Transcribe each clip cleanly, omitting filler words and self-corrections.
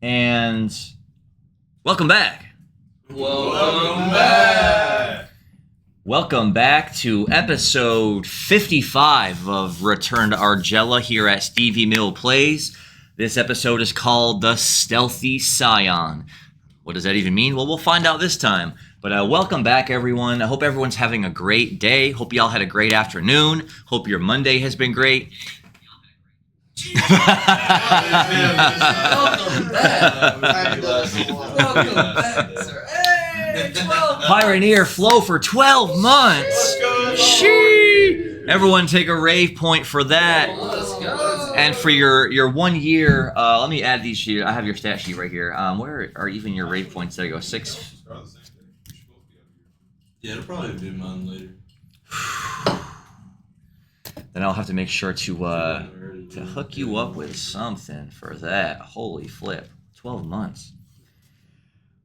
And welcome back. Welcome back. Welcome back to episode 55 of Return to Argela here at StevieMillPlays. This episode is called the Stealthy Scion. What does that even mean? Well, we'll find out this time. But welcome back, everyone. I hope everyone's having a great day. Hope y'all had a great afternoon. Hope your Monday has been great. Welcome back, sir. Hey, 12 Pioneer Flow for 12 months. Shee! Everyone take a rave point for that. Let's go. And for your 1 year, let me add these here. I have your stat sheet right here. Where are even your rave points? There you go. 6. Yeah, it'll probably be mine later. Then I'll have to make sure to hook you up with something for that. Holy flip. 12 months.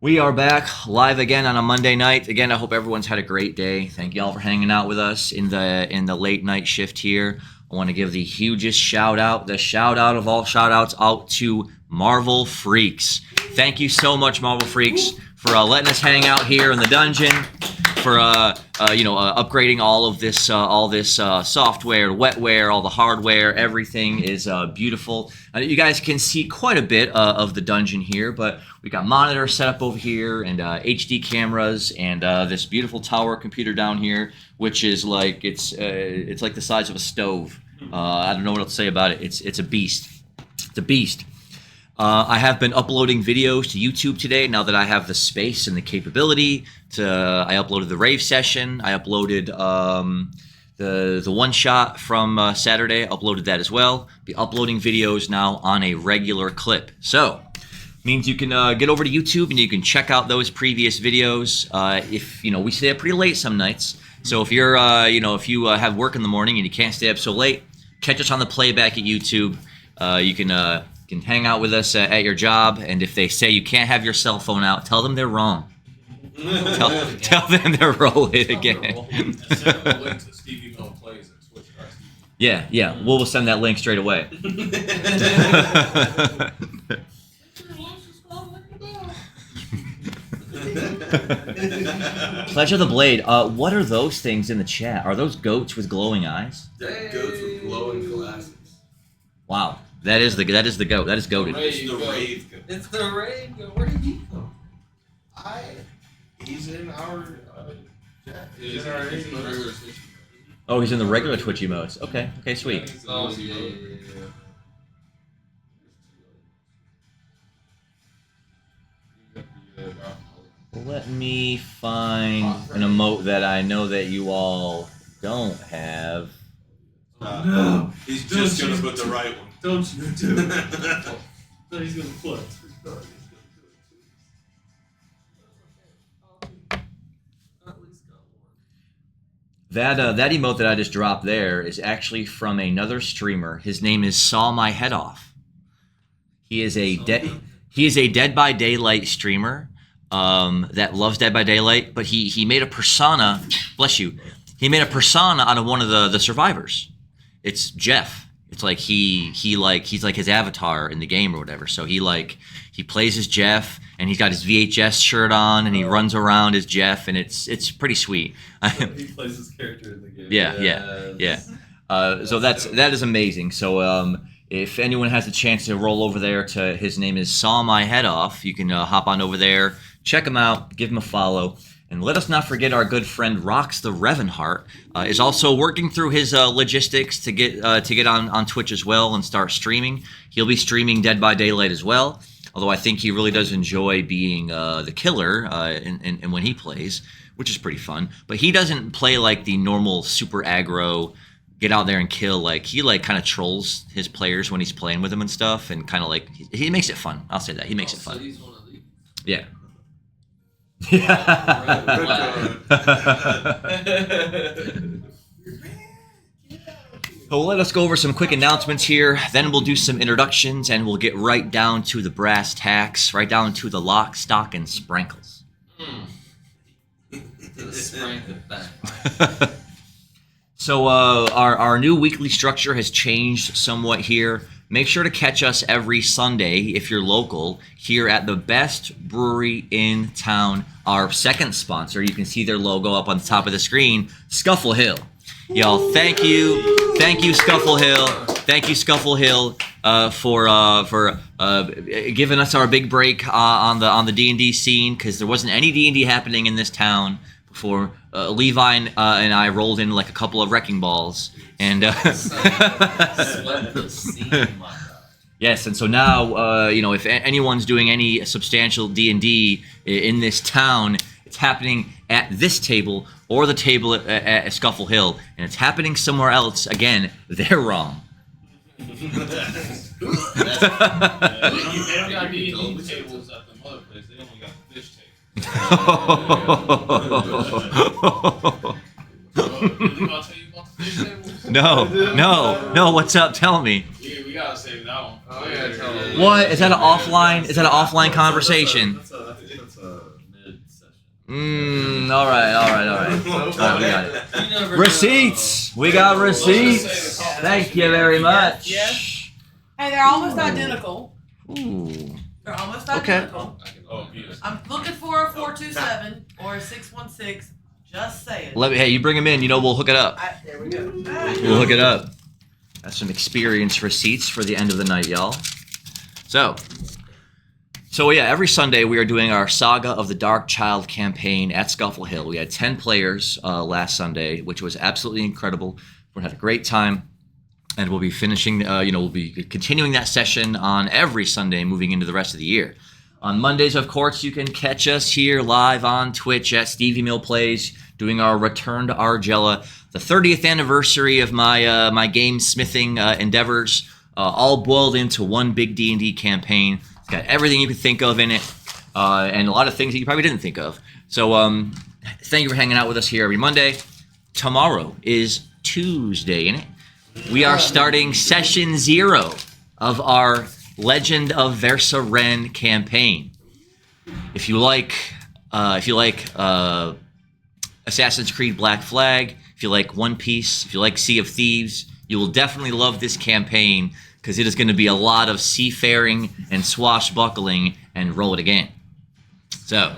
We are back live again on a Monday night. Again, I hope everyone's had a great day. Thank y'all for hanging out with us in the late night shift here. I want to give the hugest shout out, the shout out of all shout outs out to Marvel Freaks. Thank you so much, Marvel Freaks, for letting us hang out here in the dungeon, for upgrading all this software, wetware, all the hardware. Everything is beautiful. You guys can see quite a bit of the dungeon here, but we got monitors set up over here and HD cameras and this beautiful tower computer down here, which is like it's like the size of a stove. I don't know what else to say about it. It's a beast. It's a beast. I have been uploading videos to YouTube today now that I have the space and the capability I uploaded the rave session. I uploaded the one shot from Saturday. Uploaded that as well. Be uploading videos now on a regular clip. So means you can get over to YouTube and you can check out those previous videos. If we stay up pretty late some nights. So if you're if you have work in the morning and you can't stay up so late, catch us on the playback at YouTube. You can hang out with us at your job, and if they say you can't have your cell phone out, tell them they're wrong. tell them they're rolling again. Send a link to StevieMillPlays at Twitch.tv. Yeah, we'll send that link straight away. Pleasure the Blade. What are those things in the chat? Are those goats with glowing eyes? That goes with glowing glasses. Wow. That is the goat. That is goated. It's the rave goat. It's the rain. Where did he go? He's in our chat. He's in our regular Twitch. Oh, he's in the regular Twitch emotes. Okay, sweet. Oh, yeah. Let me find an emote that I know that you all don't have. No. He's just going to put the right one. Don't you do it. No, he's gonna flex. He's gonna do it. That emote that I just dropped there is actually from another streamer. His name is Saw My Head Off. He is a Dead by Daylight streamer that loves Dead by Daylight, but he made a persona. Bless you. He made a persona out of one of the survivors. It's Jeff. It's like he's like his avatar in the game or whatever. So he plays as Jeff, and he's got his VHS shirt on, and he runs around as Jeff, and it's pretty sweet. He plays his character in the game. Yeah. So that is amazing. So if anyone has a chance to roll over there to his name is Saw My Head Off, you can hop on over there, check him out, give him a follow. And let us not forget our good friend Rox the Revenheart is also working through his logistics to get on Twitch as well and start streaming. He'll be streaming Dead by Daylight as well, although I think he really does enjoy being the killer and when he plays, which is pretty fun. But he doesn't play like the normal super aggro, get out there and kill. Like he kind of trolls his players when he's playing with them and stuff, and kind of like he makes it fun. I'll say that he makes it fun. So he's one of these. Yeah. Well, let us go over some quick announcements here. Then we'll do some introductions, and we'll get right down to the brass tacks, right down to the lock, stock, and sprinkles. To the sprinkle thing. So our new weekly structure has changed somewhat here. Make sure to catch us every Sunday if you're local here at the best brewery in town. Our second sponsor, you can see their logo up on the top of the screen, Scuffle Hill. Y'all, thank you, Scuffle Hill. Thank you, Scuffle Hill, for giving us our big break on the D&D scene, because there wasn't any D&D happening in this town before Levi and I rolled in like a couple of wrecking balls. And Swept the scene, my God. yes, and so now if anyone's doing any substantial D&D in this town, it's happening at this table or the table at Scuffle Hill, and it's happening somewhere else. Again, they're wrong. They don't got D&D tables at the mother place. They only got the fish table. Really I'll tell you about the fish table? No. What's up? Tell me. We gotta save that one. Oh, yeah, tell me. What is that? An offline? Is that an offline conversation? That's a mid-session. All right. All right, we got it. You never Receipts. We got receipts. Thank you very much. Yes. Hey, they're almost identical. Ooh. They're almost Okay. identical. Oh, yes. I'm looking for a 427 or a 616. Just saying. Hey, you bring them in. We'll hook it up. There we go. We'll hook it up. That's some experience receipts for the end of the night, y'all. So yeah, every Sunday we are doing our Saga of the Dark Child campaign at Scuffle Hill. We had 10 players last Sunday, which was absolutely incredible. We had a great time, and we'll be finishing. We'll be continuing that session on every Sunday, moving into the rest of the year. On Mondays, of course, you can catch us here live on Twitch at StevieMillPlays, doing our Return to Argela, the 30th anniversary of my game smithing endeavors, all boiled into one big D&D campaign. It's got everything you could think of in it, and a lot of things that you probably didn't think of. So thank you for hanging out with us here every Monday. Tomorrow is Tuesday, innit? We are starting session 0 of our Legend of Versa Ren campaign. If you like Assassin's Creed Black Flag, if you like One Piece, if you like Sea of Thieves, you will definitely love this campaign, because it is going to be a lot of seafaring and swashbuckling and roll it again. So,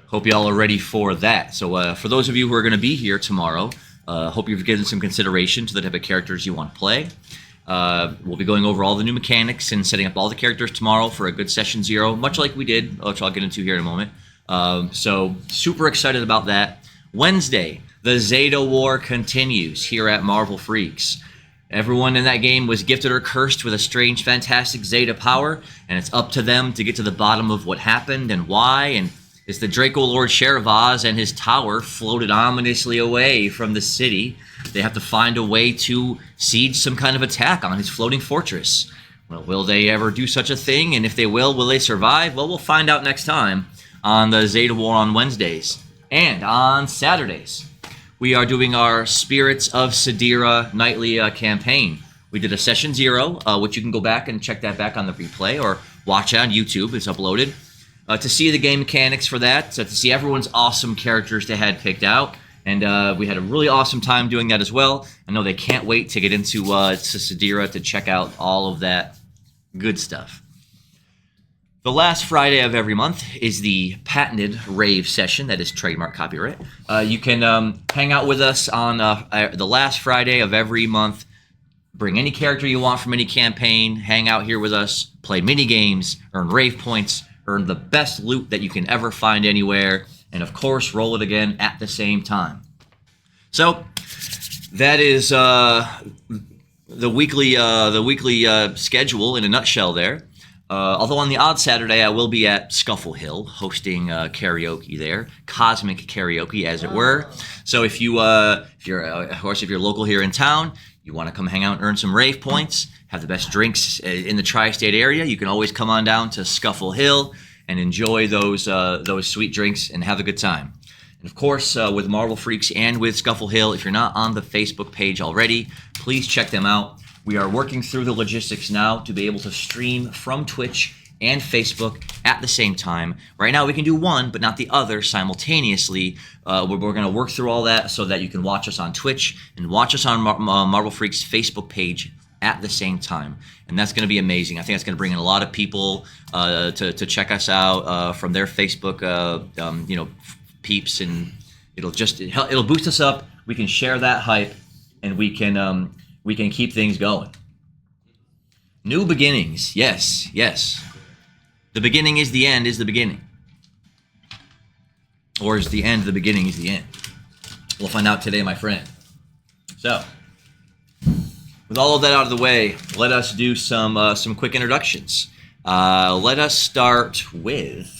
hope y'all are ready for that. So, for those of you who are going to be here tomorrow, hope you've given some consideration to the type of characters you want to play. We'll be going over all the new mechanics and setting up all the characters tomorrow for a good session 0, much like we did, which I'll get into here in a moment. So, super excited about that. Wednesday, the Zeta War continues here at Marvel Freaks. Everyone in that game was gifted or cursed with a strange, fantastic Zeta power, and it's up to them to get to the bottom of what happened and why. And as the Draco Lord Sheravaz and his tower floated ominously away from the city, they have to find a way to siege some kind of attack on his floating fortress. Well, will they ever do such a thing? And if they will they survive? Well, we'll find out next time on the Zeta War on Wednesdays. And on Saturdays, we are doing our Spirits of Sidira nightly campaign. We did a session 0, which you can go back and check that back on the replay or watch on YouTube. It's uploaded. To see the game mechanics for that, to see everyone's awesome characters they had picked out. And we had a really awesome time doing that as well. I know they can't wait to get into Sidira to check out all of that good stuff. The last Friday of every month is the patented rave session. That is trademark copyright. You can hang out with us on the last Friday of every month. Bring any character you want from any campaign. Hang out here with us. Play mini games. Earn rave points. Earn the best loot that you can ever find anywhere. And of course, roll it again at the same time. So that is the weekly schedule in a nutshell there. Although on the odd Saturday, I will be at Scuffle Hill hosting karaoke there, cosmic karaoke, as it were. So if you're local here in town, you want to come hang out and earn some rave points, have the best drinks in the tri-state area, you can always come on down to Scuffle Hill and enjoy those sweet drinks and have a good time. And of course, with Marvel Freaks and with Scuffle Hill, if you're not on the Facebook page already, please check them out. We are working through the logistics now to be able to stream from Twitch and Facebook at the same time. Right now we can do one, but not the other simultaneously. We're going to work through all that so that you can watch us on Twitch and watch us on Marble Freaks Facebook page at the same time, and that's going to be amazing. I think that's going to bring in a lot of people to check us out from their Facebook, peeps, and it'll boost us up. We can share that hype, and we can keep things going. New beginnings, yes. The beginning is the end is the beginning, or is the end the beginning is the end? We'll find out today, my friend. So, with all of that out of the way, let us do some quick introductions. Let us start with.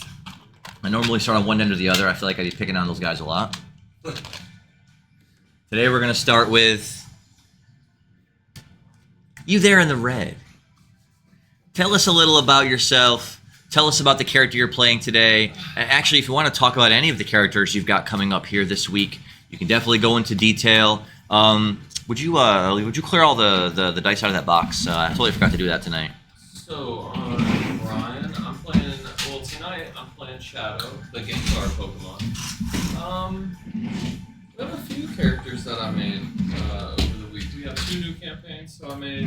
I normally start on one end or the other. I feel like I'd be picking on those guys a lot. Today we're going to start with you there in the red. Tell us a little about yourself. Tell us about the character you're playing today. Actually, if you want to talk about any of the characters you've got coming up here this week, you can definitely go into detail. Would you clear all the dice out of that box? I totally forgot to do that tonight. So, Brian, I'm playing, tonight I'm playing Shadow, the Gengar Pokemon. We have a few characters that I made over the week. We have 2 new campaigns, so I made,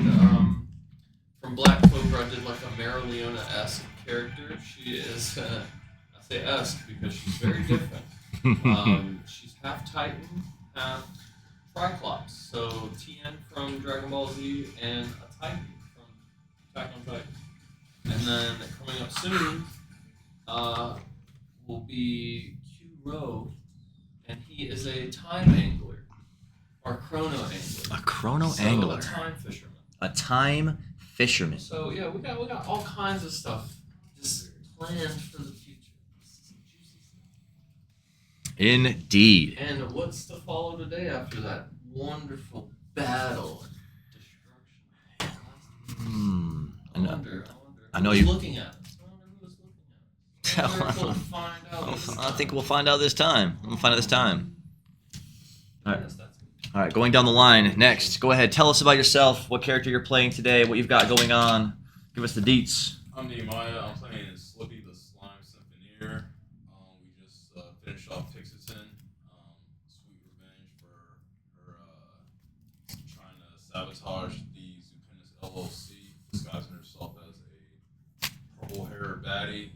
from Black Clover, I did like a Marileona-esque character. She is, I say esque because she's very different. She's half Titan, half Triclops, so Tien from Dragon Ball Z and a Titan from Attack on Titan. And then coming up soon will be Q-Row, and he is a time angler, or chrono angler. A chrono angler. A time fisherman. A time fisherman. So yeah, we got all kinds of stuff just planned for the future. Some juicy stuff. Indeed. And what's to follow today after that wonderful battle and destruction? I wonder. I know Who's you. looking at us? I wonder who's looking at us. We'll find out this I time. think we'll find out this time. All right. Yes, that's good. All right. Going down the line. Next, go ahead. Tell us about yourself. What character you're playing today. What you've got going on. Give us the deets. I'm Nehemiah. I'm playing Slippy the Slime Symphoneer. We just finished off Pixelton. Sweet revenge for her trying to sabotage the Zupenis LLC, disguising herself as a purple-haired baddie,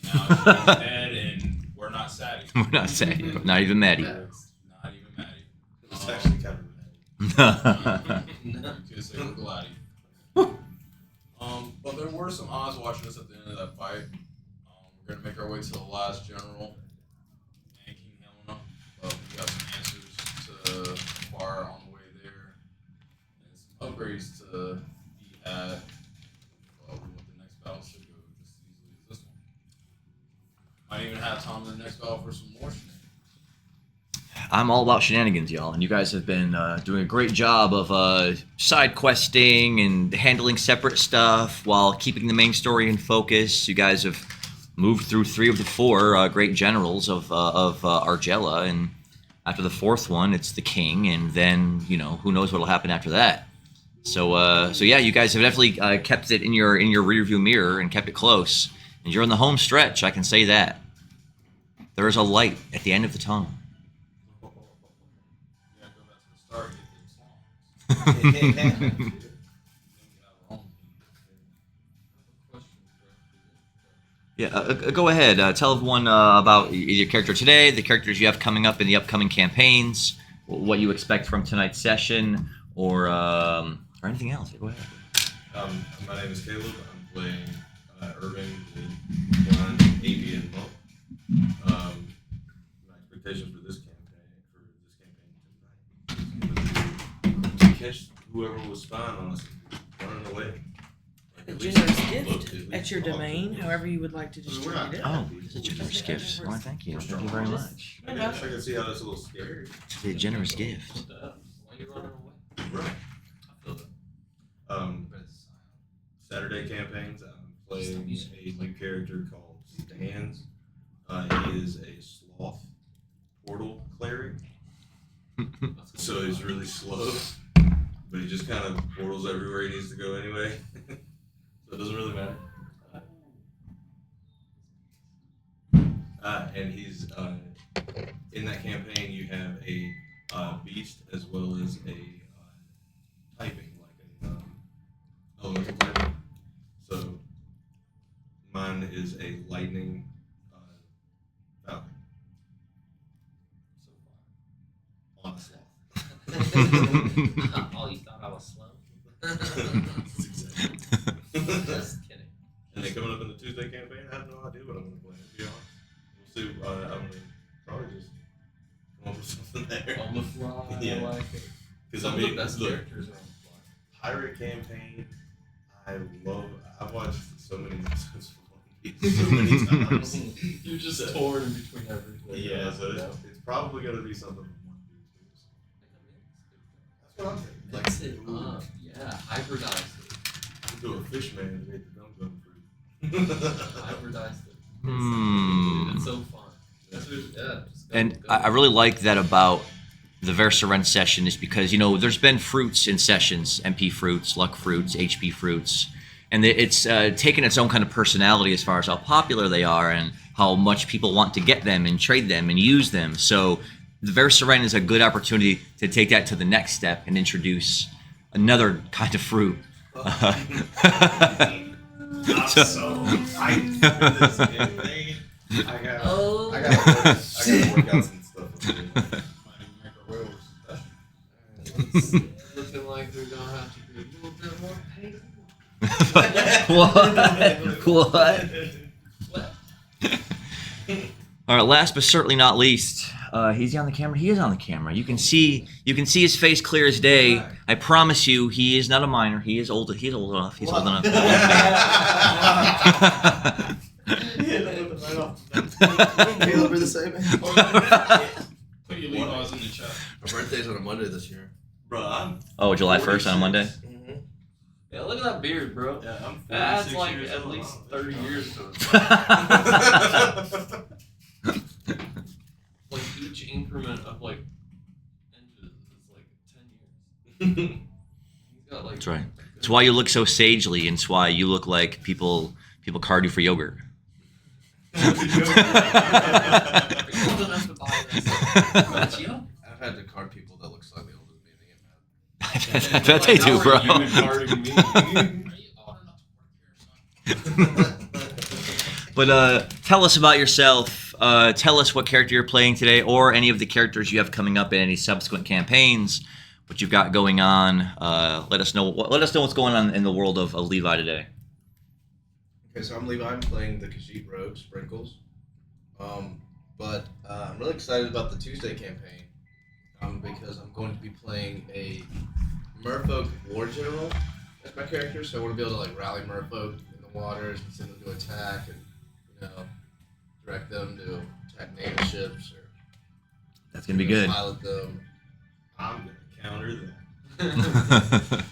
and now she's dead, and we're not Sadie. We're not saying. Not even Maddie. Not even Maddie. It's actually kind of You could say we're Gladdy. But there were some odds watching us at the end of that fight. We're going to make our way to the last general and King Helena. But we got some answers to acquire on the way there. And some upgrades to be had. We want the next battle to go just as easily as this one. Might even have time in the next battle for some more shenanigans. I'm all about shenanigans, y'all, and you guys have been doing a great job of side questing and handling separate stuff while keeping the main story in focus. You guys have moved through 3 of the 4 great generals of Argela, and after the 4th one, it's the king, and then who knows what'll happen after that. So yeah, you guys have definitely kept it in your rearview mirror and kept it close, and you're in the home stretch. I can say that. There is a light at the end of the tunnel. Yeah, go ahead. Tell everyone about your character today, the characters you have coming up in the upcoming campaigns, what you expect from tonight's session, or anything else. Go ahead. My name is Caleb. I'm playing Urban, the blind avian monk. My expectations for this campaign tonight is to catch whoever was spying on us and running away. A generous gift at your domain, however you would like to distribute it. Oh, it's a generous gift. Well, thank you. Thank you very much. I can see how that's a little scary. It's a generous gift. What the F? Why are you running away? Right. I feel that. But it's Saturday campaigns. I'm playing a new character called Stans. He is a sloth portal cleric. So he's really slow, but he just kind of portals everywhere he needs to go anyway. So it doesn't really matter. in that campaign you have a beast as well as a typing, like a elemental typing. So mine is a lightning falcon. So far, on a sloth. Oh, you thought I was slow? Exactly. Just kidding. And then coming up in the Tuesday campaign, I have no idea what I'm going to play, to be honest. We'll see. I'm going to probably just come up with something there. On the fly, Yeah. I like it. Because Some I of the mean, best look, characters are on the fly. Pirate campaign, I've watched so many episodes of One Piece so many times. You're just So- torn in between everything. Yeah, so it's probably going to be something from One Piece. That's what I'm thinking. Mix it up. Yeah, hybridize it. Do a fish man and make the gum gum fruit. Hybridize it. Hmm. It's so fun. Yeah, just go, And go. I really like that about the Versaren session is because, you know, there's been fruits in sessions, MP fruits, luck fruits, HP fruits, and it's taken its own kind of personality as far as how popular they are and how much people want to get them and trade them and use them. So the Versaren is a good opportunity to take that to the next step and introduce another kind of fruit. I'm so hyped for this campaign. I gotta work out some stuff. It's looking like they're gonna have to be a little bit more patient. What? All right, last but certainly not least, he's on the camera. He is on the camera. You can see his face clear as day. I promise you, he is not a minor. He is old. He's old enough. He's old enough. Caleb, we're the same. Put your Levi's in the chat. Our birthday's on a Monday this year. Bro, I'm Oh, July 1st on a Monday. Mm-hmm. Yeah, look at that beard, bro. yeah, I'm 46 That's like years at old. least 30 years to it. Like each increment of like inches is like 10 years. He's got like. That's right. It's why you look so sagely, and it's why you look like people card you for yogurt. You're old enough to buy this. But you know, I've had to card people that look slightly older than me. I bet they do, bro. How are you carding me? Are you old enough to work here, son? But tell us about yourself. Tell us what character you're playing today, or any of the characters you have coming up in any subsequent campaigns. What you've got going on. Let us know. Let us know what's going on in the world of Levi today. Okay, so I'm Levi. I'm playing the Khajiit Rogue, Sprinkles. But I'm really excited about the Tuesday campaign because I'm going to be playing a Merfolk War General as my character. So I want to be able to like rally Merfolk in the waters and send them to attack and direct them to attack naval ships or That's gonna be good. pilot them. I'm gonna counter that.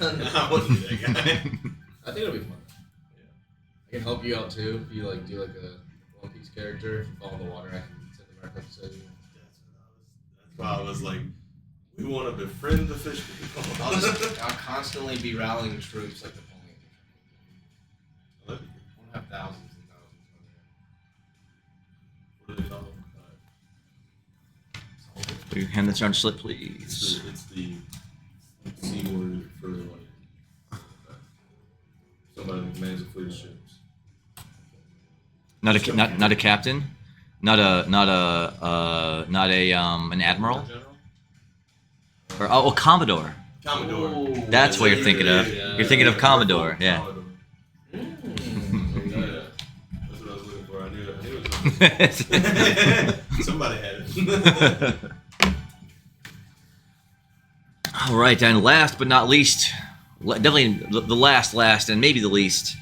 I wouldn't be that guy. I think it'll be fun. I can help you out too if you like do like a One Piece character. If you fall in the water, I can send the Merfolk to save you. That's why I was like, we want to befriend the fish people. I'll constantly be rallying troops like Napoleon. I love you. I won't have thousands and thousands What do they call them? Will you hand this on slip, It's please? the C word for like somebody who commands a fleet of ships. Not a captain. Not an admiral. Or Commodore. Commodore. Ooh. That's what you're thinking of. Yeah. You're thinking of Commodore. Yeah. Commodore. Mm. Yeah. That's what I was looking for. I knew it. Somebody had it. All right, and last but not least, definitely the last, and maybe the least.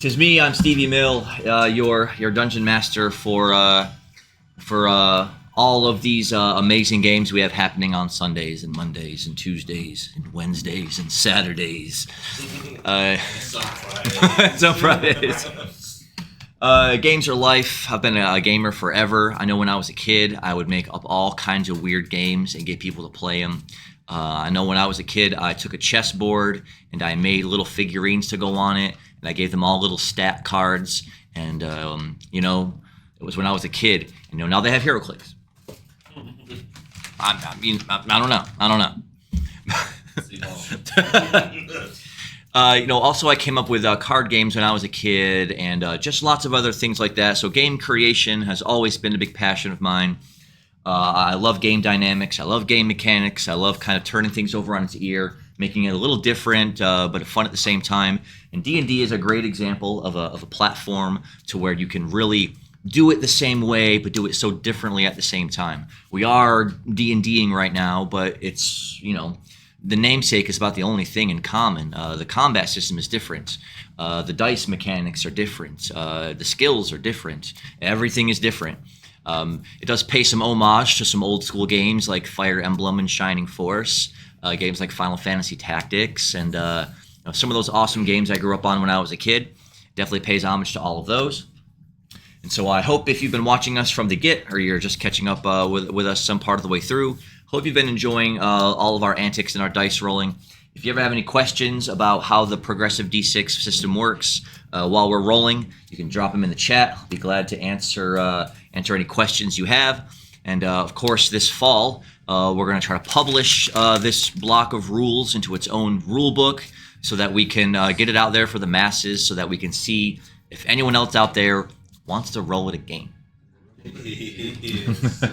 'Tis me. I'm Stevie Mill, your dungeon master for all of these amazing games we have happening on Sundays and Mondays and Tuesdays and Wednesdays and Saturdays. Some Friday. Some Fridays. Games are life. I've been a gamer forever. I know when I was a kid, I would make up all kinds of weird games and get people to play them. I know when I was a kid, I took a chessboard and I made little figurines to go on it, and I gave them all little stat cards. And it was when I was a kid. Now they have HeroClix. I don't know. Also I came up with card games when I was a kid, and just lots of other things like that. So game creation has always been a big passion of mine. I love game dynamics. I love game mechanics. I love kind of turning things over on its ear, making it a little different, but fun at the same time. And D&D is a great example of a platform to where you can really do it the same way, but do it so differently at the same time. We are D&Ding right now, but it's, the namesake is about the only thing in common. The combat system is different. The dice mechanics are different. The skills are different. Everything is different. It does pay some homage to some old school games like Fire Emblem and Shining Force, games like Final Fantasy Tactics, and some of those awesome games I grew up on when I was a kid. Definitely pays homage to all of those. And so I hope if you've been watching us from the get, or you're just catching up with us some part of the way through, hope you've been enjoying all of our antics and our dice rolling. If you ever have any questions about how the progressive D6 system works while we're rolling, you can drop them in the chat. I'll be glad to answer any questions you have. And of course, this fall, we're going to try to publish this block of rules into its own rule book so that we can get it out there for the masses, so that we can see if anyone else out there wants to roll at a game. Yes,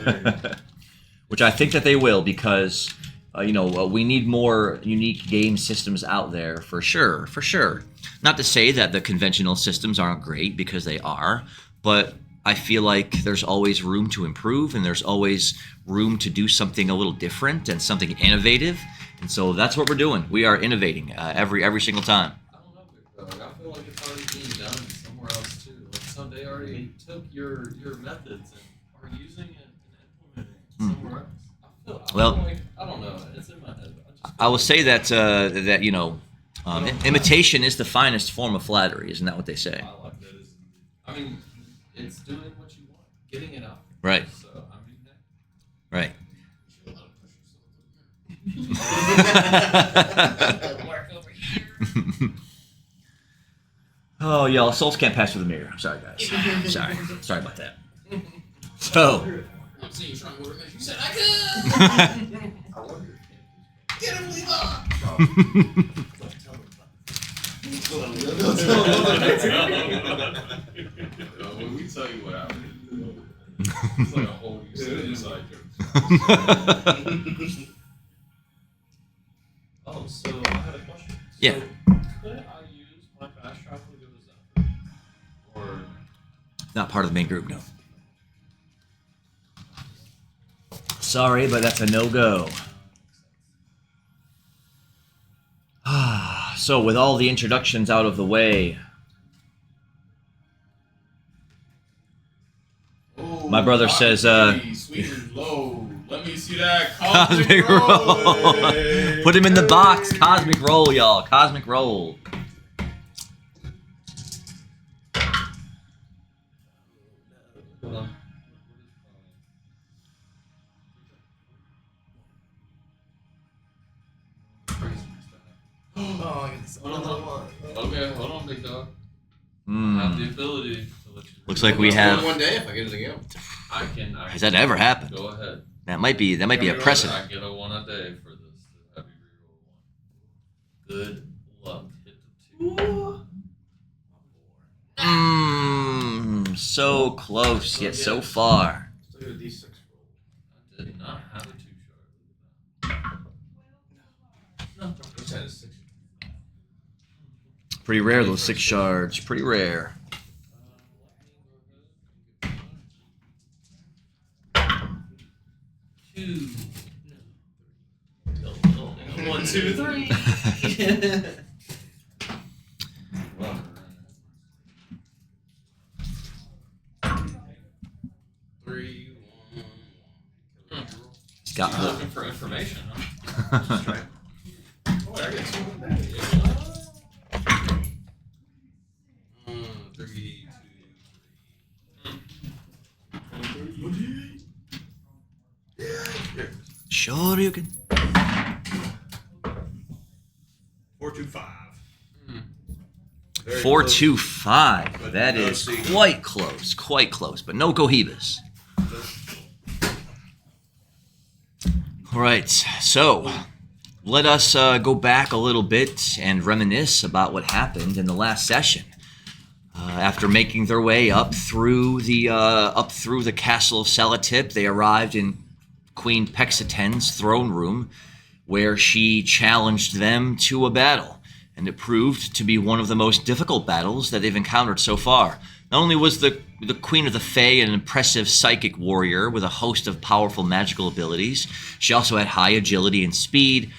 Which I think that they will, because we need more unique game systems out there for sure. Not to say that the conventional systems aren't great, because they are, but I feel like there's always room to improve, and there's always room to do something a little different and something innovative. And so that's what we're doing. We are innovating every single time. I don't know, Big Dog. I feel like it's already being done somewhere else too. Like they already took your methods and are using it and implementing it somewhere else. I feel like, I don't know. It's in my head. I will say that imitation is the finest form of flattery. Isn't that what they say? I like that. I mean, it's doing what you want, getting it out. Right. So I mean, Right. Work over here. Oh, y'all, souls can't pass through the mirror. I'm sorry, guys. Sorry about that. So, I'm seeing you trying to order me. You said I could. Get him, Levi. When we tell you what happened, it's like a whole you said inside joke. oh, so I had a question. Yeah. So, could I use my fast travel to go to Zephyr? Or not part of the main group, no. Sorry, but that's a no-go. So, with all the introductions out of the way, Oh, my brother says, sweet and low. Let me see that Cosmic cosmic roll. roll. Put him in the box. Cosmic roll, y'all. Cosmic roll. hold on. Okay, hold on, Big Dog. I have the ability to let you. Looks like we have. One day if I get it again. I can. Has that ever happened? Go ahead. That might be a precedent. I get a 1 a day for this. Have you reroll 1. Good luck. Hit the 2. So close yet so far. Still get a D6 roll. I did not have a 2 shard. No. Just had a 6. Pretty rare, those 6 shards. Pretty rare. Two. No. 1, 2, 3. Three, one. He's got You're looking for information, huh? Oh, I get 2 a day. 3, 2, 3. Hadouken? 425. Very 425. But That no is secret. quite close, but no Cohibas. All right, so let us go back a little bit and reminisce about what happened in the last session. After making their way up through the castle of Selatip, they arrived in Queen Pexiten's throne room, where she challenged them to a battle, and it proved to be one of the most difficult battles that they've encountered so far. Not only was the Queen of the Fae an impressive psychic warrior with a host of powerful magical abilities, she also had high agility and speed.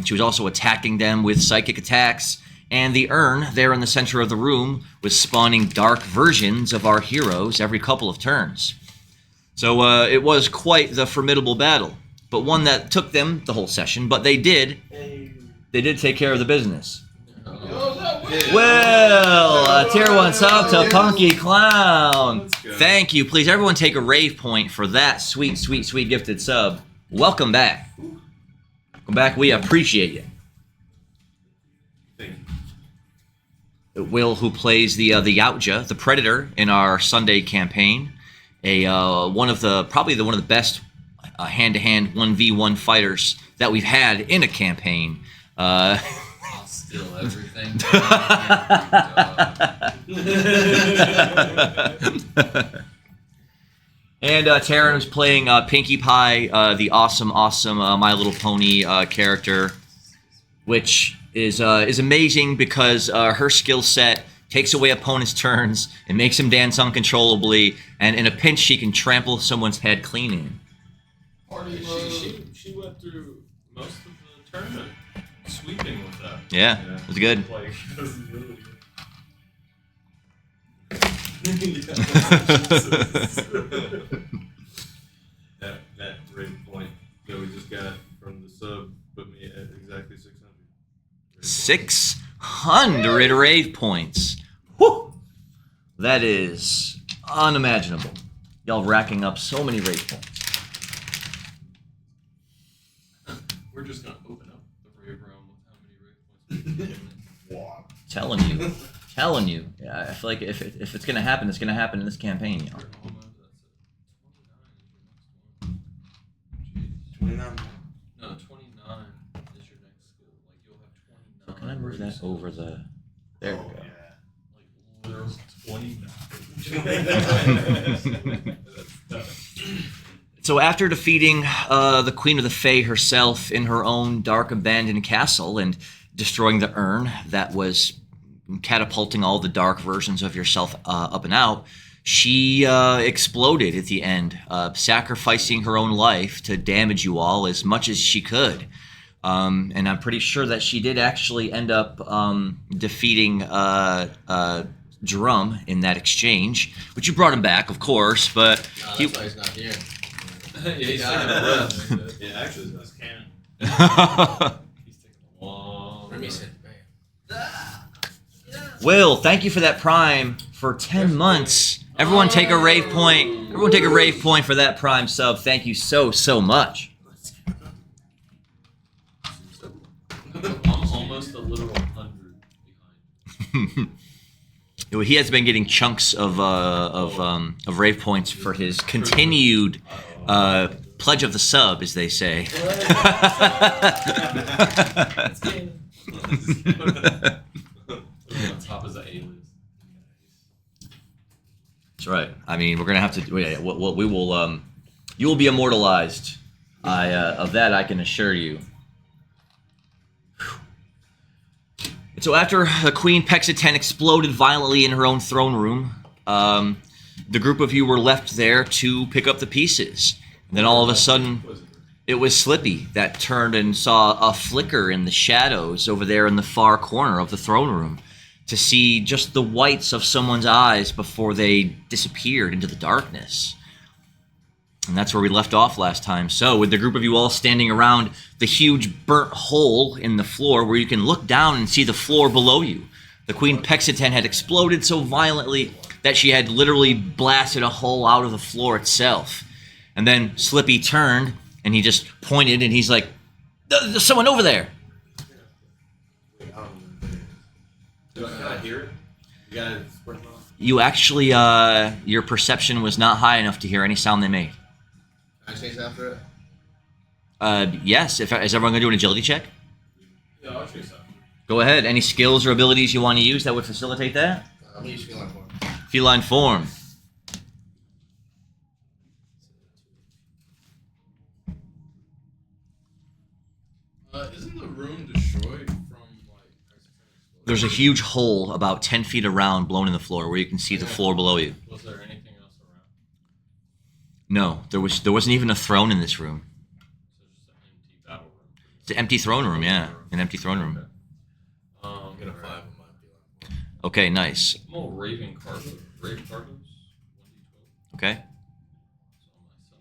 She was also attacking them with psychic attacks, and the urn there in the center of the room was spawning dark versions of our heroes every couple of turns. So it was quite the formidable battle, but one that took them the whole session, but they did take care of the business. Well, tier 1 sub to Punky Clown. Let's go. Thank you. Please, everyone take a rave point for that sweet gifted sub. Welcome back. Welcome back. We appreciate you. Thank Will, who plays the Yautja, the Predator, in our Sunday campaign, one of the best hand-to-hand 1v1 fighters that we've had in a campaign. I'll steal everything. And Taryn was playing Pinkie Pie, the awesome My Little Pony character, which is amazing because her skill set takes away opponents' turns and makes them dance uncontrollably, and in a pinch she can trample someone's head clean in. She went through most of the tournament sweeping with that. Yeah, it was good. Like, it was really that rate point that we just got from the sub put me at exactly 600. 600 rave points. Whew. That is unimaginable. Y'all racking up so many rave points. We're just gonna open up the rave realm with how many rave points we can get. Wow. Telling you. Yeah, I feel like if it's gonna happen, it's gonna happen in this campaign, y'all. We're almost at 29 is your next one. Jeez. 29. No, 29 is your next skill. Like you'll have 29. Can I move that over the? There we go. Like literally 29. So after defeating the Queen of the Fae herself in her own dark abandoned castle and destroying the urn that was catapulting all the dark versions of yourself up and out, she exploded at the end, sacrificing her own life to damage you all as much as she could. And I'm pretty sure that she did actually end up defeating Drum in that exchange, which you brought him back, of course, but That's he, why he's not here. Yeah, he's Yeah. taking a breath. Yeah, actually, that's canon. He's taking a long Remy breath. said, man. Will, thank you for that prime for 10 months. Everyone take a rave point. Everyone take a rave point for that prime sub. Thank you so much. I'm almost a literal 100 behind. He has been getting chunks of rave points for his continued pledge of the sub, as they say. On top is an alias. That's right. I mean, we're gonna have to. We will. You will be immortalized. Of that, I can assure you. And so after Queen Pexiten exploded violently in her own throne room, the group of you were left there to pick up the pieces. And then all of a sudden, it was Slippy that turned and saw a flicker in the shadows over there in the far corner of the throne room to see just the whites of someone's eyes before they disappeared into the darkness. And that's where we left off last time. So with the group of you all standing around the huge burnt hole in the floor where you can look down and see the floor below you, the Queen Pexiten had exploded so violently that she had literally blasted a hole out of the floor itself. And then Slippy turned and he just pointed and he's like, There's someone over there. Wait, I don't know. Can I hear it? You got it. You actually, your perception was not high enough to hear any sound they made. Can I chase after it? Yes. Is everyone gonna do an agility check? Yeah, I'll chase that. Go ahead. Any skills or abilities you want to use that would facilitate that? I'm gonna use feline form. Feline form. Isn't the room destroyed from like? There's a huge hole about 10 feet around, blown in the floor, where you can see the floor below you. Was there anything else around? No, there wasn't even a throne in this room. So just an empty battle room. It's an empty throne room, yeah, an empty throne room. Okay. I'm gonna 5 on my feline form. Okay, nice. I'm all Raven Cargo. Raven Cargos. 1d12. Okay. It's on myself.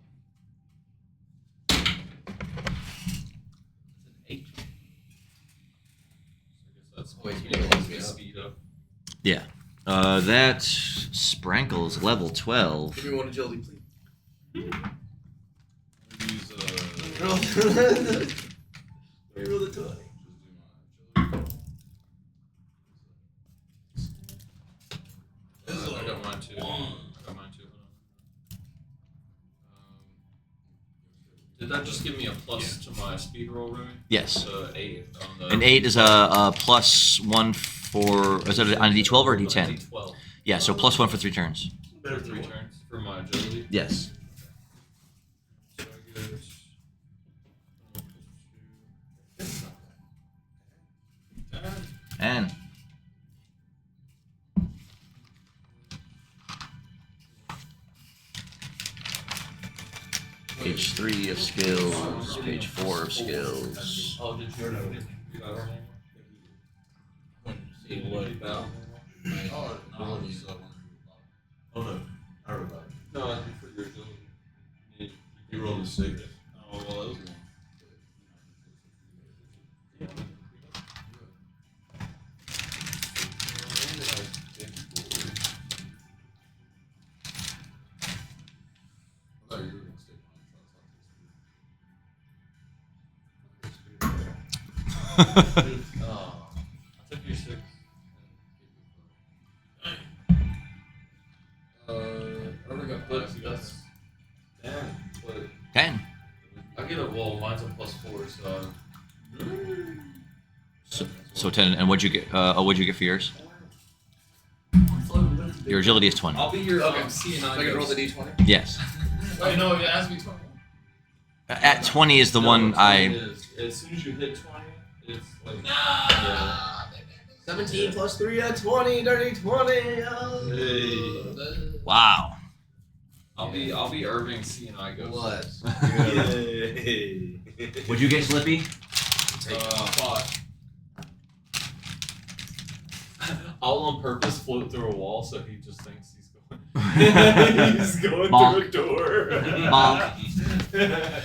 It's an 8. So I guess that's Wait, you gonna didn't make me me up. speed up. Yeah. That Sprankle's level 12. Give me one agility, please. Use Roll. Let me roll the 20. just do my agility. This is a I got little mine too. long. Did that just give me a plus to my speed roll, Remy? Yes. 8 on the. An 8 is a +1 for. Is it on a d12 or a d10? D12 Yeah, so +1 for 3 turns. for 3 turns for my agility. Yes. So I get. And page 3 of skills, page 4 of skills. Oh, did you know? See what? Oh, no, he's one. Oh no, I heard about it. No, I think for your agility. You rolled a 6. Oh, well, that was one. I thought you were gonna stay behind. Oh, I took your 6. I already got But 5. that's. Damn. But 10. I get a mine's a +4, so. So 10. And what'd you get? What'd you get for yours? Your agility is 20. I'll be your Okay. C and So I. I can roll the d20? Yes. Wait, no, it asked me 21. At 20 is the one I. As soon as you hit 20, it's like. Yeah. 17 plus 3 at 20, dirty 20. Oh. Hey. Wow. I'll be Irving C and I ghost. Let's go. Yay. What'd you get, Slippy? 5. I'll on purpose float through a wall so he just thinks he's going. He's going Bonk. through a door. Bonk.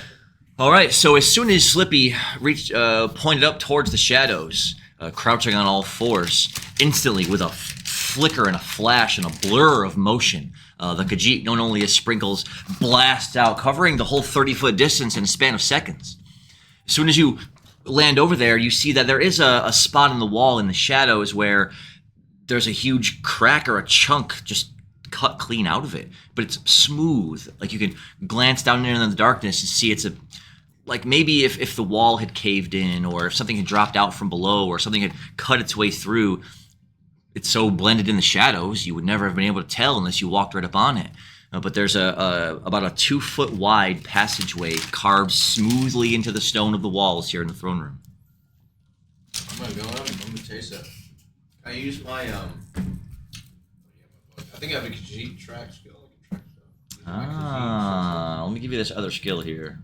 All right. So as soon as Slippy reached, pointed up towards the shadows, crouching on all fours, instantly with a flicker and a flash and a blur of motion, the Khajiit, known only as Sprinkles, blasts out, covering the whole 30-foot distance in a span of seconds. As soon as you land over there, you see that there is a spot in the wall in the shadows where there's a huge crack or a chunk just cut clean out of it, but it's smooth. Like you can glance down in the darkness and see it's a, like maybe if the wall had caved in, or if something had dropped out from below, or something had cut its way through. It's so blended in the shadows, you would never have been able to tell unless you walked right up on it. But there's about a 2-foot wide passageway carved smoothly into the stone of the walls here in the throne room. I'm gonna go out and I'm gonna chase it. Can I use my I think I have a Khajiit track skill. I can track stuff. Ah, let me give you this other skill here.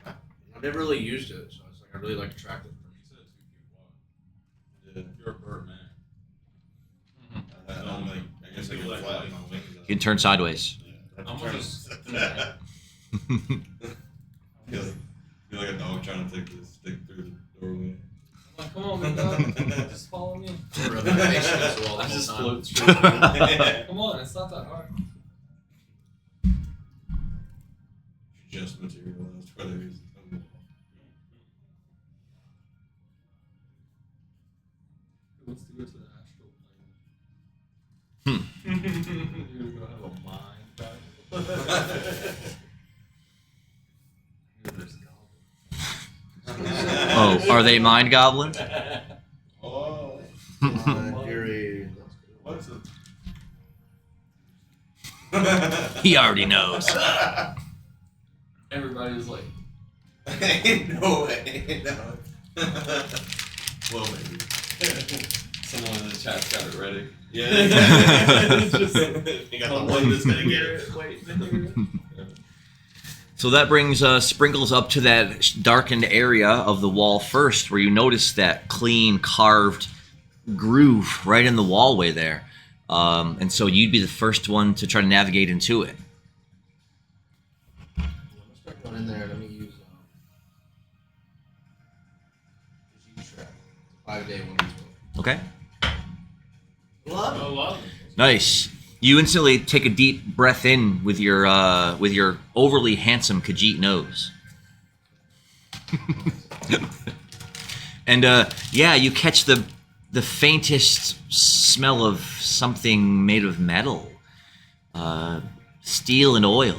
I've never really used it, so it's like I really like to track it. You said 2 feet wide. You're a bird man. I don't like. I guess I can fly with my wings. You can turn sideways. Yeah. I'm gonna just. You're like a dog trying to take the stick through the doorway. I'm like, come on, big dog. Just follow me. I'm rubbing my face against the wall the I whole just time. float straight through. Come on, it's not that hard. You just materialized where there is a wall. wants to go to the astral Hmm. plane? You're gonna go have a mind battle. There's goblins. Oh, are they mind goblins? Oh. Fury. What's it? He already knows. Everybody was like, No way. No. Well, maybe. someone in the chat's got it ready. Yeah. It's just You got the one that's gonna get it. Wait to hear it. So that brings Sprinkles up to that darkened area of the wall first, where you notice that clean carved groove right in the wallway there. And so you'd be the first one to try to navigate into it. Let's start going in there. Let me use G-Trap. 5-day 1d12. Okay. Love it. Oh, love it. Nice. You instantly take a deep breath in with your overly handsome Khajiit nose. And yeah, you catch the faintest smell of something made of metal, steel and oil.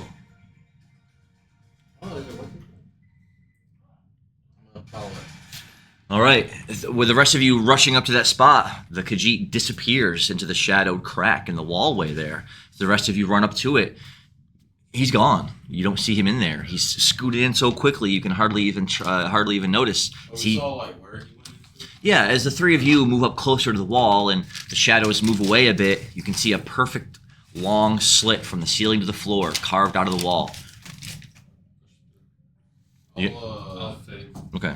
Oh, is it working? I'm gonna follow it. All right, with the rest of you rushing up to that spot, the Khajiit disappears into the shadowed crack in the wallway there. The rest of you run up to it. He's gone. You don't see him in there. He's scooted in so quickly you can hardly even notice. Oh, See, we saw like where he went into? yeah, as the three of you move up closer to the wall and the shadows move away a bit, you can see a perfect long slit from the ceiling to the floor carved out of the wall. Yeah. I'll fade. Okay.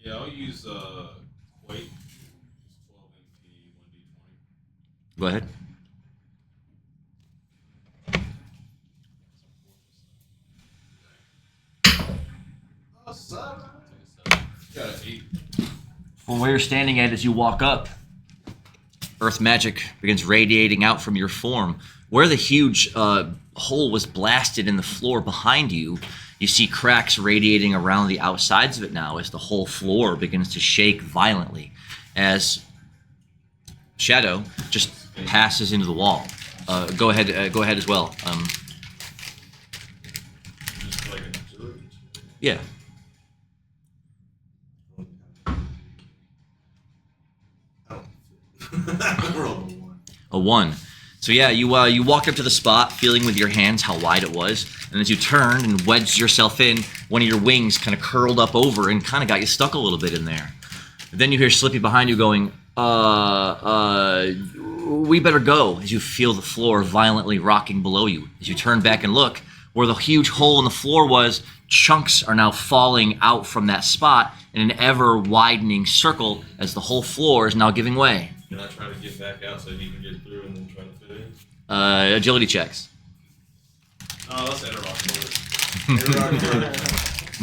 Yeah, I'll use Quake. It's 12 MP, 1d20. Go ahead. Got an 8. From where you're standing at as you walk up, earth magic begins radiating out from your form. Where the huge hole was blasted in the floor behind you, you see cracks radiating around the outsides of it now as the whole floor begins to shake violently as shadow just passes into the wall. Go ahead as well. Just like an auxiliary. Yeah. I rolled a 1. A 1. So yeah, you walked up to the spot, feeling with your hands how wide it was, and as you turned and wedged yourself in, one of your wings kind of curled up over and kind of got you stuck a little bit in there. And then you hear Slippy behind you going, we better go, as you feel the floor violently rocking below you. As you turn back and look, where the huge hole in the floor was, chunks are now falling out from that spot in an ever-widening circle as the whole floor is now giving way. Can I try to get back out so he can get through and then try to fit in? Agility checks. No, that's Interrock.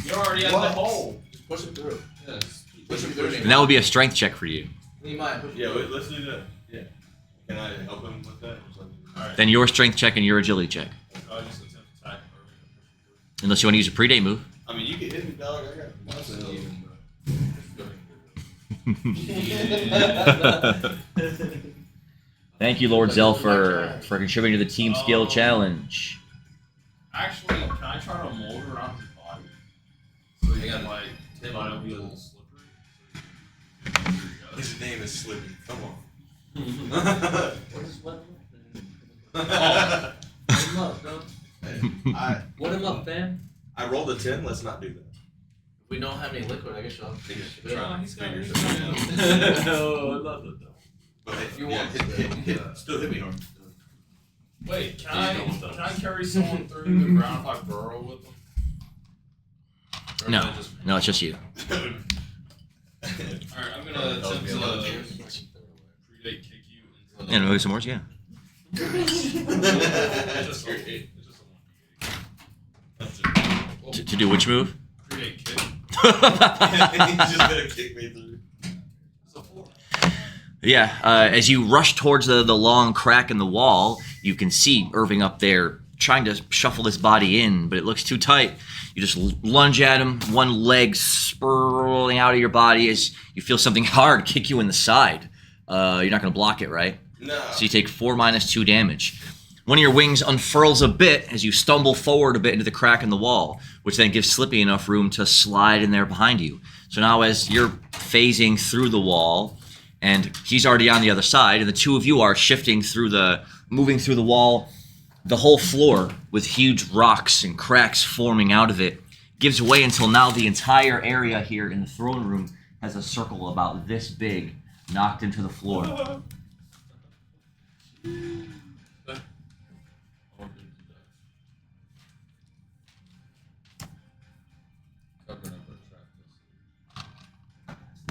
You're already at the What? hole. Just push him through. Yes. Push him through. And that would be a strength check for you. You might push him Yeah, through. wait, let's do that. Yeah. Can I help him with that? Just like, Alright. Then your strength check and your agility check. I'll just attempt to attack or Unless you want to use a pre-date move. I mean, you can hit me, dog. I got nothing even, Thank you, Lord Zell, for contributing to the team skill challenge. Actually, can I try to mold around his body? So he can like, Tim, body will be a little slippery. His name is Slippy. Come on. What is what? I, What him up, bro? What him up, fam? I rolled a 10. Let's not do that. If we don't have any liquid, I guess you'll have to figure it Try out. and he's got figure it. something out. No, I love it though. But if You you want want, hit, still hit me hard. Wait, can He's I going with us. carry someone through the ground if I burrow with them? Or No. can I just- No, it's just you. Alright, I'm gonna attempt to predate kick you into And move some more, yeah. It's just a 1d8. To do which move? Predate kick. He's just gonna kick me through. It's a 4. Yeah, as you rush towards the long crack in the wall, you can see Irving up there trying to shuffle this body in, but it looks too tight. You just lunge at him, one leg spurling out of your body as you feel something hard kick you in the side. You're not going to block it, right? No. So you take 4 minus 2 damage. One of your wings unfurls a bit as you stumble forward a bit into the crack in the wall, which then gives Slippy enough room to slide in there behind you. So now as you're phasing through the wall, and he's already on the other side, and the two of you are moving through the wall, the whole floor with huge rocks and cracks forming out of it gives way until now the entire area here in the throne room has a circle about this big knocked into the floor.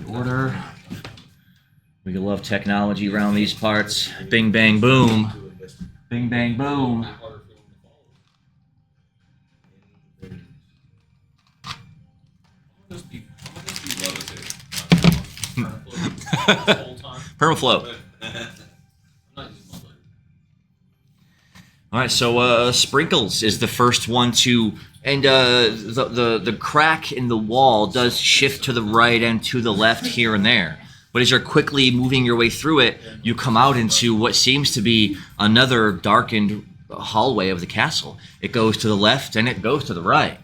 Order. We love technology around these parts. Bing, bang, boom. Bing, bang, boom. Permaflow. All right, so Sprinkles is the first one to, and the crack in the wall does shift to the right and to the left here and there. But as you're quickly moving your way through it, you come out into what seems to be another darkened hallway of the castle. It goes to the left and it goes to the right.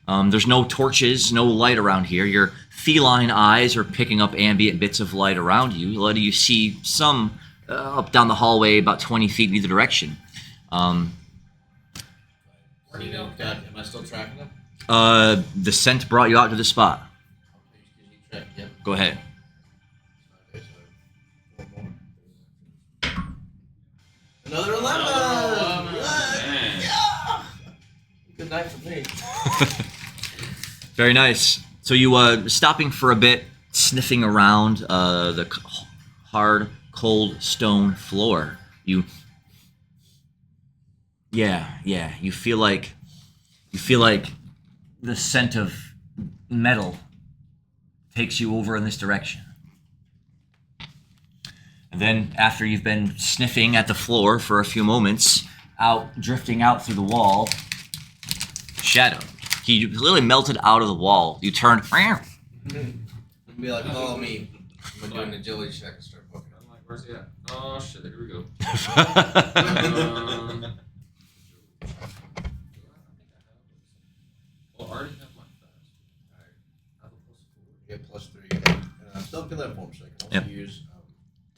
There's no torches, no light around here. Your feline eyes are picking up ambient bits of light around you, letting you see some up down the hallway about 20 feet in either direction. Where do you go? God, am I still tracking them? The scent brought you out to the spot. Yep. Go ahead. Okay, so 4 more. Another 11! Man. Yeah! Good night for me. Very nice. So you stopping for a bit, sniffing around the hard, cold stone floor. You feel like the scent of metal takes you over in this direction. And then after you've been sniffing at the floor for a few moments, drifting out through the wall, Shadow. He literally melted out of the wall. You turned. Be like, follow me. I'm gonna do an agility check and start poking. I'm like, where's he at? Oh shit, here we go. Well, I already have my fast. Alright. I have a +4. You get +3. And I'm still feeling that form check. I Yep. also use.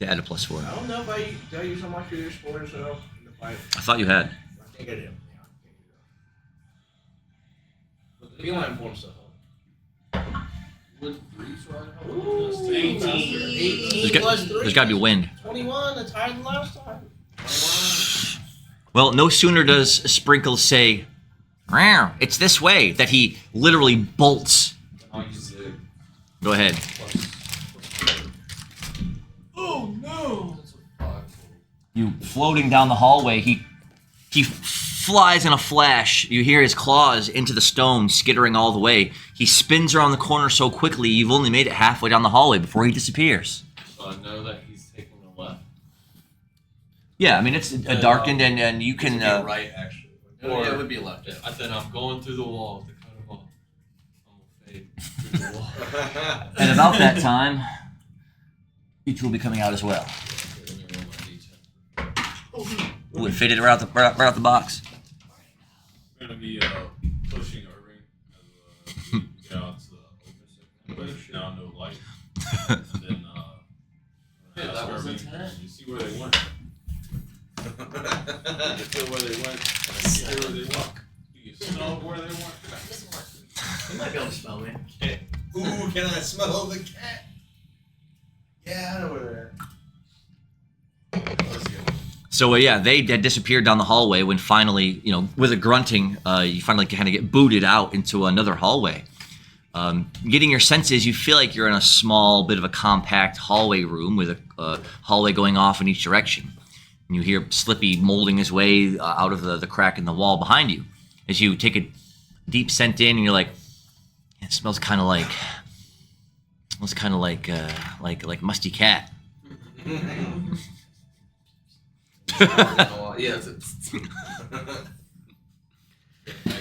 To add a +4. I don't know if do I use how much you use for it, so in the fight. I thought you had. I think I do. Yeah, but the feline form stuff. Would freeze right now? Ooh, 18. 18 plus 3. There's got to be wind. 21. That's higher than last time. Well, no sooner does Sprinkles say, "Meow, it's this way," that he literally bolts. I'll use it. Go ahead. Oh no! That's a 5. You floating down the hallway, he flies in a flash. You hear his claws into the stone, skittering all the way. He spins around the corner so quickly, you've only made it halfway down the hallway before he disappears. So I know that he's taking the left. Yeah, I mean, it's darkened, and you can... right, actually. No, yeah, it would be left. Yeah, then I'm going through the wall to cut him off. I'm gonna fade through the wall. and about that time, you two will be coming out as well. Let me roll my D10. Ooh, it faded right out the box. We're gonna be pushing Irving as we get out to the open section, but now no light. And then Yeah, that ask was a Irving, 10. You see where they went? You feel where they went? You hear where they went? Do you smell where they went? You might be able to smell me. Ooh, can I smell the cat? Yeah, I know where they're at. Let's go. So yeah, they had disappeared down the hallway when finally, with a grunting, you finally kind of get booted out into another hallway. Getting your senses, you feel like you're in a small bit of a compact hallway room with a hallway going off in each direction. And you hear Slippy molding his way out of the crack in the wall behind you. As you take a deep scent in, and you're like, it smells kind of like musty cat. Oh, yeah,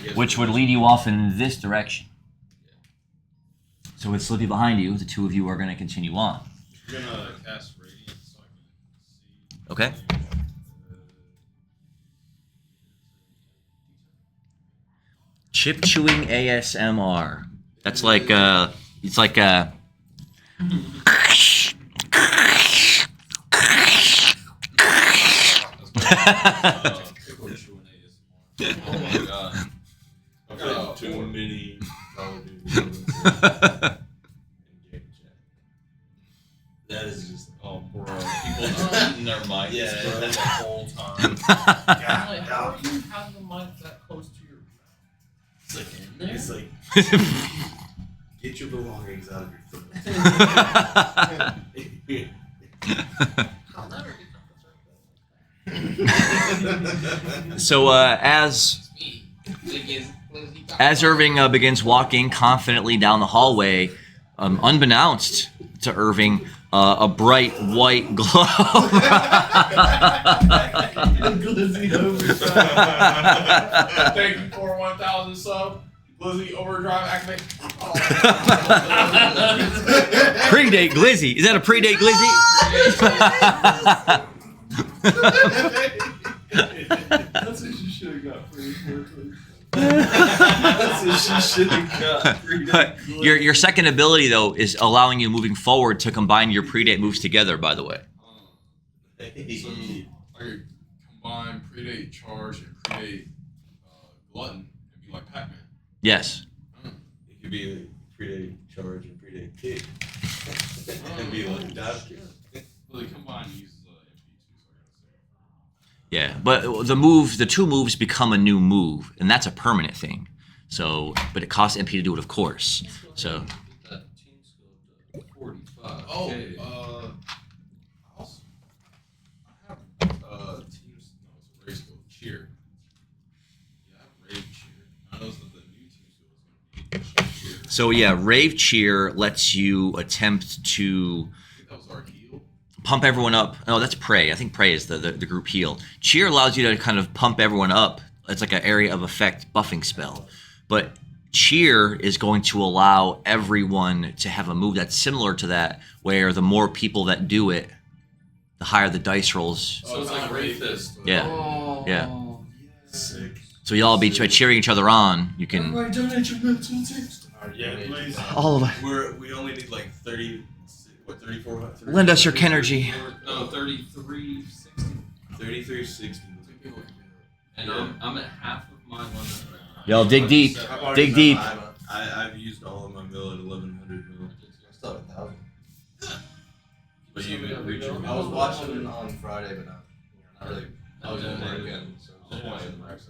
guess which would lead you off in this direction. So with Slippy behind you, the two of you are going to continue on. We're gonna cast Radiance so I can see. Okay. Chip chewing ASMR. That's like it's like Pickle chewing ASMR. Oh my god. I've played too many Call of Duty games in game chat. That is just Oh, bro. People just eating their mics Yeah, bro, yeah. the whole time. I'm like, how do you have the mic that close to your mouth? It's like in there? it's like get your belongings out of your throat. I'll never get So as Irving begins walking confidently down the hallway, unbeknownst to Irving, a bright white glow. Thank you for 1,000 sub. Glizzy Overdrive activate. Predate Glizzy. Is that a predate Glizzy? That's what you should have got for your birthday. That's what she should have got. Your second ability though is allowing you moving forward to combine your predate moves together. By the way. So I could combine predate charge and predate glutton and be like Pac-Man. Yes. It could be a predate charge and predate kick. And be like dive kick. Well, they combine uses MP2, so I gotta say. Yeah, but the two moves become a new move, and that's a permanent thing. So, but it costs MP to do it, of course. So, That team skill to 45. Oh, Okay. I have teams. No, it's a race skill. Cheer. Yeah, I have Rave Cheer. I know that the new team skill is gonna be Cheer. so yeah, Rave Cheer lets you attempt to I think that was our heal. pump everyone up. No, that's Prey. I think Prey is the group heal. Cheer allows you to kind of pump everyone up. It's like an area of effect buffing spell. But Cheer is going to allow everyone to have a move that's similar to that, where the more people that do it, the higher the dice rolls. So it's like Ray Fist. Yeah. Oh, Yeah. Sick. So you'll all be by cheering each other on. You can. Everybody donate your mental tips. Yeah, please. All of it. We only need like 34. Lend us your Kenergy. No, 3360. 3360. And I'm at half of my limit right now. Y'all dig deep. Dig deep. I've used all of my mill at 1100 mil. Still at 1,000. But you didn't reach your I mill. was watching it on Friday, but not really. I was in work Yeah. again, so I was Yeah. watching the access.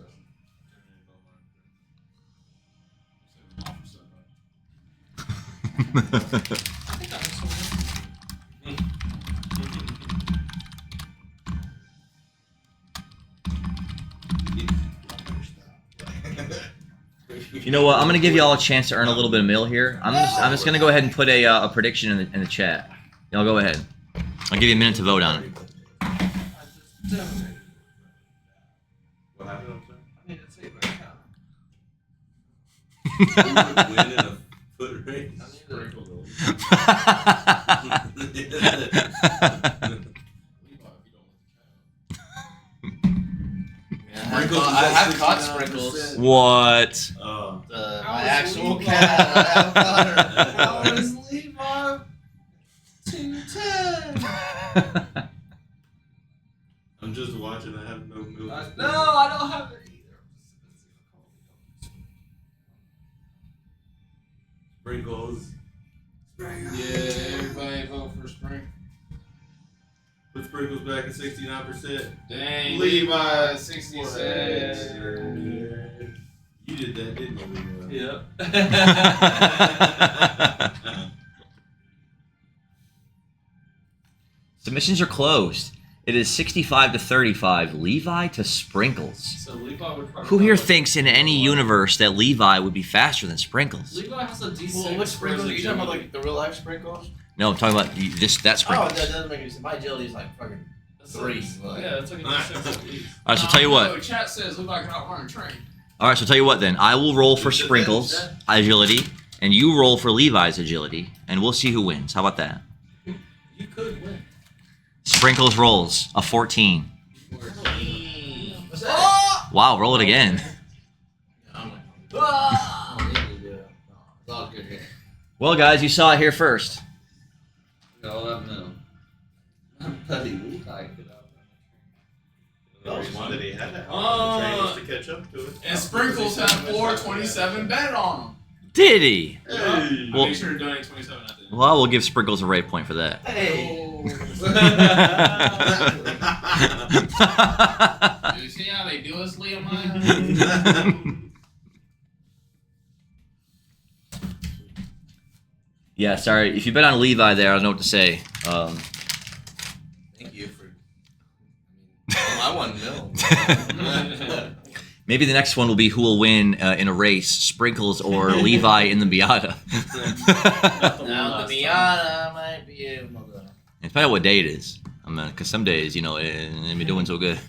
I think I have some. You know what? I'm gonna give y'all a chance to earn a little bit of mill here. I'm just gonna go ahead and put a prediction in the chat. Y'all go ahead. I'll give you a minute to vote on it. What happened? I need to take my account. I'm saying? Win in a foot race. I have caught sprinkles. What? My actual cat. I have caught her. How is Levi 210? I'm just watching. I have no milk. No, I don't have it either. Sprinkles. Yeah, everybody vote for Spring. Put Sprinkles back at 69%. Dang, Levi, 66. You did that, didn't you, Levi? Yep. Submissions are closed. It is 65 to 35. Levi to Sprinkles. So Levi would probably. Who here thinks in any universe that Levi would be faster than Sprinkles? Levi has a D6. Well, which sprinkles? Are you talking about agility. like the real life sprinkles? No, I'm talking about that Oh, Sprinkles. that doesn't make any sense. My agility is like fucking That's 3. Yeah, it's like a D6 at least. All right, so tell you what. No, chat says Levi can outrun a train. All right, so tell you what then. I will roll for Sprinkles' agility, and you roll for Levi's agility, and we'll see who wins. How about that? You could win. Sprinkles rolls a 14. What's that? Wow, roll it again. It's all good here. Well, guys, you saw it here first. No, that no. Buddy, Levi could out. The reason that he had to Oh. out the train was to catch up to it. And Sprinkles had 427 bet on him. Did he? Hey. Well- Make sure to donate 27 at the end. Well, we'll give Sprinkles a rate point for that. Hey. Do you see how they do us, Liam? Yeah, sorry. If you bet on Levi there, I don't know what to say. Thank you for. I won nil. Maybe the next one will be who will win in a race, Sprinkles or Levi in the Miata. Now the Miata might be able to. It depends on what day it is. I mean, because some days, you know, they've been doing so good.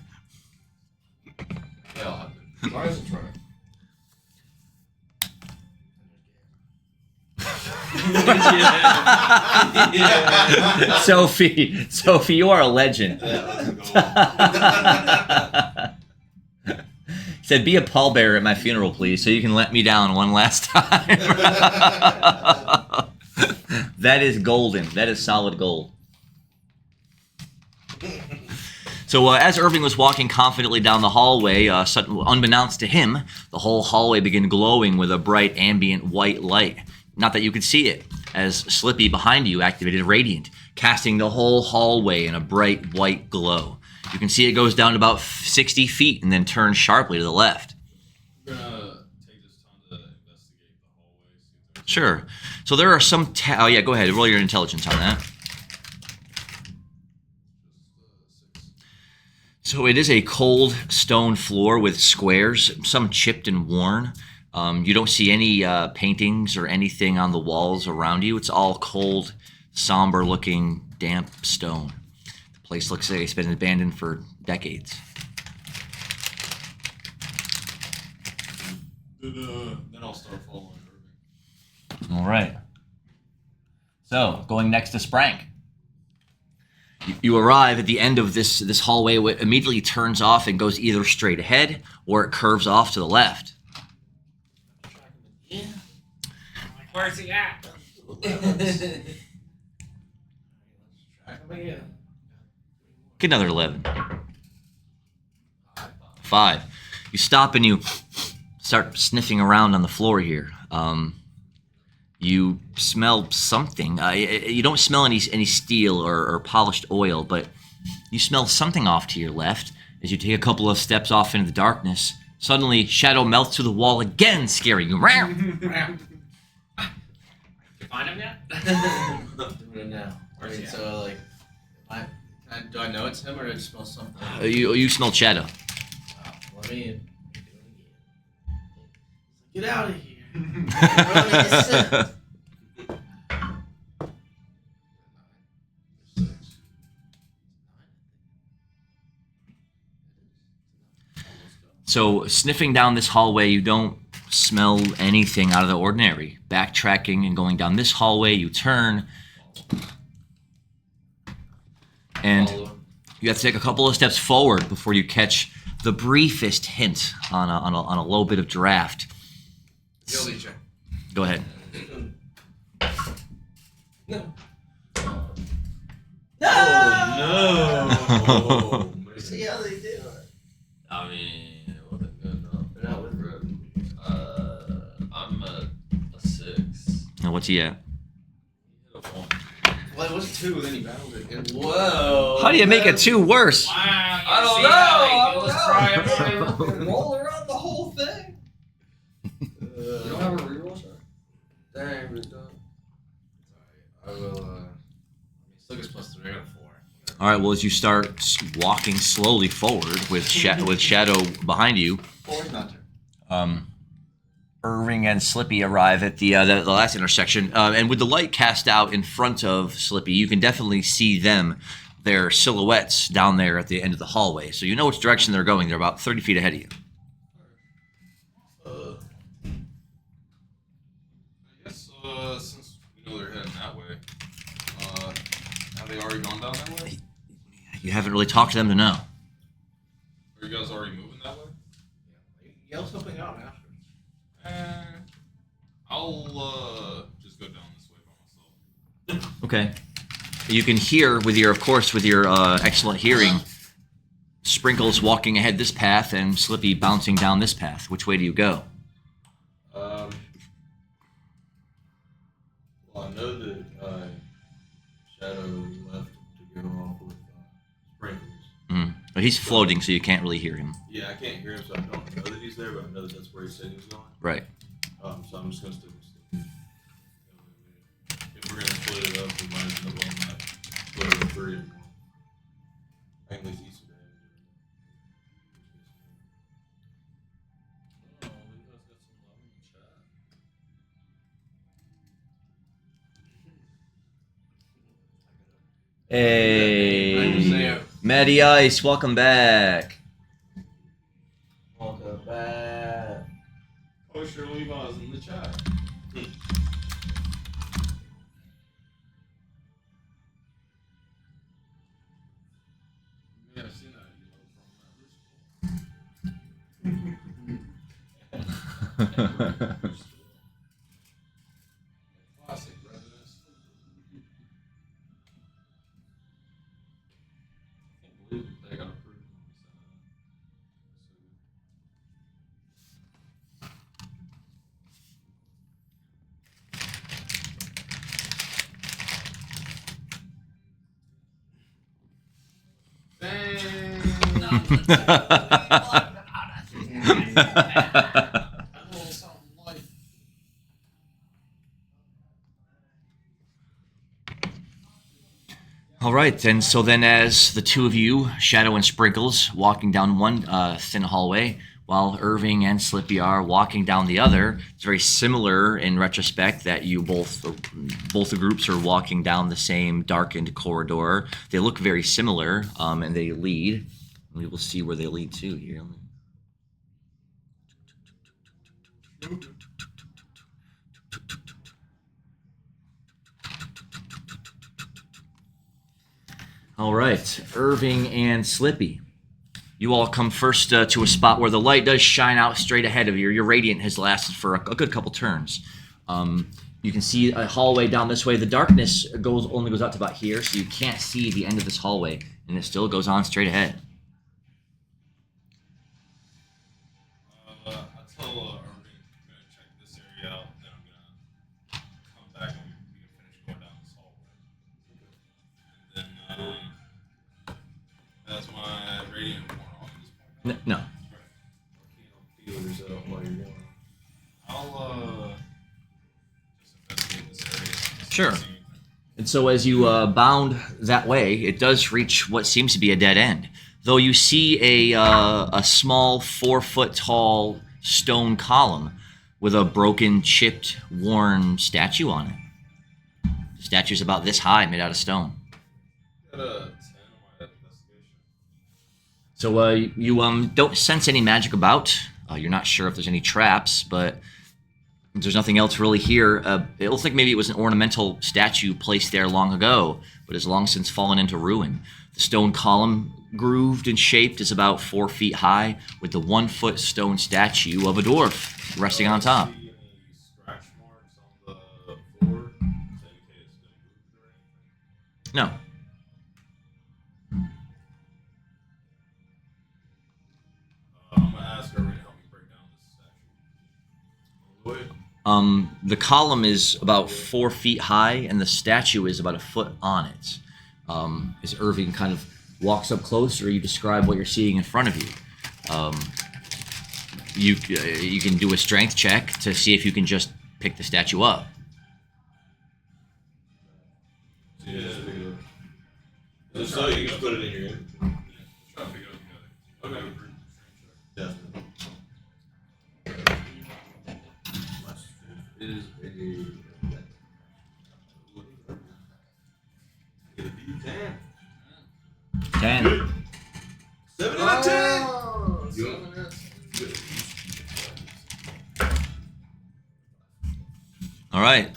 They all have to. Tries to try. Sophie, you are a legend. Said, be a pallbearer at my funeral, please, so you can let me down one last time. That is golden. That is solid gold. So as Irving was walking confidently down the hallway, unbeknownst to him, the whole hallway began glowing with a bright ambient white light. Not that you could see it, as Slippy behind you activated Radiant, casting the whole hallway in a bright white glow. You can see it goes down to about 60 feet and then turns sharply to the left. We're gonna take this time to investigate the hallway. See if there's Sure. So there are some... oh, yeah, go ahead. Roll your intelligence on that. just 6. So it is a cold stone floor with squares, some chipped and worn. You don't see any paintings or anything on the walls around you. It's all cold, somber-looking, damp stone. The place looks like it's been abandoned for decades. Then I'll start following Irving. All right. So, going next to Sprank. You arrive at the end of this hallway. It immediately turns off and goes either straight ahead or it curves off to the left. Yeah. Where's he at? Track him again. Get another 11. 5. You stop and you start sniffing around on the floor here. You smell something. You don't smell any steel or polished oil, but you smell something off to your left as you take a couple of steps off into the darkness. Suddenly, shadow melts through the wall again, scaring you. You find him yet? Doing it now. Where's he Wait, at? so like, do I know it's him or do I just smell something? You smell shadow. Let me do it again. Get out of here. So, sniffing down this hallway, you don't smell anything out of the ordinary. Backtracking and going down this hallway, you turn, and you have to take a couple of steps forward before you catch the briefest hint on a low bit of draft. Guilty check. Go ahead. No. Oh no! See how they do it. I mean, it wasn't good enough. They're not with Road. I'm a 6. And what's he at? Hit a 1. Well, it was 2, then he battled it. And whoa. How do you make it 2 worse? Wow, I don't see know. how they do I us, don't try know. everything. Roll around the whole thing. You don't have a reroll, sir? Dang, we're done. I will, still gets +3, I got a 4. All right. Well, as you start walking slowly forward with shadow behind you, 4 is not turn. Irving and Slippy arrive at the last intersection, and with the light cast out in front of Slippy, you can definitely see them, their silhouettes down there at the end of the hallway. So you know which direction they're going. They're about 30 feet ahead of you. Have they already gone down that way? You haven't really talked to them to know. Are you guys already moving that way? Yell something out after. I'll just go down this way by myself. Okay. You can hear with your excellent hearing, Sprinkles walking ahead this path and Slippy bouncing down this path. Which way do you go? Well, I know that Shadow left to go off with Sprinkles. But he's floating, so you can't really hear him. Yeah, I can't hear him, so I don't know that he's there, but I know that that's where he said he was going. Right. So I'm just gonna stick with Steve. If we're gonna split it up, we might as well not split it up 3 and 1. I can at least eat some Oh, you guys got some love in the chat. Hey, Matty Ice, welcome back. Welcome back. Oh, sure, Levi's in the chat. Yeah, I've seen that classic residence. I can't believe they got approved when we All right, and so then as the two of you, Shadow and Sprinkles, walking down one thin hallway, while Irving and Slippy are walking down the other, it's very similar in retrospect that you both the groups are walking down the same darkened corridor. They look very similar, and they lead. We will see where they lead to here. All right, Irving and Slippy. You all come first to a spot where the light does shine out straight ahead of you. Your radiant has lasted for a good couple turns. You can see a hallway down this way. The darkness only goes out to about here, so you can't see the end of this hallway, and it still goes on straight ahead. I tell Irving I'm gonna check this area out, then I'm gonna come back and we can finish going down this hallway. And then that's my radiant worn off at this point. No. feelers out while you're going. I'll just investigate this area. Sure. And so as you bound that way, it does reach what seems to be a dead end. Though you see a small 4-foot-tall stone column with a broken, chipped, worn statue on it. The statue's about this high, made out of stone. Got a 10 on my investigation. So you don't sense any magic about. You're not sure if there's any traps, but there's nothing else really here. It looks like maybe it was an ornamental statue placed there long ago, but has long since fallen into ruin. The stone column, grooved and shaped, is about 4 feet high, with the 1-foot stone statue of a dwarf resting on top. See any scratch marks on the floor to indicate it's been moved or anything? No. I'm gonna ask Irving to help me break down this statue. The column is about 4 feet high, and the statue is about a foot on it. As Irving kind of walks up closer, you describe what you're seeing in front of you. You can do a strength check to see if you can just pick the statue up. Yeah. Just so you can put it in your hand. Try to figure it out together. Okay. Definitely. Is a D10. 10. 7 out of 10. Oh, You- 7 is. All right.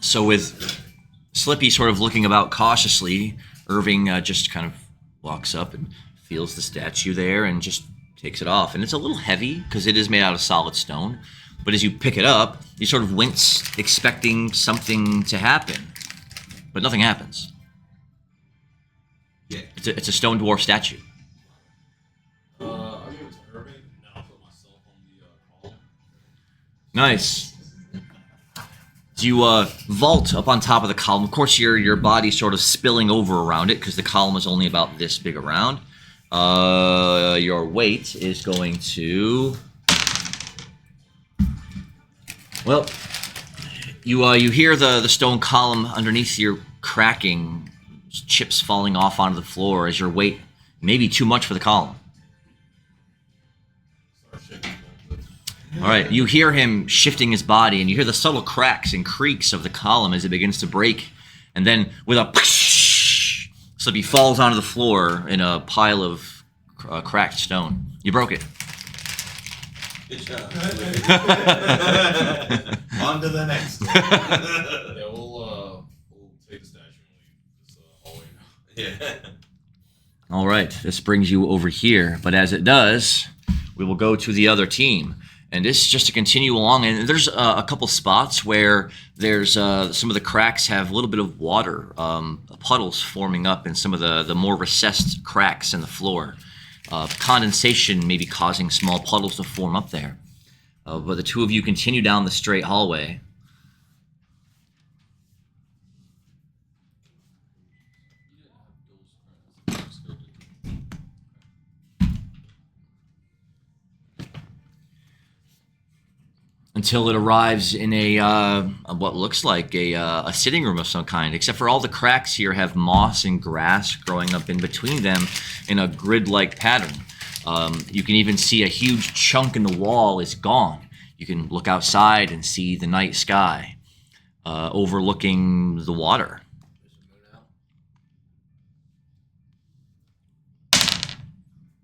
So with Slippy sort of looking about cautiously. Irving just kind of walks up and feels the statue there and just takes it off. And it's a little heavy because it is made out of solid stone. But as you pick it up, you sort of wince, expecting something to happen. But nothing happens. Yeah. It's a stone dwarf statue. I'll give it to Irving. Now I'll put myself on the column. Nice. As you vault up on top of the column, of course your body's sort of spilling over around it because the column is only about this big around. Your weight is going to... Well, you hear the stone column underneath you cracking, chips falling off onto the floor as your weight may be too much for the column. Start shaking a little bit. All right, you hear him shifting his body, and you hear the subtle cracks and creaks of the column as it begins to break. And then, with a Slippy falls onto the floor in a pile of cracked stone. You broke it. Good job. On to the next. Yeah, we'll take the statue and leave this hallway now. Yeah. All right, this brings you over here, but as it does, we will go to the other team. And this is just to continue along, and there's a couple spots where there's some of the cracks have a little bit of water, puddles forming up in some of the more recessed cracks in the floor. Condensation may be causing small puddles to form up there. But the two of you continue down the straight hallway. Until it arrives in a what looks like a sitting room of some kind, except for all the cracks here have moss and grass growing up in between them in a grid-like pattern. You can even see a huge chunk in the wall is gone. You can look outside and see the night sky overlooking the water.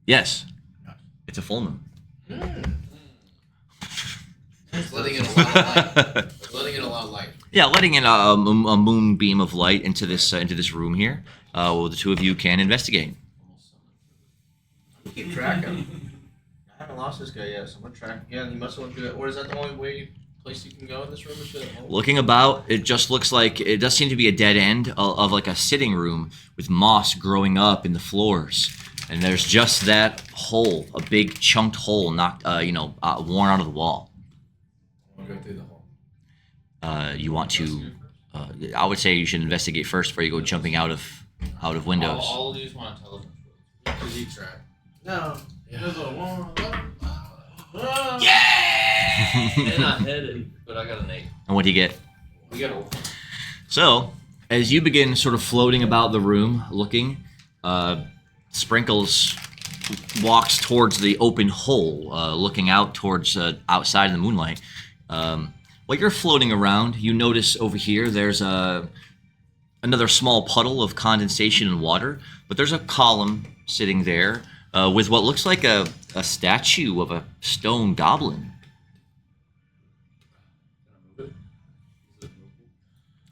Yes, it's a full moon. It's letting in a lot of light. It's letting in a lot of light. Yeah, letting in a moonbeam of light into this room here. Well, the two of you can investigate. Keep track of him. I haven't lost this guy yet, so I'm gonna track. Yeah, he must have went through that. Or is that the only place you can go in this room? Looking about, it just looks like it does seem to be a dead end of like a sitting room with moss growing up in the floors, and there's just that hole, a big chunked hole, knocked, worn out of the wall. I want to go through the hole. You want to? I would say you should investigate first before you go jumping out of windows. All of these want intelligence. To keep track. No. There's a one. And I hit it, but I got an 8. And what do you get? We got a. So, as you begin sort of floating about the room, looking, Sprinkles walks towards the open hole, looking out towards outside in the moonlight. While you're floating around, you notice over here there's another small puddle of condensation and water, but there's a column sitting there with what looks like a statue of a stone goblin.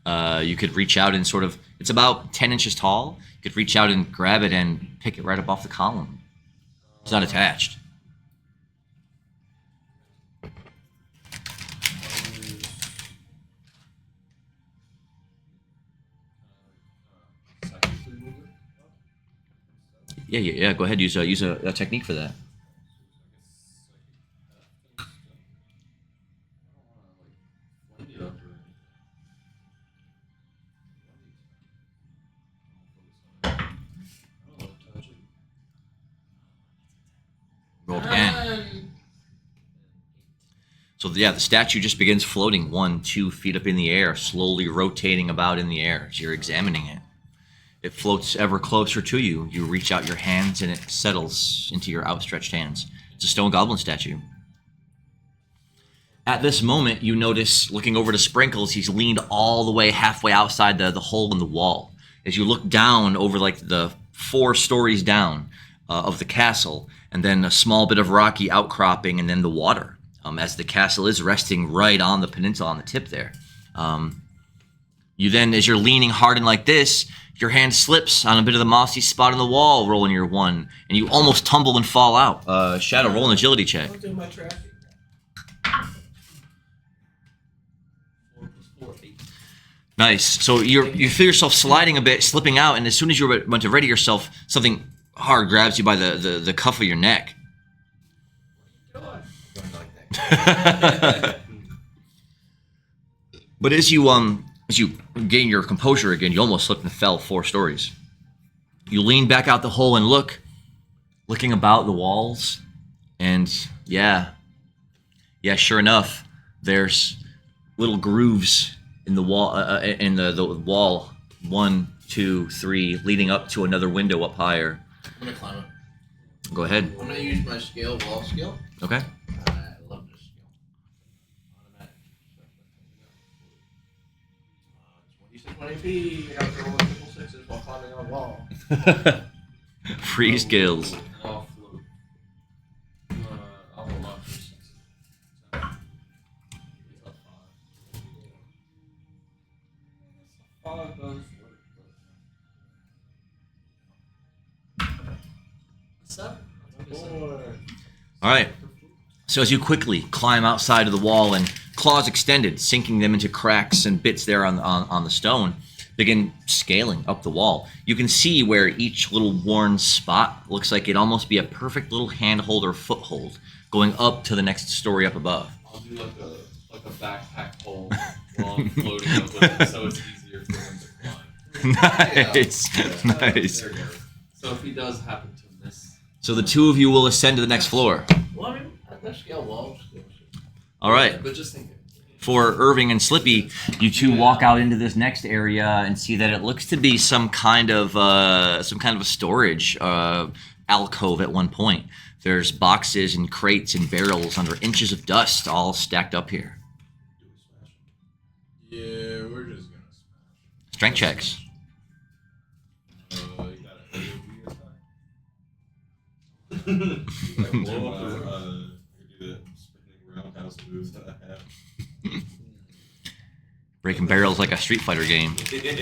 You could reach out and sort of, it's about 10 inches tall. You could reach out and grab it and pick it right up off the column. It's not attached. Yeah. Go ahead. Use a technique for that. Roll again. So yeah, the statue just begins floating 1-2 feet up in the air, slowly rotating about in the air as you're examining it. It floats ever closer to you. You reach out your hands and it settles into your outstretched hands. It's a stone goblin statue. At this moment, you notice, looking over to Sprinkles, he's leaned all the way halfway outside the hole in the wall. As you look down over like the 4 stories down of the castle, and then a small bit of rocky outcropping, and then the water, as the castle is resting right on the peninsula on the tip there. You then, as you're leaning hard in like this, your hand slips on a bit of the mossy spot on the wall, rolling your 1, and you almost tumble and fall out. Shadow, roll an agility check. I'll do my tracking. 4 + 4, 8. Nice. So you feel yourself sliding a bit, slipping out, and as soon as you're about to ready yourself, something hard grabs you by the cuff of your neck. Going. Going like that. But as you gain your composure again, you almost slipped and fell 4 stories. You lean back out the hole and looking about the walls, and yeah, sure enough, there's little grooves in the wall, in the wall, 1, 2, 3, leading up to another window up higher. I'm gonna climb it. Go ahead. I'm gonna use my skill, wall skill. Okay. I love this skill. Automatic. 26 AP. After rolling triple sixes while climbing on a wall. Free skills. And I'll float. I'll roll out for 6. It's a 5. 5 does work. 7. All right. So as you quickly climb outside of the wall and claws extended, sinking them into cracks and bits there on the stone, begin scaling up the wall. You can see where each little worn spot looks like it'd almost be a perfect little handhold or foothold going up to the next story up above. I'll do like a backpack hole while I'm floating up with it, so it's easier for him to climb. Nice, nice. There we go. So if he does happen to miss, So the two of you will ascend to the next floor. Well, I mean, that skill, wall skill. All right. but just think. For Irving and Slippy, you two walk out into this next area and see that it looks to be some kind of a storage alcove at one point. There's boxes and crates and barrels under inches of dust all stacked up here. Yeah, we're just gonna smash. Strength checks. You got a Blow up I could do that spinning roundhouse move that I have. Breaking barrels like a Street Fighter game. You guys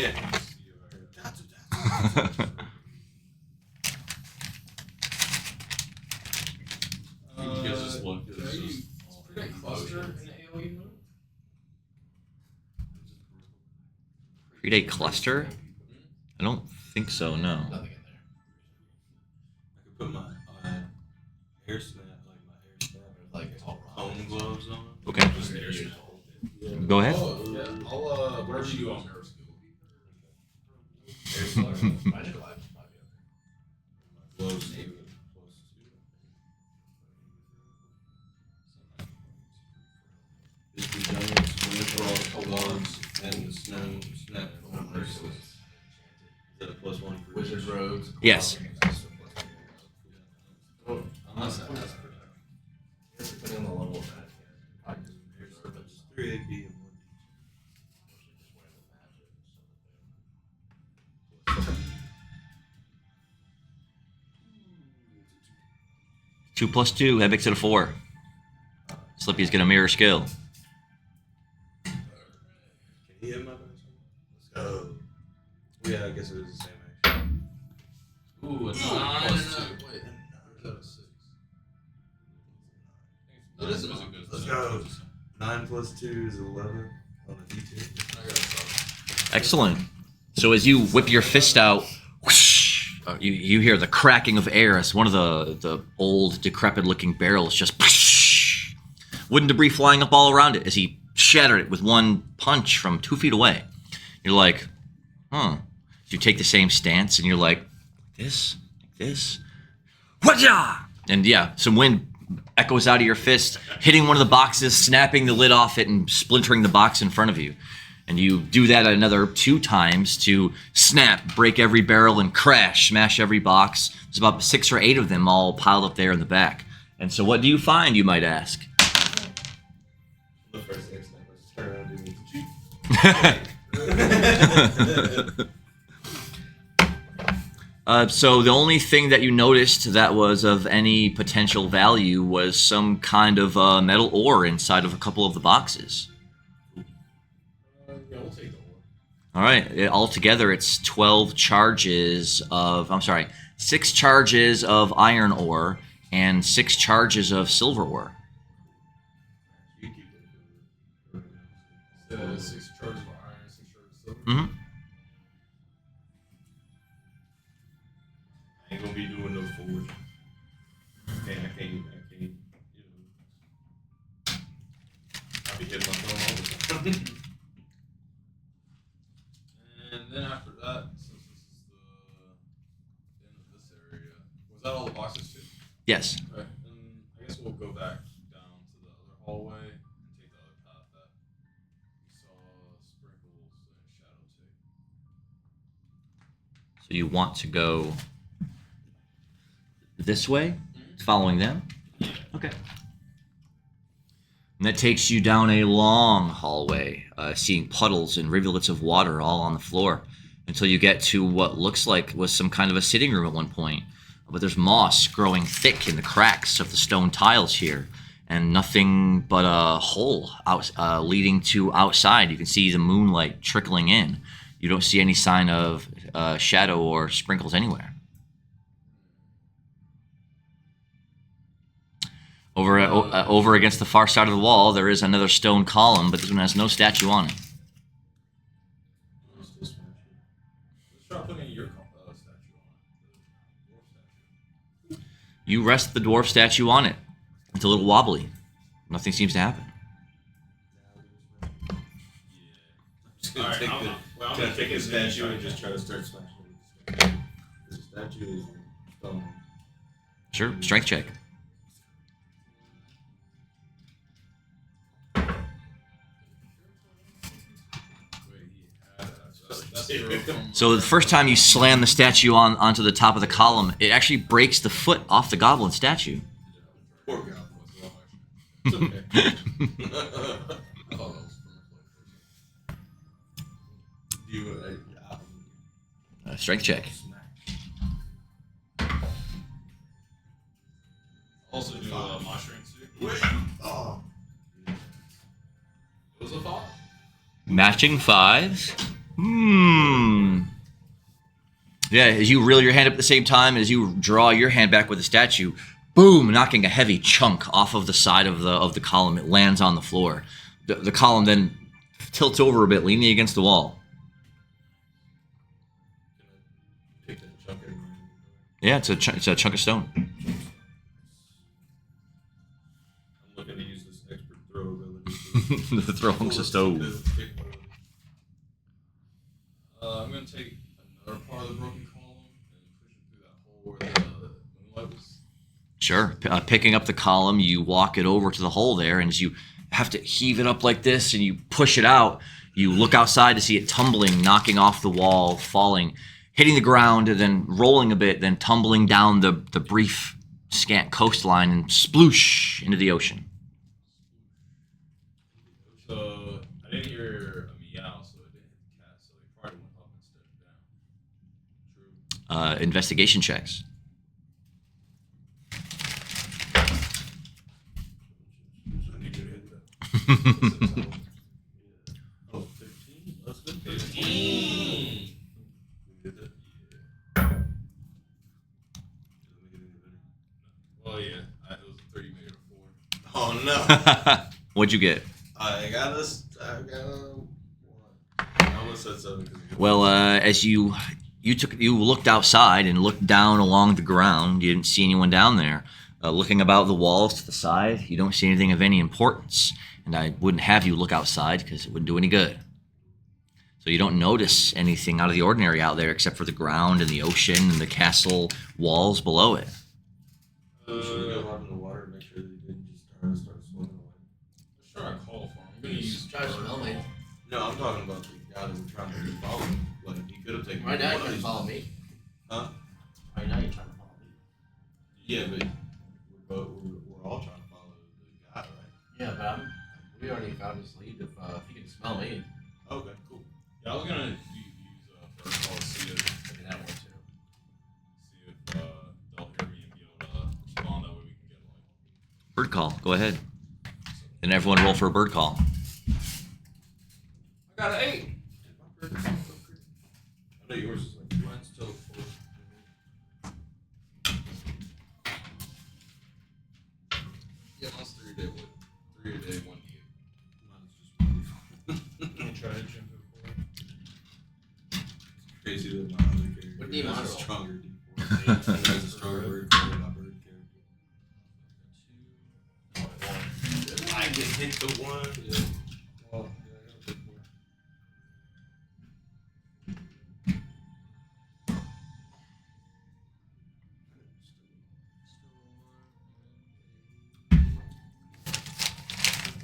just look. It's just Pretty cluster in the AoE move. Create a cluster? I don't think so, no. Nothing in there. I could put my hair snap, Like it's all raw. cone gloves on. Okay. Just air snap. Go ahead. I'll wherever you go on mirror skill. Magical items might be okay. Gloves too. Is the giants, wind gloves, and the snow snap bracelets. Is that a +1 for Wizard robes. Yes. unless it has protection. Depending on the level of that. I just 3 AP and 2 plus 2, that makes it a 4. Slippy's gonna mirror skill. Can he hit my bonus? Let's go. Yeah, I guess it is the same action. Ooh, a 9 Plus and 2. a. Wait, or is that a 6? No, this was a good. Let's go. 9 plus 2 is 11 on a D2. I got a 7. Excellent. So as you whip your fist out, whoosh, you hear the cracking of air as one of the old, decrepit-looking barrels just whoosh, wooden debris flying up all around it as he shattered it with one punch from 2 feet away. You're like, huh. You take the same stance and you're like this. Whatcha! And yeah, some wind echoes out of your fist, hitting one of the boxes, snapping the lid off it, and splintering the box in front of you. And you do that another 2 times to snap, break every barrel, and crash, smash every box. There's about 6 or 8 of them all piled up there in the back. And so what do you find, you might ask? The first thing I snap, I just turn around and do So the only thing that you noticed that was of any potential value was some kind of metal ore inside of a couple of the boxes. Yeah, we'll take the 4. All right. Altogether, it's 12 charges of. I'm sorry, 6 charges of iron ore and 6 charges of silver ore. You keep it. 6 charges of iron, 6 charges of silver. Mm-hmm. I ain't gonna be doing no forge. I can't, you know. I'll be hitting my thumb all the time. And then after that, since this is the end of this area, was that all the boxes too? Yes. Okay, then I guess we'll go back down to the other hallway and take the other path that we saw Sprinkles and Shadow take. So you want to go this way, following them? Yeah. Okay. And that takes you down a long hallway, seeing puddles and rivulets of water all on the floor, until you get to what looks like was some kind of a sitting room at one point. But there's moss growing thick in the cracks of the stone tiles here, and nothing but a hole leading to outside. You can see the moonlight trickling in. You don't see any sign of Shadow or Sprinkles anywhere. Over against the far side of the wall, there is another stone column, but this one has no statue on it. Let's try putting your statue on it. The dwarf statue. You rest the dwarf statue on it. It's a little wobbly. Nothing seems to happen. Just gonna Alright, take I'm the, gonna gonna take take the his statue name, and try just to- try to start smashing it. The statue is stone. Sure, strength check. Wait, he had that's 0 from So the first time you slam the statue onto the top of the column, it actually breaks the foot off the goblin statue. Poor guy. It's okay. I thought that was from You, Strength check. Also do my strength too. Wait. Oh. It was a thought. Matching 5s. Yeah, as you reel your hand up at the same time as you draw your hand back with the statue, boom, knocking a heavy chunk off of the side of the column. It lands on the floor. The column then tilts over a bit, leaning against the wall. Take that chunk in. Yeah, it's a chunk of stone. I'm looking to use this expert throw ability. The throw hunks of stone. I'm gonna take another part of the broken column and push it through that hole where the moonlight was. Sure. Picking up the column, you walk it over to the hole there, and as you have to heave it up like this and you push it out, you look outside to see it tumbling, knocking off the wall, falling, hitting the ground, and then rolling a bit, then tumbling down the brief, scant coastline and sploosh into the ocean. So I didn't hear a meow, so it didn't hit the cat, so he probably went up instead of down. True. Investigation checks. I need you to hit that. Oh, 15? That's good. 15. We did that. Well, yeah, it was a 30 meter before. Oh no! What'd you get? I got a 1. I almost said 7. Well, as you looked outside and looked down along the ground, you didn't see anyone down there. Looking about the walls to the side, you don't see anything of any importance. And I wouldn't have you look outside because it wouldn't do any good. So you don't notice anything out of the ordinary out there except for the ground and the ocean and the castle walls below it. Should we go out in the water and make sure that he didn't just start swimming away? Let's try a call for him. I'm gonna use Try to smell me. No, I'm talking about the guy that we're trying to follow. Like, he could have taken Right now one you're of trying to these- follow me. Huh? Right now you're trying to follow me. Yeah, but we're all trying to follow the guy, right? Yeah, but we already found his lead if he can smell me. Okay, cool. Yeah, I was gonna use first call to see if I can have one too. they'll hear me and be able to respond. That way we can get like. Bird call. Go ahead. Then everyone roll for a bird call. I got an 8. Yeah, mine's 3 a day. 3 a day, 1 D. Mine's just beautiful. You try to jump it Crazy that my other character What do you has a roll? stronger D4. Has a stronger bird call than my bird character. I can hit the one. Yeah. Well, yeah, I got a big boy.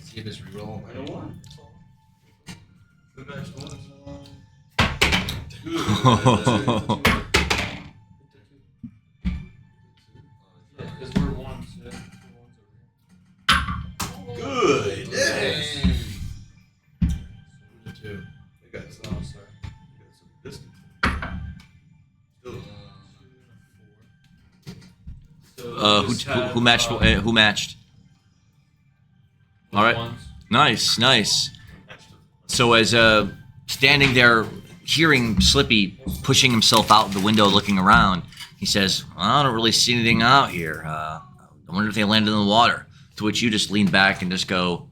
See if it's reroll. I don't want. The match one. Yeah, because we're ones. Yeah, we're ones over here. Good. Yes. The 2. They got some. Oh, sorry. They got some distance. Still. So Who this had, matched? Who matched? All right. ones. Nice. So as standing there, hearing Slippy pushing himself out the window, looking around, he says, well, "I don't really see anything out here. I wonder if they landed in the water." To which you just lean back and just go.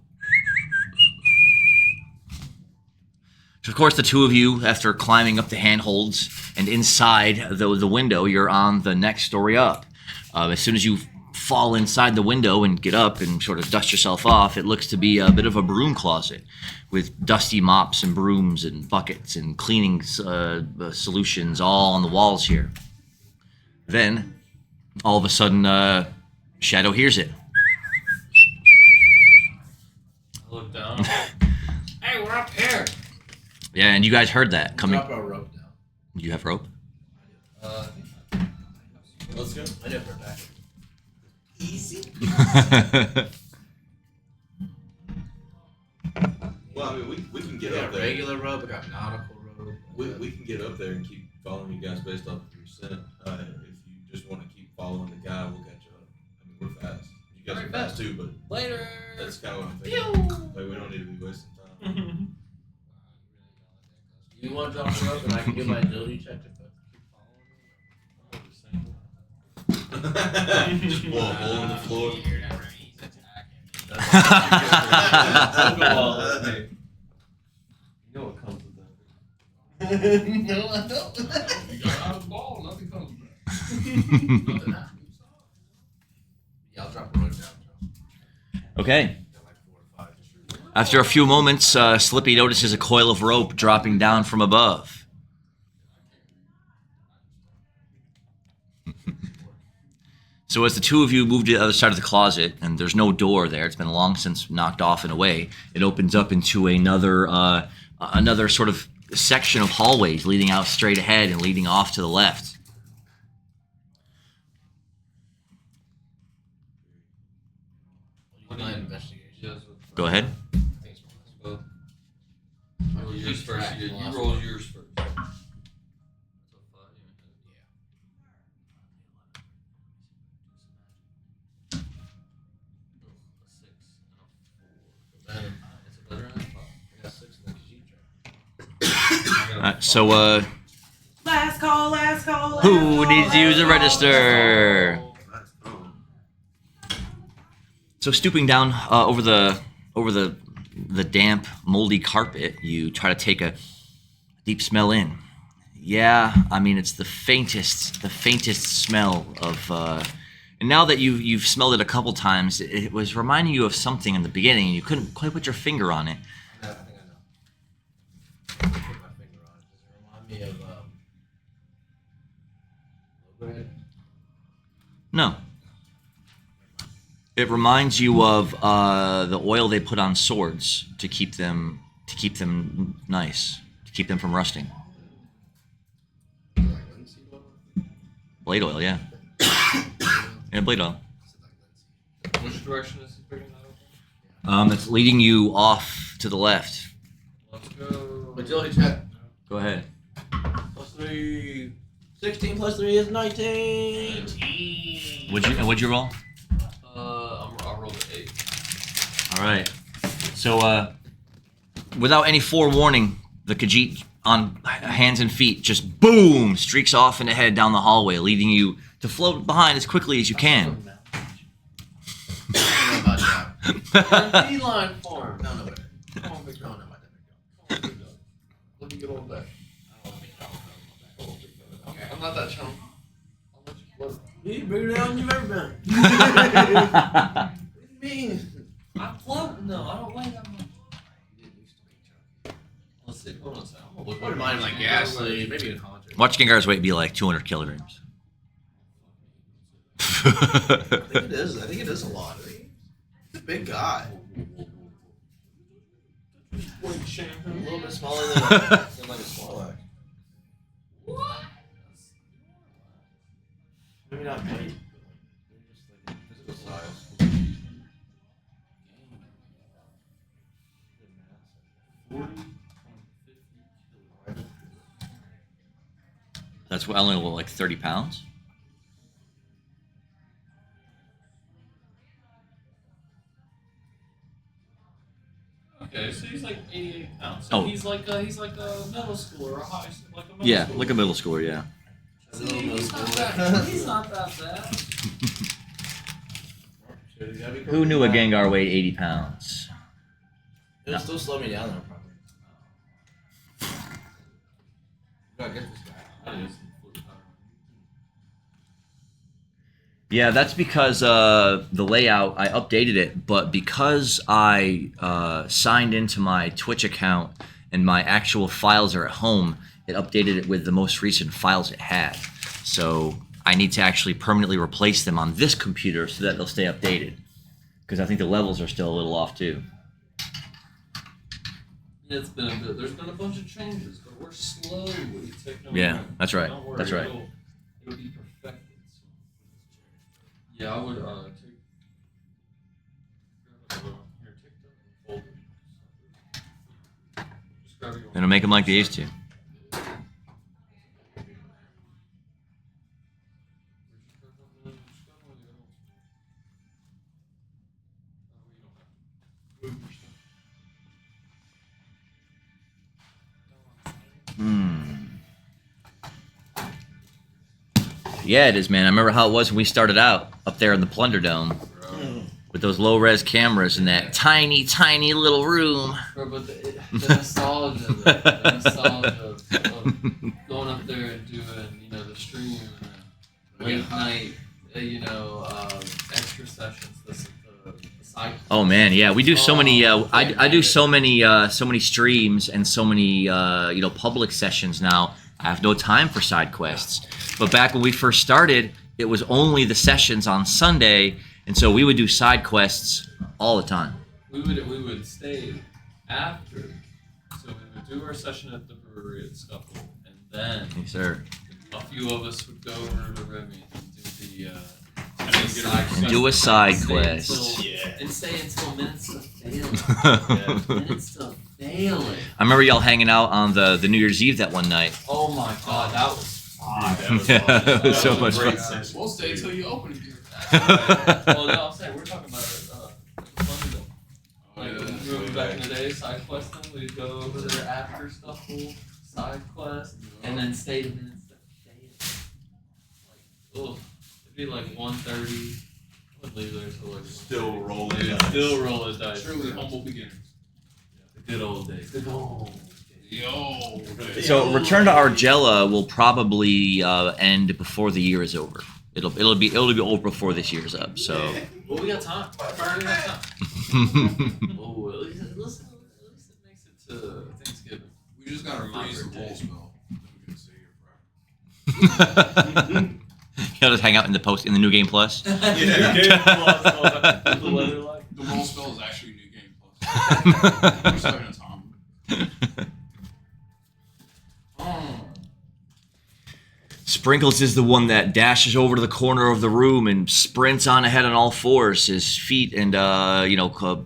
So of course, the two of you, after climbing up the handholds and inside the window, you're on the next story up. As soon as you fall inside the window and get up and sort of dust yourself off, it looks to be a bit of a broom closet with dusty mops and brooms and buckets and cleaning solutions all on the walls here. Then, all of a sudden, Shadow hears it. I look down. Hey, we're up here. Yeah, and you guys heard that coming. Drop our rope down. You have rope? Let's go. I know for a fact. Well, I mean, we can We get got up there. regular rope. We got nautical rope. We can get up there and keep following you guys based off of your scent. If you just want to keep following the guy, we'll catch up. I mean, we're fast. You guys are fast too, but Later. that's kind of what I'm thinking. Like, we don't need to be wasting time. You want to drop the rope and I can do my agility check to keep Just blow a hole in the floor. Hey, you know what comes with that. No, I don't. You got out of the ball, nothing comes back. Yeah, I'll drop the rope down, Joe. Okay. Got like 4 or 5 just reroll. After a few moments, Slippy notices a coil of rope dropping down from above. So as the two of you move to the other side of the closet, and there's no door there, it's been long since knocked off and away, it opens up into another sort of section of hallways leading out straight ahead and leading off to the left. What do My you- investigation. Yes, Go ahead. I think it's both. my Roll keep yours first. track You velocity. roll yours first. So 5, a 6 and a 4. Then It's a better than a 5. I got 6 in the Khajiit track. So Last call, last call. who needs to use a register? So stooping down over the damp, moldy carpet, you try to take a deep smell in. Yeah, I mean it's the faintest smell of. And now that you've smelled it a couple times, it was reminding you of something in the beginning, and you couldn't quite put your finger on it. I think I know. Put my finger on it. Does it remind me of Logran? No. It reminds you of the oil they put on swords to keep them nice, to keep them from rusting. Like linseed oil? Blade oil, yeah. Yeah, blade oil. Is it like linseed? Which direction is he picking that up? It's leading you off to the left. Let's go. Agility check. Go ahead. +3. 16 + 3 is 19. What'd you roll? I'll roll the 8. All right. So, without any forewarning, the Khajiit on hands and feet just boom streaks off and ahead down the hallway, leading you to float behind as quickly as you can. I don't know about Feline form. No, better. Come on, big dog. No, my Come on, big dog. Let me get on back. I don't want to be called. Come on, big dog. I'm not that chum. I'll let you float. You're bigger than you've ever been. What do you mean? I'm floating though. I don't weigh that much. Let's see. Hold on a second. I'm gonna look Wouldn't up mind like gasoline, maybe in Hunter. Watch Gengar's weight be like 200 kilograms. I think it is. I think it is a lot. He's a big guy. A little bit smaller than like a Snorlax. What? Maybe not big. Maybe just like physical size. That's only like 30 pounds. Okay, so he's like 88 pounds. So Oh. he's like a middle schooler or a high school, like a middle Yeah, schooler. like a middle schooler. Yeah. See, he's not that. He's not that bad. Who knew a Gengar weighed 80 pounds? It'll still slow me down though, probably. Gotta get this guy. Yeah, that's because the layout, I updated it, but because I signed into my Twitch account and my actual files are at home, it updated it with the most recent files it had. So I need to actually permanently replace them on this computer so that they'll stay updated. Because I think the levels are still a little off too. Yeah, it's been a bit. There's been a bunch of changes, but we're slowly taking over. Yeah, that's right. Don't worry, That's right. It'll be perfected. So. Yeah, I would take. Here, take the folder. Just grab your. It'll make them like they used to. Yeah, it is, man. I remember how it was when we started out up there in the Plunder Dome with those low-res cameras in that tiny, tiny little room. Bro, but the nostalgia, the nostalgia of going up there and doing, the stream and late night, extra sessions, the side. Oh man, yeah, we do so many. I do so many streams and so many public sessions now. I have no time for side quests. But back when we first started, it was only the sessions on Sunday, and so we would do side quests all the time. We would stay after, so we would do our session at the brewery at Scuffle, and then Yes, sir. a few of us would go over to Remy and do the And do a side Stay quest. until- And stay until minutes to fail. Minutes to fail it. I remember y'all hanging out on the New Year's Eve that one night. Oh my god, that was fun. Yeah, it was so much Great fun. session. We'll stay till you open again. Well, no, I'm saying we're talking about London. Oh, Like, yeah, that's remember way back in back. the day, side questing, we'd go over there after Scuffle, side quest, and then stay to minutes to fail. Like, ugh, it'd be like 1:30. I would leave there till like Still 1:30. rolling Yeah, dice. still rolling dice. Truly humble beginners. The good old days. The good old days. Yo. So Return to Argela will probably end before the year is over. It'll be over before this year's up. So. Well, we got time. We got time. Oh, at least it makes it to Thanksgiving. We just gotta freeze the roll spell. Then we can stay here forever. You'll just hang out in the New Game Plus. The weather like. The roll spell is actually New Game Plus. We're just having a time. Sprinkles is the one that dashes over to the corner of the room and sprints on ahead on all fours, his feet and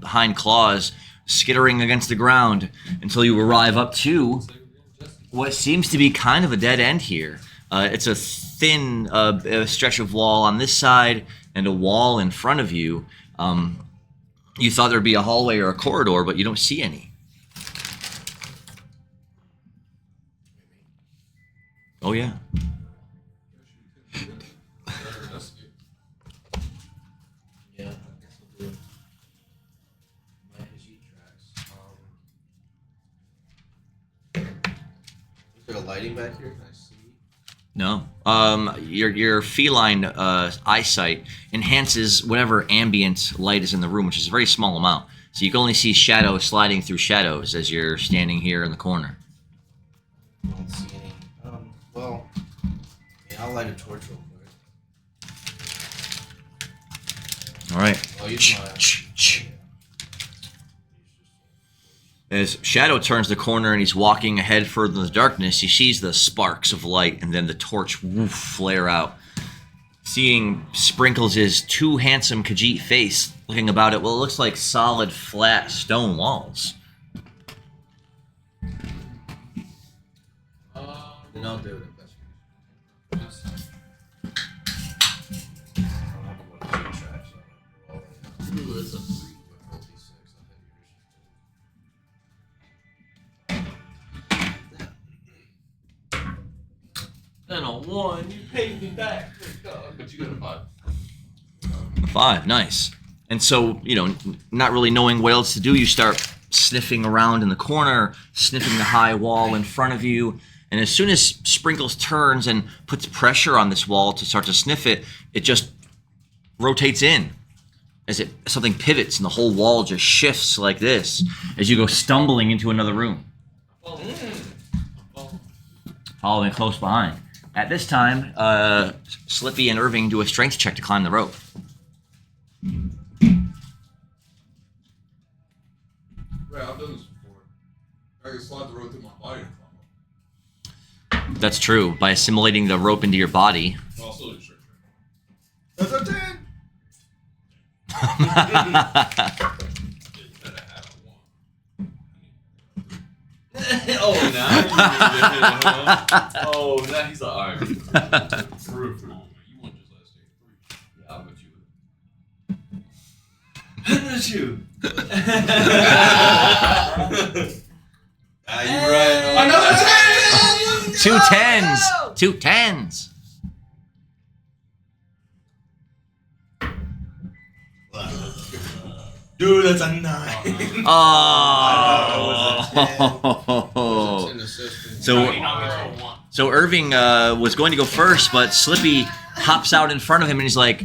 hind claws skittering against the ground until you arrive up to what seems to be kind of a dead end here. It's a thin stretch of wall on this side and a wall in front of you. You thought there'd be a hallway or a corridor, but you don't see any. Oh yeah. Yeah, I guess I'll do it. lighting back here? Can I see? No. Your feline eyesight enhances whatever ambient light is in the room, which is a very small amount. So you can only see shadows sliding through shadows as you're standing here in the corner. I don't see any. Well, yeah, I'll light a torch real quick. All right. I'll use my. As Shadow turns the corner and he's walking ahead further in the darkness, he sees the sparks of light and then the torch flare out. Seeing Sprinkles' too handsome Khajiit face looking about it, well, it looks like solid, flat stone walls. Then I'll do it. That's Ooh, that's a 3. And a 1, you paid me back. But you got a 5. 5, nice. And so, not really knowing what else to do, you start sniffing around in the corner, sniffing the high wall in front of you. And as soon as Sprinkles turns and puts pressure on this wall to start to sniff it, it just rotates in. As something pivots and the whole wall just shifts like this as you go stumbling into another room. Following close behind. At this time, Slippy and Irving do a strength check to climb the rope. Right, I've done this before. I can slide the rope through my body and climb up. That's true. By assimilating the rope into your body. I'll still do straight. That's a 10. Oh, now he's like, alright. You want just last day 3. Yeah, I'll bet you would. Look at you. You right. Another 10! 2 10s! 2 10s! Dude, that's a 9. Oh! So Irving was going to go first, but Slippy hops out in front of him and he's like,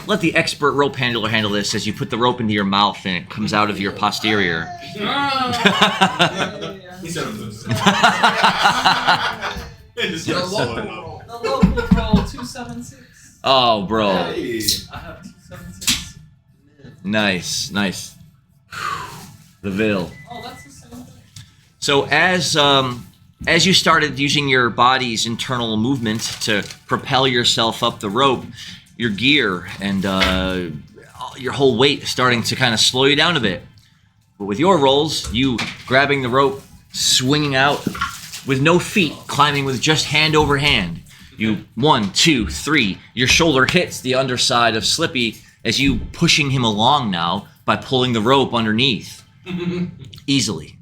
let the expert rope handler handle this as you put the rope into your mouth and it comes out of your posterior. He said it was The local roll 276. Oh, bro. I have 276. Nice, nice. The Ville. Oh, that's the same thing. So as you started using your body's internal movement to propel yourself up the rope, your gear and your whole weight is starting to kind of slow you down a bit. But with your rolls, you grabbing the rope, swinging out with no feet, climbing with just hand over hand. You 1, 2, 3. Your shoulder hits the underside of Slippy as you pushing him along now by pulling the rope underneath. Easily.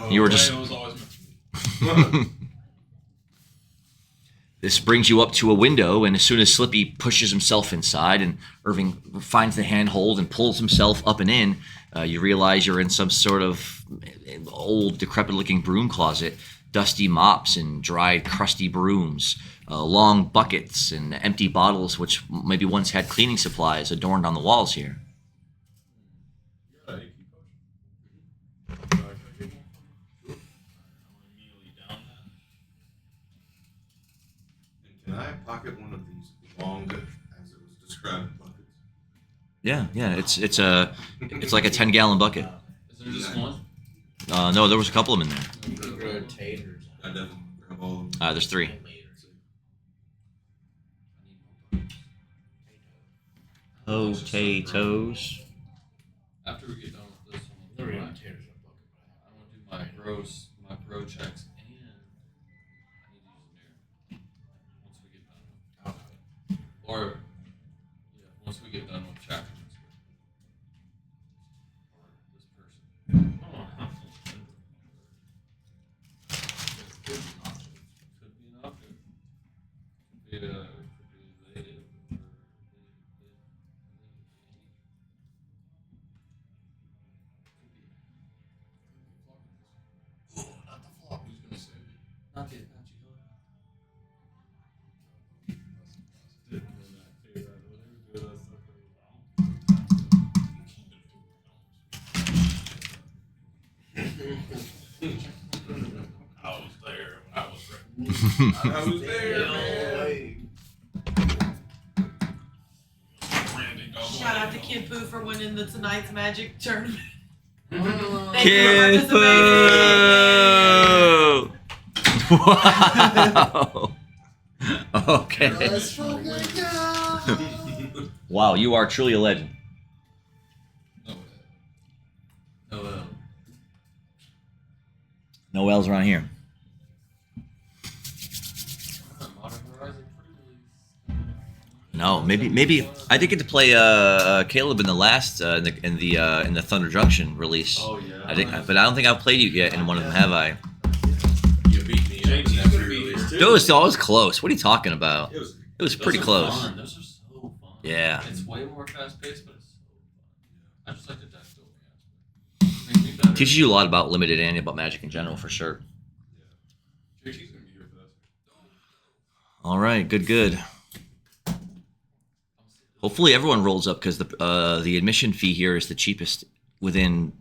You were just... It was always meant to be. This brings you up to a window, and as soon as Slippy pushes himself inside and Irving finds the handhold and pulls himself up and in, you realize you're in some sort of old, decrepit-looking broom closet. Dusty mops and dried, crusty brooms, long buckets and empty bottles which maybe once had cleaning supplies adorned on the walls here. You got an AP potion. Can I get one? Sure. I'm immediately down that. Can I pocket one of these long, as it was described, buckets? Yeah, it's like a 10-gallon bucket. Is there just one? No, there was a couple of them in there. Taters. I definitely grab all of them. There's 3. Potatoes. After we get done with this one, There I'm we gonna go. do my grow checks, and I need to use a mirror once we get done with, once we get done with chapter this person. Could be an option. Could be they. I was there, man. Shout out to Kid Poo for winning the tonight's Magic tournament. Oh. Thank you for Kid participating. Wow. Okay. Let's fucking go. Wow, you are truly a legend. Oh, No L's around here. Modern Horizon pre-release. No, maybe I did get to play Caleb in the last in the Thunder Junction release. Oh yeah. But I don't think I've played you yet in one of them, have I? You beat me. JT's That's gonna be pre-release, too. It was always close. What are you talking about? It was. It was Those pretty are close. Fun. Those are so fun. Yeah. It's way more fast paced, but it's so fun. I just like the deck building aspect. Makes me better. Teaches you a lot about Limited and about Magic in general, for sure. JT's gonna be here for that. All right, good. Hopefully everyone rolls up because the admission fee here is the cheapest within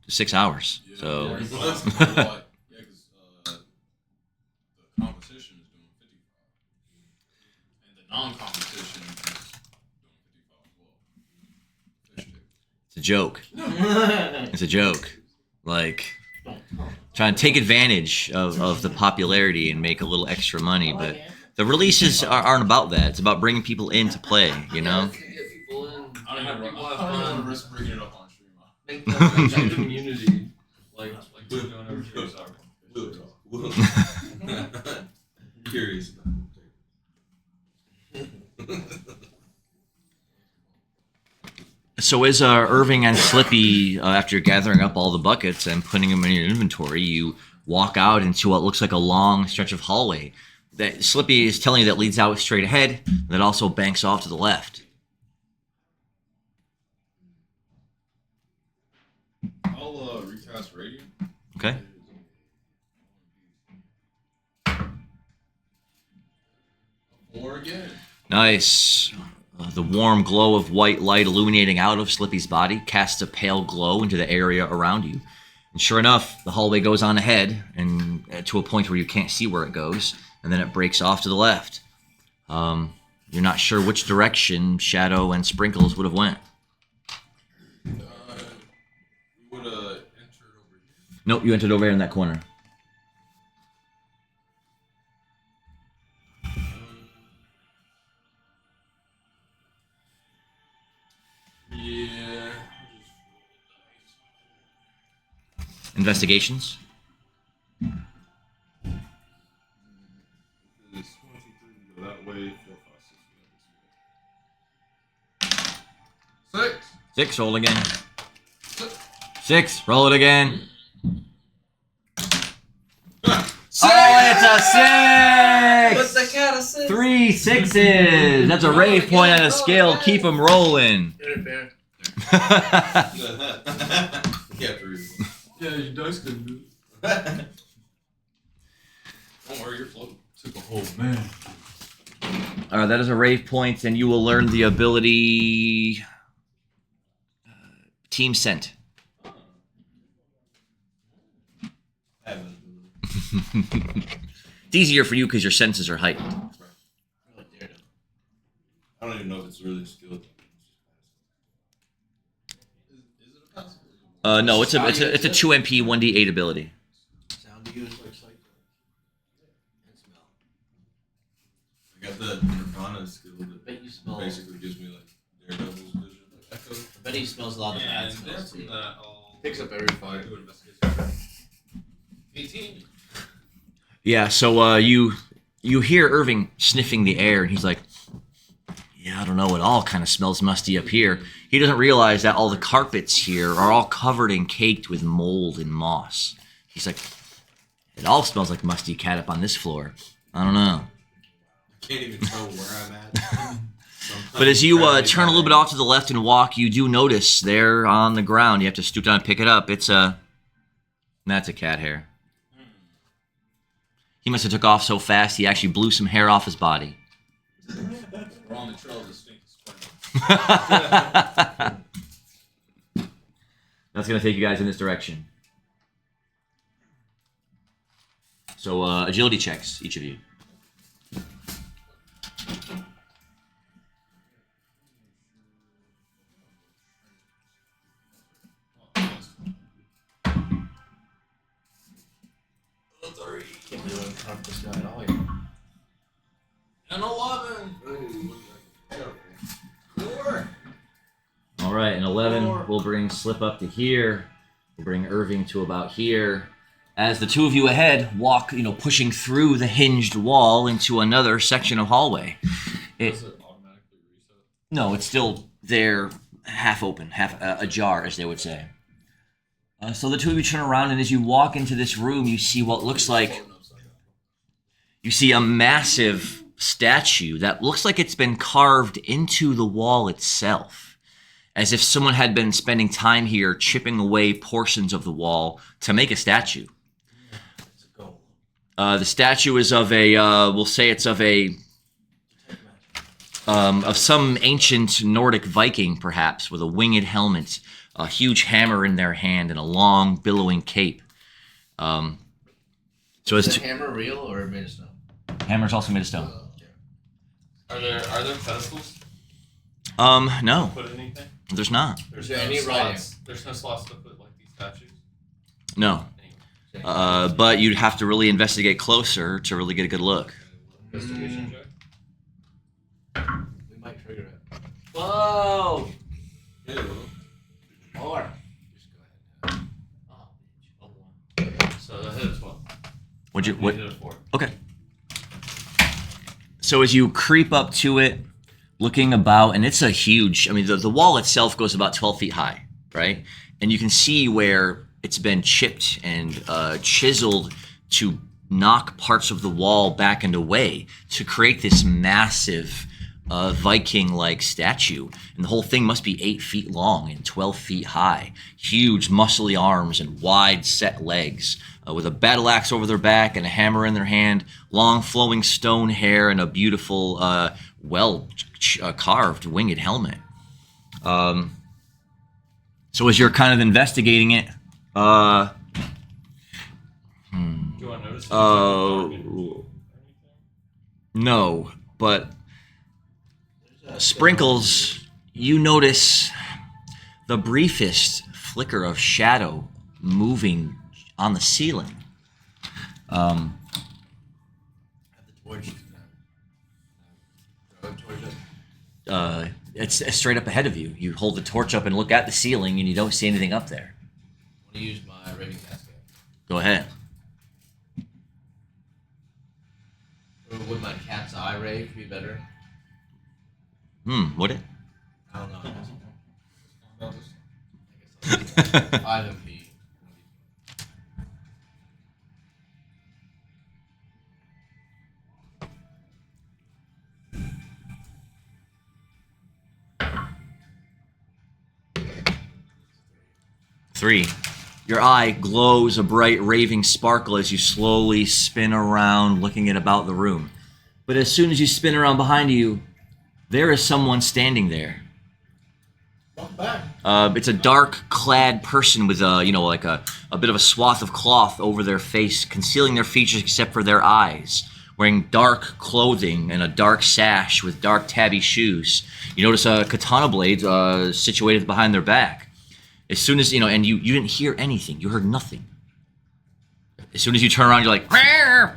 6 hours. Yeah, So yeah, well, that's a lot. Yeah, because the competition is doing 55, and the non-competition is doing 55 as well. Fish stick. it's a joke. It's a joke. Like trying to take advantage of the popularity and make a little extra money, but the releases aren't about that. It's about bringing people in to play, you know? To get people in, I don't have even people have want to fun, risk bringing it up on stream. make the community like we're doing over here. Sorry. We'll talk. Curious about it. So as Irving and Slippy, after gathering up all the buckets and putting them in your inventory, you walk out into what looks like a long stretch of hallway. That Slippy is telling you that leads out straight ahead, and that also banks off to the left. I'll recast radio. Okay. Or again. Nice. The warm glow of white light illuminating out of Slippy's body casts a pale glow into the area around you. And sure enough, the hallway goes on ahead and to a point where you can't see where it goes, and then it breaks off to the left. You're not sure which direction Shadow and Sprinkles would have went. We would have entered over here. Nope, you entered over here in that corner. Yeah. Investigations? It's 23 go that way, 4, 5, 6. 6, roll again. 6, roll it again. Oh, it's a 6! What's the count of 6? 3 6s. That's a rave point on a scale. Keep them rolling. Yeah, true. Yeah, your dice couldn't do it. Don't worry, you're floating. Took a whole man. All right, that is a rave point, and you will learn the ability Team Scent. It's easier for you because your senses are heightened. I don't even know if it's really a skill. Is it a passive? No, it's a 2 MP 1d8 ability. Sound to use like sight and smell. I got the Nirvana skill that Bet you smell. basically gives me like Daredevil's vision. I bet he smells a lot of bad And smells from too. that, I'll Picks up every do fight. an investigation. 18. Yeah, so you hear Irving sniffing the air, and he's like, yeah, I don't know, it all kind of smells musty up here. He doesn't realize that all the carpets here are all covered and caked with mold and moss. He's like, it all smells like musty cat up on this floor. I don't know. I can't even tell where I'm at. But as you turn a little bit off to the left and walk, you do notice there on the ground, you have to stoop down and pick it up. It's that's a cat hair. He must have took off so fast he actually blew some hair off his body. We're on the trail of the stink. That's going to take you guys in this direction. So So agility checks, each of you. Can't believe I'm trying this guy at all here. An 11. 4. All right, an 11 will bring Slip up to here. We'll bring Irving to about here. As the two of you ahead walk, pushing through the hinged wall into another section of hallway. Does it automatically reset? No, it's still there, half open, half ajar, as they would say. So the two of you turn around, and as you walk into this room, you see what looks like... You see a massive statue that looks like it's been carved into the wall itself, as if someone had been spending time here chipping away portions of the wall to make a statue. The statue is of a, we'll say it's of some ancient Nordic Viking, perhaps, with a winged helmet, a huge hammer in their hand, and a long, billowing cape. So Is the hammer real or made of stone? Hammer's also made of stone. Are there pedestals? No, Put anything? there's not. There's Is there no any slots. There's no slots to put like these statues. No. Anyway. But you'd have to really investigate closer to really get a good look. Investigation check. We might trigger it. Whoa! Or just go ahead. Oh, bitch. A 1. So that hit a 12. What? Hit a 4. Okay. So as you creep up to it, looking about, and it's a huge, the wall itself goes about 12 feet high, right? And you can see where it's been chipped and chiseled to knock parts of the wall back and away to create this massive Viking-like statue. And the whole thing must be 8 feet long and 12 feet high. Huge muscly arms and wide set legs. With a battle axe over their back and a hammer in their hand, long flowing stone hair, and a beautiful, carved winged helmet. So as you're kind of investigating it, Do I notice? no, but Sprinkles, you notice the briefest flicker of shadow moving on the ceiling. Have the torch. Throw a torch up. It's straight up ahead of you. You hold the torch up and look at the ceiling, and you don't see anything up there. I want to use my raving cascade. Go ahead. Or would my cat's eye rave be better? Would it? I don't know. Not I guess I'll do 5 MP. Three. Your eye glows a bright raving sparkle as you slowly spin around, looking at about the room. But as soon as you spin around behind you, there is someone standing there. Walk back. It's a dark-clad person with a bit of a swath of cloth over their face, concealing their features except for their eyes. Wearing dark clothing and a dark sash with dark tabby shoes. You notice a katana blade situated behind their back. As soon as, and you didn't hear anything. You heard nothing. As soon as you turn around, you're like, "Meow."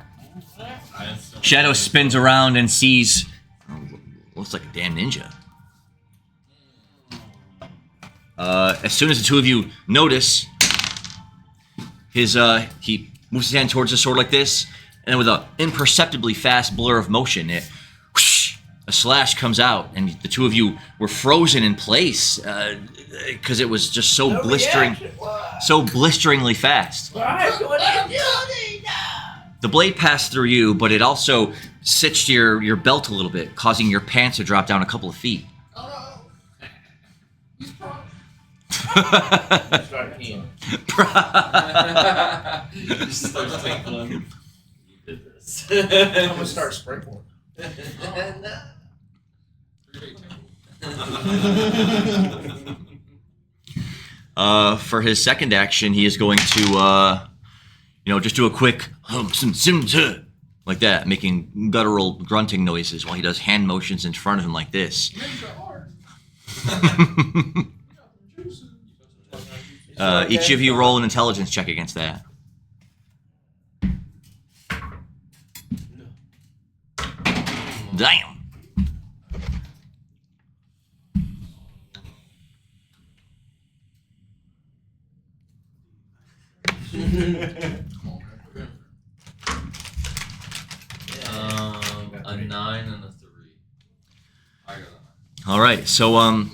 Shadow spins around and sees, looks like a damn ninja. As soon as the two of you notice, he moves his hand towards the sword like this, and then with an imperceptibly fast blur of motion, whoosh, a slash comes out, and the two of you were frozen in place because it was just so blisteringly fast. The blade passed through you, but it also stitched your belt a little bit, causing your pants to drop down a couple of feet. Start peeing. Just starts tinkling. You did this. I'm gonna start sprinkling. For his second action, he is going to You know, just do a quick like that, making guttural grunting noises while he does hand motions in front of him like this. Each of you roll an intelligence check against that. Damn. A 9 and a 3. I got a 9. All right, so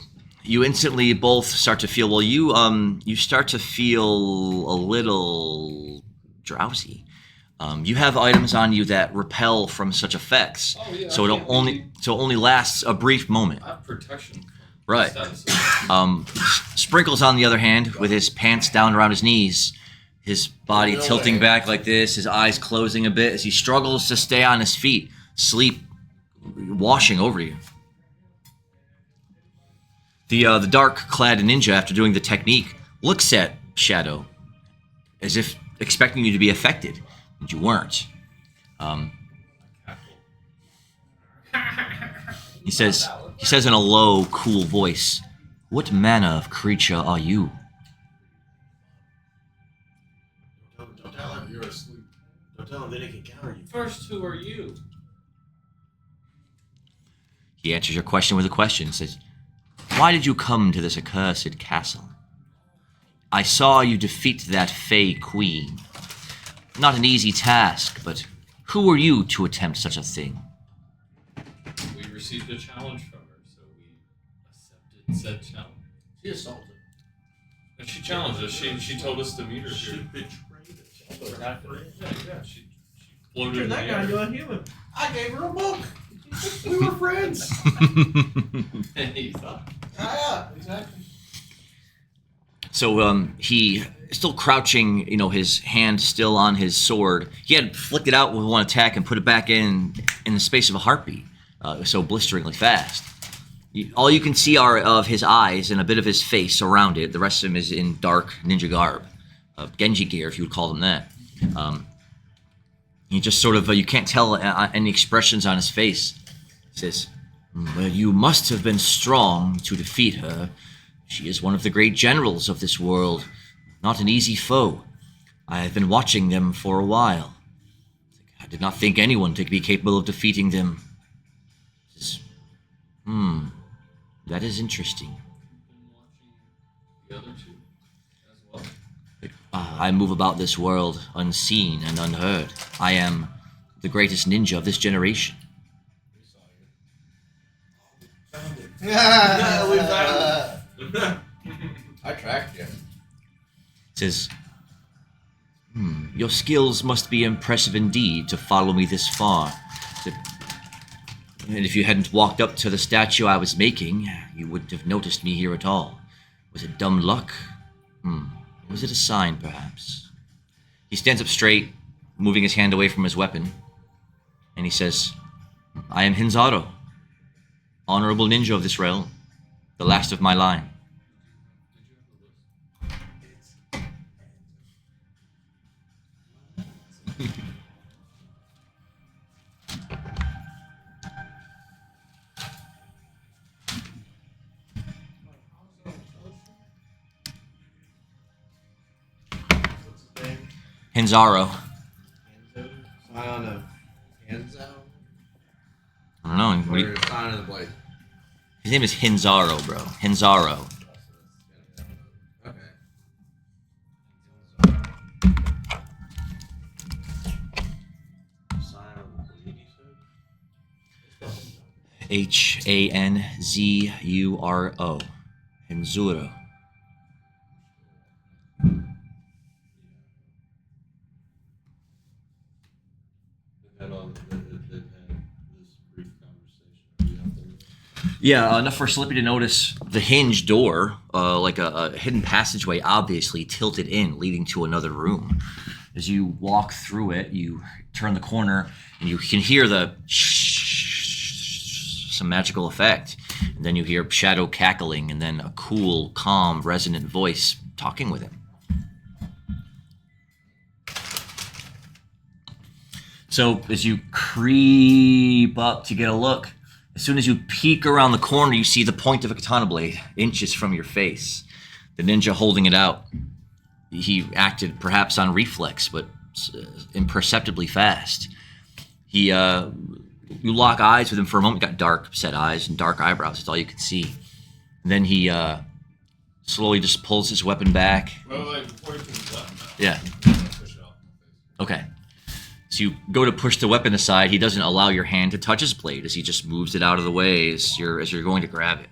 you instantly both start to feel. Well, you start to feel a little drowsy. You have items on you that repel from such effects, Oh, yeah, so it only lasts a brief moment. I have protection. Right. Status. Sprinkles, on the other hand, with his pants down around his knees, his body tilting back like this, his eyes closing a bit as he struggles to stay on his feet, sleep washing over you. The dark-clad ninja, after doing the technique, looks at Shadow as if expecting you to be affected, but you weren't. He says in a low, cool voice, "What manner of creature are you?" Don't tell him. You're asleep. Don't tell him, then he can counter you. First, who are you? He answers your question with a question. Says, "Why did you come to this accursed castle? I saw you defeat that Fey Queen. Not an easy task, but who are you to attempt such a thing?" We received a challenge from her, so we accepted said challenge. She assaulted. And she challenged us. She told us to meet her She here. betrayed us. Yeah, she floated Turn in the that guy into air. a human. I gave her a book. We were friends. And he thought, Yeah, exactly. So he still crouching, his hand still on his sword. He had flicked it out with one attack and put it back in the space of a heartbeat, so blisteringly fast. All you can see are of his eyes and a bit of his face around it. The rest of him is in dark ninja garb, Genji gear, if you would call them that. He just sort of, you can't tell any expressions on his face. He says, "Well, you must have been strong to defeat her. She is one of the great generals of this world. Not an easy foe. I have been watching them for a while. I did not think anyone to be capable of defeating them." He says, that is interesting. been watching the other two as well. I move about this world unseen and unheard. I am the greatest ninja of this generation. Yeah, we found I tracked you. Says, your skills must be impressive indeed to follow me this far. And if you hadn't walked up to the statue I was making, you wouldn't have noticed me here at all. Was it dumb luck? Was it a sign, perhaps? He stands up straight, moving his hand away from his weapon, and he says, "I am Hinzaro, honorable ninja of this realm, the last of my line." Hinzaro. Scion of Hanzo? I don't know. Or Scion of the Blade? His name is Hinzaro, bro. Hinzaro. Okay. Sign of the Blade, you said? Hanzuro. Hinzuro. They've had this brief conversation. Are you out there? Yeah, enough for Slippy to notice the hinge door, like a hidden passageway, obviously tilted in, leading to another room. As you walk through it, you turn the corner, and you can hear the some magical effect. And then you hear Shadow cackling, and then a cool, calm, resonant voice talking with him. So as you creep up to get a look, as soon as you peek around the corner, you see the point of a katana blade inches from your face. The ninja holding it out. He acted perhaps on reflex, but imperceptibly fast. You lock eyes with him for a moment. Got dark set eyes and dark eyebrows. That's all you can see. And then he slowly just pulls his weapon back. Wait, before you push the button, Yeah. push it off my face. Okay. So you go to push the weapon aside. He doesn't allow your hand to touch his blade as he just moves it out of the way as you're going to grab it.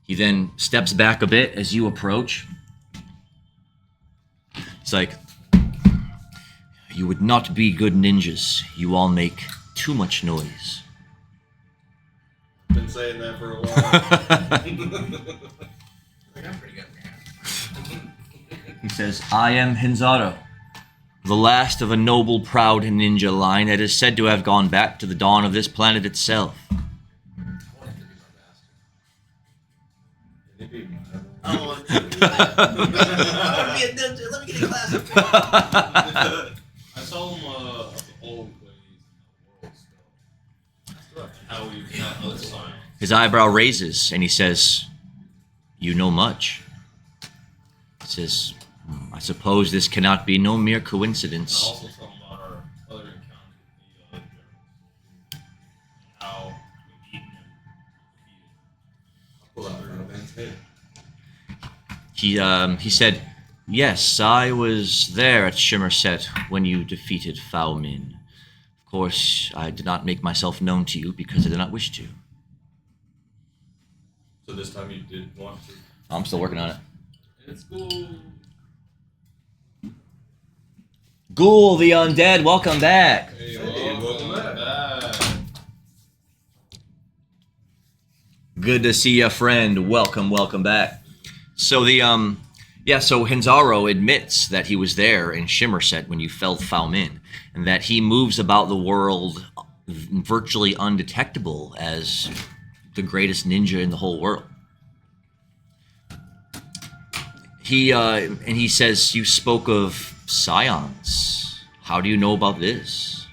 He then steps back a bit as you approach. It's like, you would not be good ninjas. You all make too much noise. Been saying that for a while. Like, I'm pretty good. He says, I am Hinzaro, the last of a noble, proud ninja line that is said to have gone back to the dawn of this planet itself. I want him to be my master. I don't want to be that. I want to be a ninja. Let me get a class up there. I saw him of the old ways in the world still. How we met other Scion. His eyebrow raises and he says, you know much. He says, I suppose this cannot be no mere And coincidence. also tell him about our other encounter with the generals. And how we beat him and defeated. Pull out her man's head. He said, yes, I was there at Shimmerset when you defeated Foul Min. Of course, I did not make myself known to you because I did not wish to. So this time you did want to. I'm still working on it. It's cool. Ghoul the Undead, welcome back. Hey, welcome back. Good to see you, friend. Welcome back. So so Hinzaro admits that he was there in Shimmerset when you felled Foul Min, and that he moves about the world virtually undetectable as the greatest ninja in the whole world. He says you spoke of Scions. How do you know about this?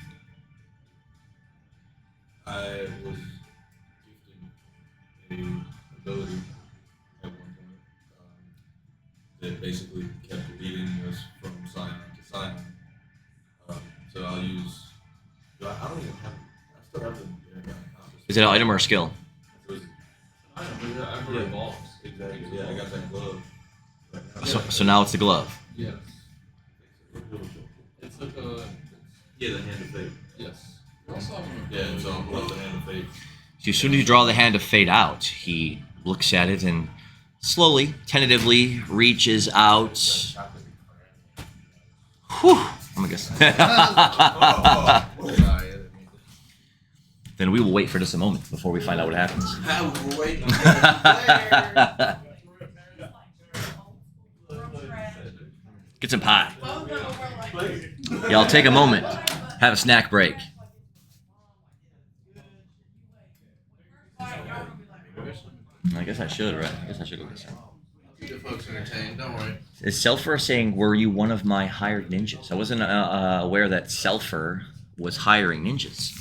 I was gifted an ability at one point that basically kept leading us from Scion to Scion. So I'll use. I don't even have. I still have the. Is it an item or a skill? I don't know. I've Yeah. evolved. Exactly. Yeah, I got that glove. Right now. So now it's the glove. Yes. It's like a. Yeah, the hand of fate. Yes. Yeah, so I'll pull out the hand of fate. So as soon as you draw the hand of fate out, he looks at it and slowly, tentatively reaches out. Whew. I'm gonna guess. Then we will wait for just a moment before we find out what happens. I will wait. Get some pie. Y'all take a moment. Have a snack break. I guess I should, right? I guess I should go get some. Keep the folks entertained. Don't worry. Is Selfer saying, were you one of my hired ninjas? I wasn't aware that Selfer was hiring ninjas.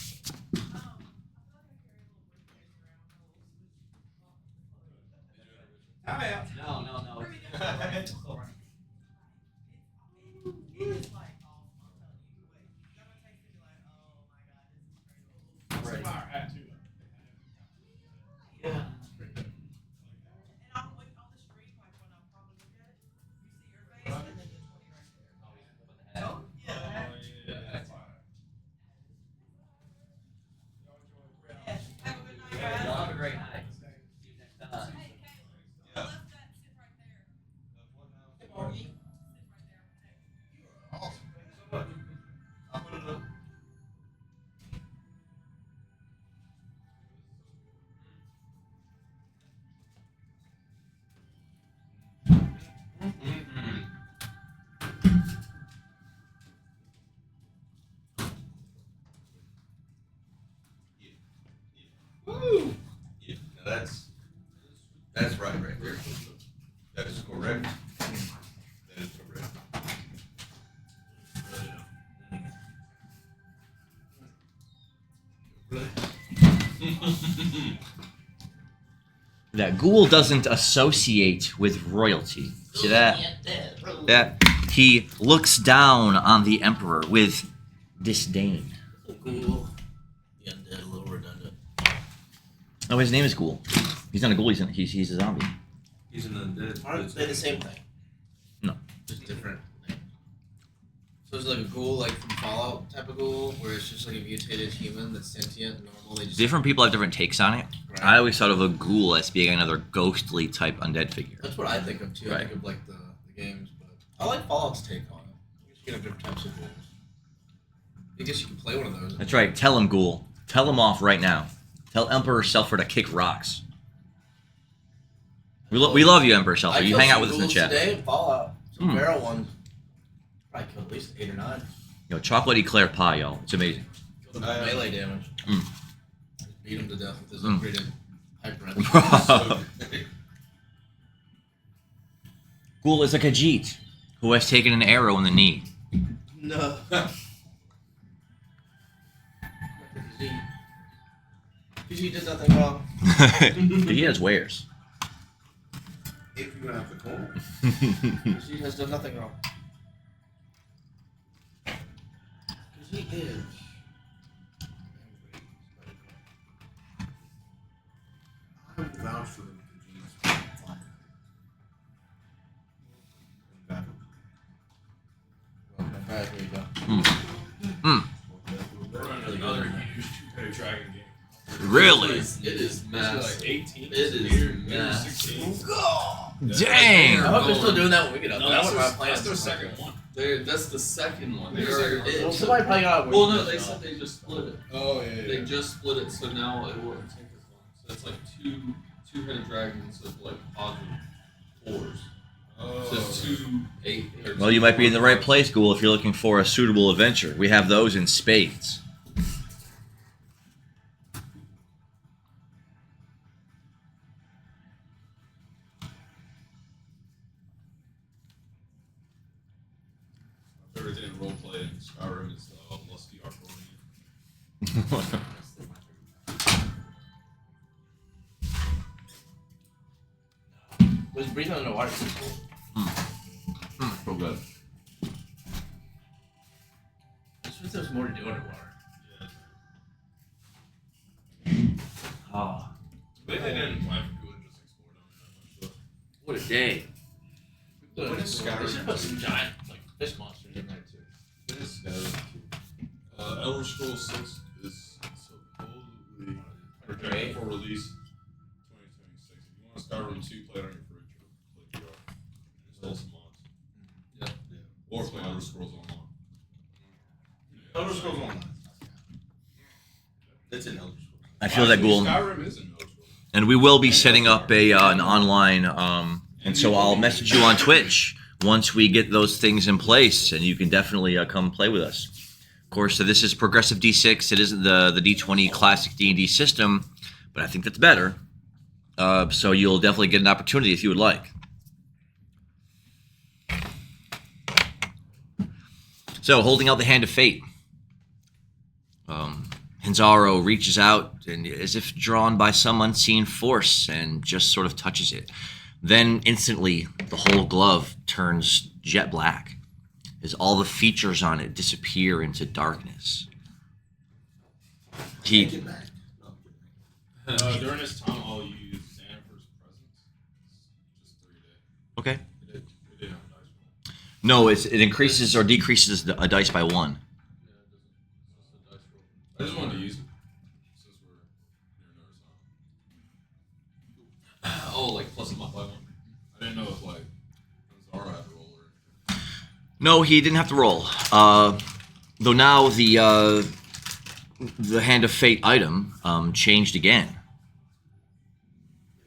No. That ghoul doesn't associate with royalty. See that? That he looks down on the emperor with disdain. Ghoul. The undead, a little redundant. Oh, his name is Ghoul. He's not a ghoul. He's a zombie. He's an undead. Aren't they the same thing? No. Just different name. So it's like a ghoul, like from Fallout type of ghoul, where it's just like a mutated human that's sentient and normal. They just Different people have different takes on it. Right. I always thought of a ghoul as being another ghostly type undead figure. That's what I think of too. I Right. think of like the games, but I like Fallout's take on it. You can have different types of ghouls. I guess you can play one of those. That's right. Tell him, Ghoul. Tell him off right now. Tell Emperor Selfer to kick rocks. We love you, Emperor Selfer. You hang out with us in the chat. Today in Fallout, some Mm. barrel ones. Probably killed at least 8 or 9. Yo, chocolate eclair pie, y'all. It's amazing. Killed them with melee damage. Mm. Just beat him to death with his Mm. upgraded hyper. Ghoul is a Khajiit who has taken an arrow in the knee. No. Khajiit did nothing wrong. He has wares. If you have the coin. Khajiit has done nothing wrong. Khajiit is. I would vouch for the Khajiit's fire. Alright, here you go. Another huge two-headed dragon game. Really? It is massive. 18. It is maybe massive. 16. Dang! I hope they're still doing that when we get up. No, That that's was my plan. that's their second one. That's the second one. There's a second one. Well, somebody probably got Well, no, they said they just split it. Oh, yeah, They just split it, so now it wouldn't take as long. So it's like two-headed dragons of like positive 4s. Oh. So 2, 8. or Well, you might be in the right 4. place, Ghoul, if you're looking for a suitable adventure. We have those in spades. My favorite thing in roleplay in Skyrim is Lusty Arcorian. Was breathing underwater. So good. I just wish there was more to do underwater. Oh, Maybe they didn't plan for people to just explore down there that much. what a day. What is They Skyrim? should put some giant like fish monsters in there too. It is Skyrim. Elder Scrolls 6 is supposedly projected for release 2026. If you want Skyrim 2, play it on your fridge or play VR. Install some mods. Yeah. Or play Elder Scrolls Online. Elder Scrolls Online. It's an Elder Scrolls. I feel that, Ghoul. Skyrim is in Elder Scrolls. And we will be setting up an online, and so I'll message you on Twitch once we get those things in place, and you can definitely come play with us. Of course, so this is Progressive D6. It isn't the D20 classic D&D system, but I think that's better. So you'll definitely get an opportunity if you would like. So, holding out the hand of fate. Hinzaro reaches out and as if drawn by some unseen force and just sort of touches it. Then instantly the whole glove turns jet black as all the features on it disappear into darkness. Take it back. No, During this time, I'll use Xannifer's Presence. Just 3 days. Okay. It didn't have a dice roll. No, it increases or decreases a dice by 1. Yeah, it doesn't. It's just a dice roll. I just wanted to use it since we're near another side. Oh, like plus them up by 1. I didn't know if like Zara had to roll or. No, he didn't have to roll. Though now the Hand of Fate item changed again.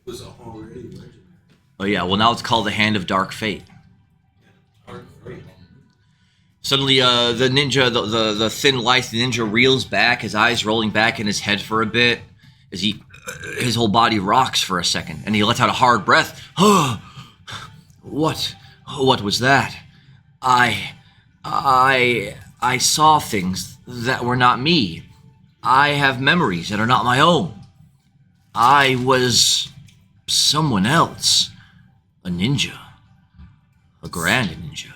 It was already legendary. Oh yeah, well now it's called the Hand of Dark Fate. Suddenly, the ninja, the thin, lithe ninja reels back, his eyes rolling back in his head for a bit, as his whole body rocks for a second, and he lets out a hard breath. What was that? I saw things that were not me. I have memories that are not my own. I was someone else. A ninja. A grand ninja.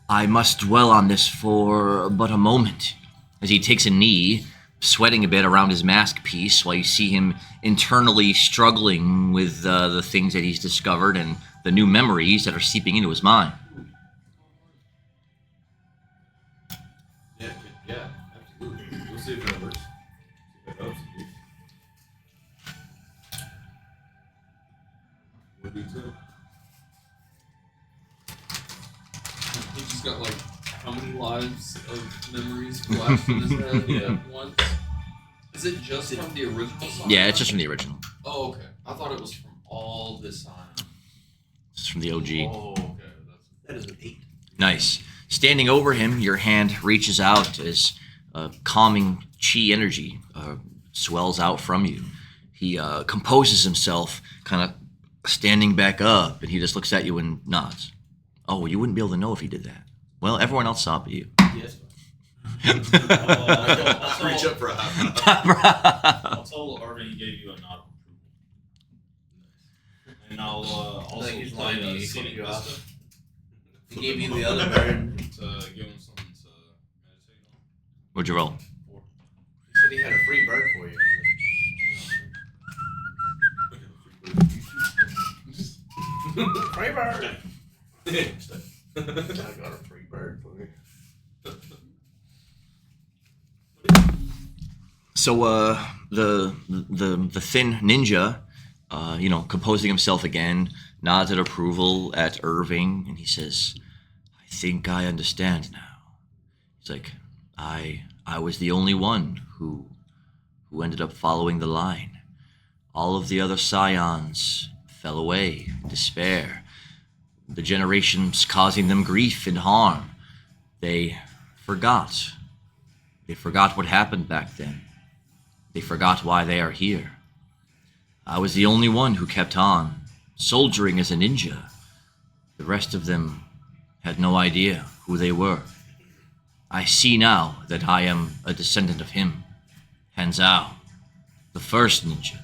I must dwell on this for but a moment. As he takes a knee, sweating a bit around his mask piece, while you see him internally struggling with the things that he's discovered and the new memories that are seeping into his mind. Yeah, absolutely. We'll see if that works. See if that helps. We'll do too. He's just got like how many lives of memories flashed in his head at once? Is it just from the original Scion? Yeah, it's just from the original. Oh, okay. I thought it was from all this Scion. It's from the OG. Oh, okay. That is an 8. Nice. Standing over him, your hand reaches out as calming chi energy swells out from you. He composes himself, kind of standing back up, and he just looks at you and nods. Oh, you wouldn't be able to know if he did that. Well, everyone else saw it but you. Yes. I'll reach up for a half. I'll tell Arvin he gave you a nod of approval. And I'll also he's play lying to a you, he scenic flipped you off. vista He gave you the other bird. To give him something to meditate on. What'd you roll? He said he had a free bird for you. Free bird. I got a free bird for you. So the thin ninja, composing himself again, nods at approval at Irving, and he says, "I think I understand now." He's like, I was the only one who ended up following the line. All of the other Scions fell away in despair. The generations causing them grief and harm. They forgot. They forgot what happened back then. They forgot why they are here. I was the only one who kept on, soldiering as a ninja. The rest of them had no idea who they were. I see now that I am a descendant of him, Hanzao, the first ninja.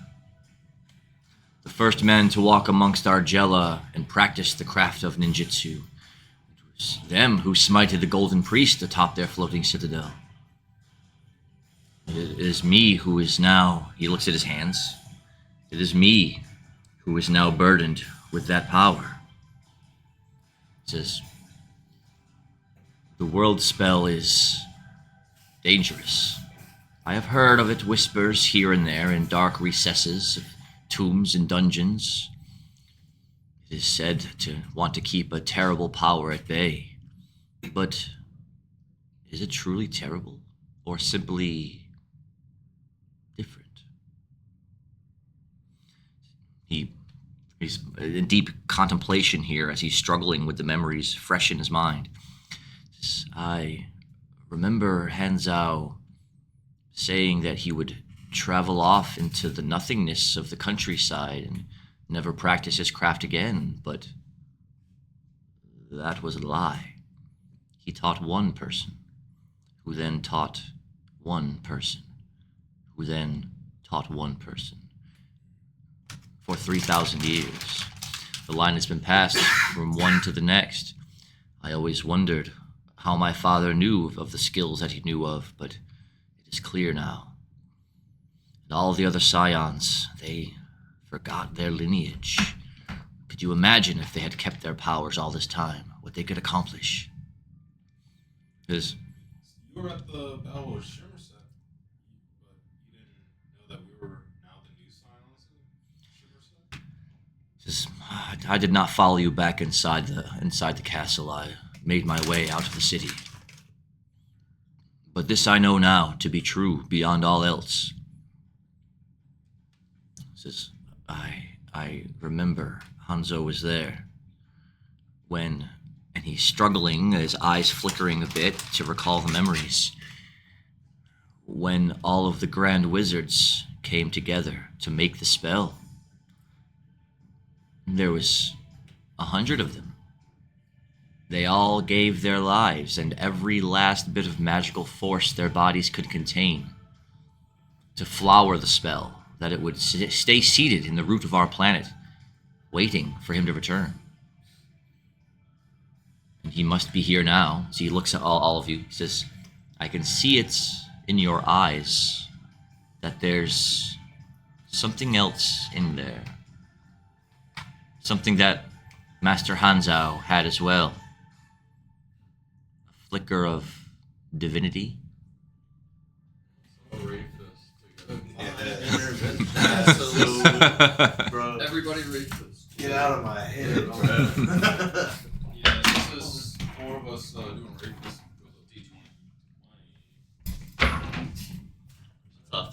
The first man to walk amongst Argela and practice the craft of ninjutsu. It was them who smited the golden priest atop their floating citadel. It is me who is now, he looks at his hands, it is me who is now burdened with that power. He says, the world spell is dangerous. I have heard of it whispers here and there in dark recesses of tombs and dungeons. It is said to want to keep a terrible power at bay. But is it truly terrible or simply different? He's in deep contemplation here as he's struggling with the memories fresh in his mind. I remember Hanzao saying that he would travel off into the nothingness of the countryside and never practice his craft again, but that was a lie. He taught one person, who then taught one person, who then taught one person. For 3,000 years, the line has been passed from one to the next. I always wondered how my father knew of the skills that he knew of, but it is clear now. And all the other Scions, they forgot their lineage. Could you imagine if they had kept their powers all this time, what they could accomplish? Because You were at the Battle of Shimmerset, but you didn't know that we were now the new Scions of Shimmerset? I did not follow you back inside the castle. I made my way out of the city. But this I know now to be true beyond all else. Says, I remember Hanzo was there when, and he's struggling, his eyes flickering a bit to recall the memories, when all of the grand wizards came together to make the spell. There was 100 of them. They all gave their lives and every last bit of magical force their bodies could contain. to flower the spell, that it would stay seated in the root of our planet, waiting for him to return. And he must be here now. So he looks at all of you. He says, I can see it in your eyes that there's something else in there. Something that Master Hanzao had as well. A flicker of divinity. Bro, Everybody read this. get out of my head, bro. Yeah, this is 4 of us doing rapist. We'll teach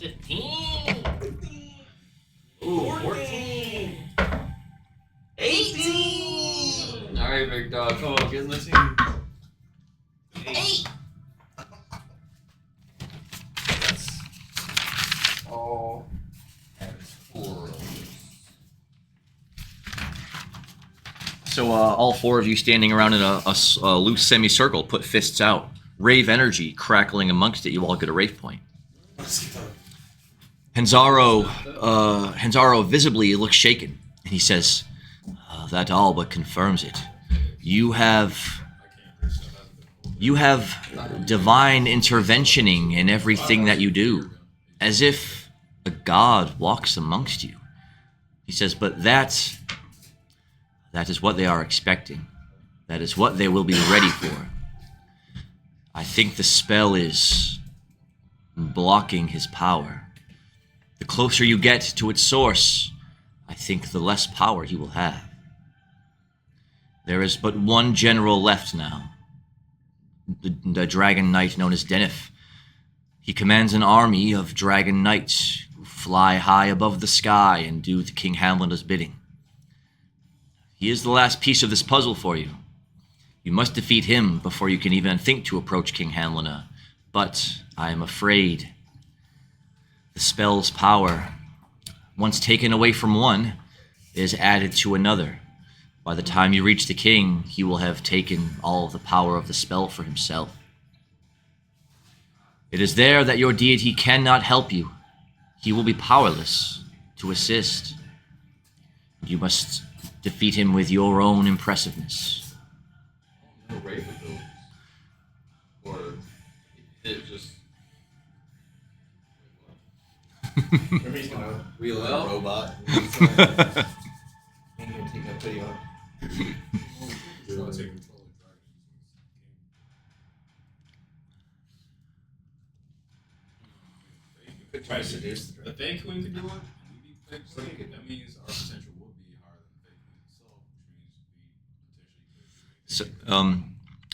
you. 15. Ooh, 14. 18. All right, big dog, come on, get in the team. 8. That's all. That is 4 of us. So all 4 of you standing around in a loose semicircle, put fists out. Rave energy crackling amongst it. You all get a rave point. Hanzaro visibly looks shaken, and he says, that all but confirms it. You have divine interventioning in everything that you do, as if a god walks amongst you. He says, but that is what they are expecting. That is what they will be ready for. I think the spell is blocking his power. The closer you get to its source, I think the less power he will have. There is but one general left now, the dragon knight known as Denif. He commands an army of dragon knights who fly high above the sky and do the King Hamlena's bidding. He is the last piece of this puzzle for you. You must defeat him before you can even think to approach King Hamlena. But I am afraid the spell's power, once taken away from one, is added to another. By the time you reach the king, he will have taken all of the power of the spell for himself. It is there that your deity cannot help you. He will be powerless to assist. You must defeat him with your own impressiveness. No rape abilities. Or it just. Remember he's gonna wheel in a robot. And he'll take that video. Trying to take control of the dragon. You could try to seduce the The dragon. Fey Queen could do it, and we beat the Fey Queen. That means our potential would be higher than the Fey Queen itself, which means we potentially could do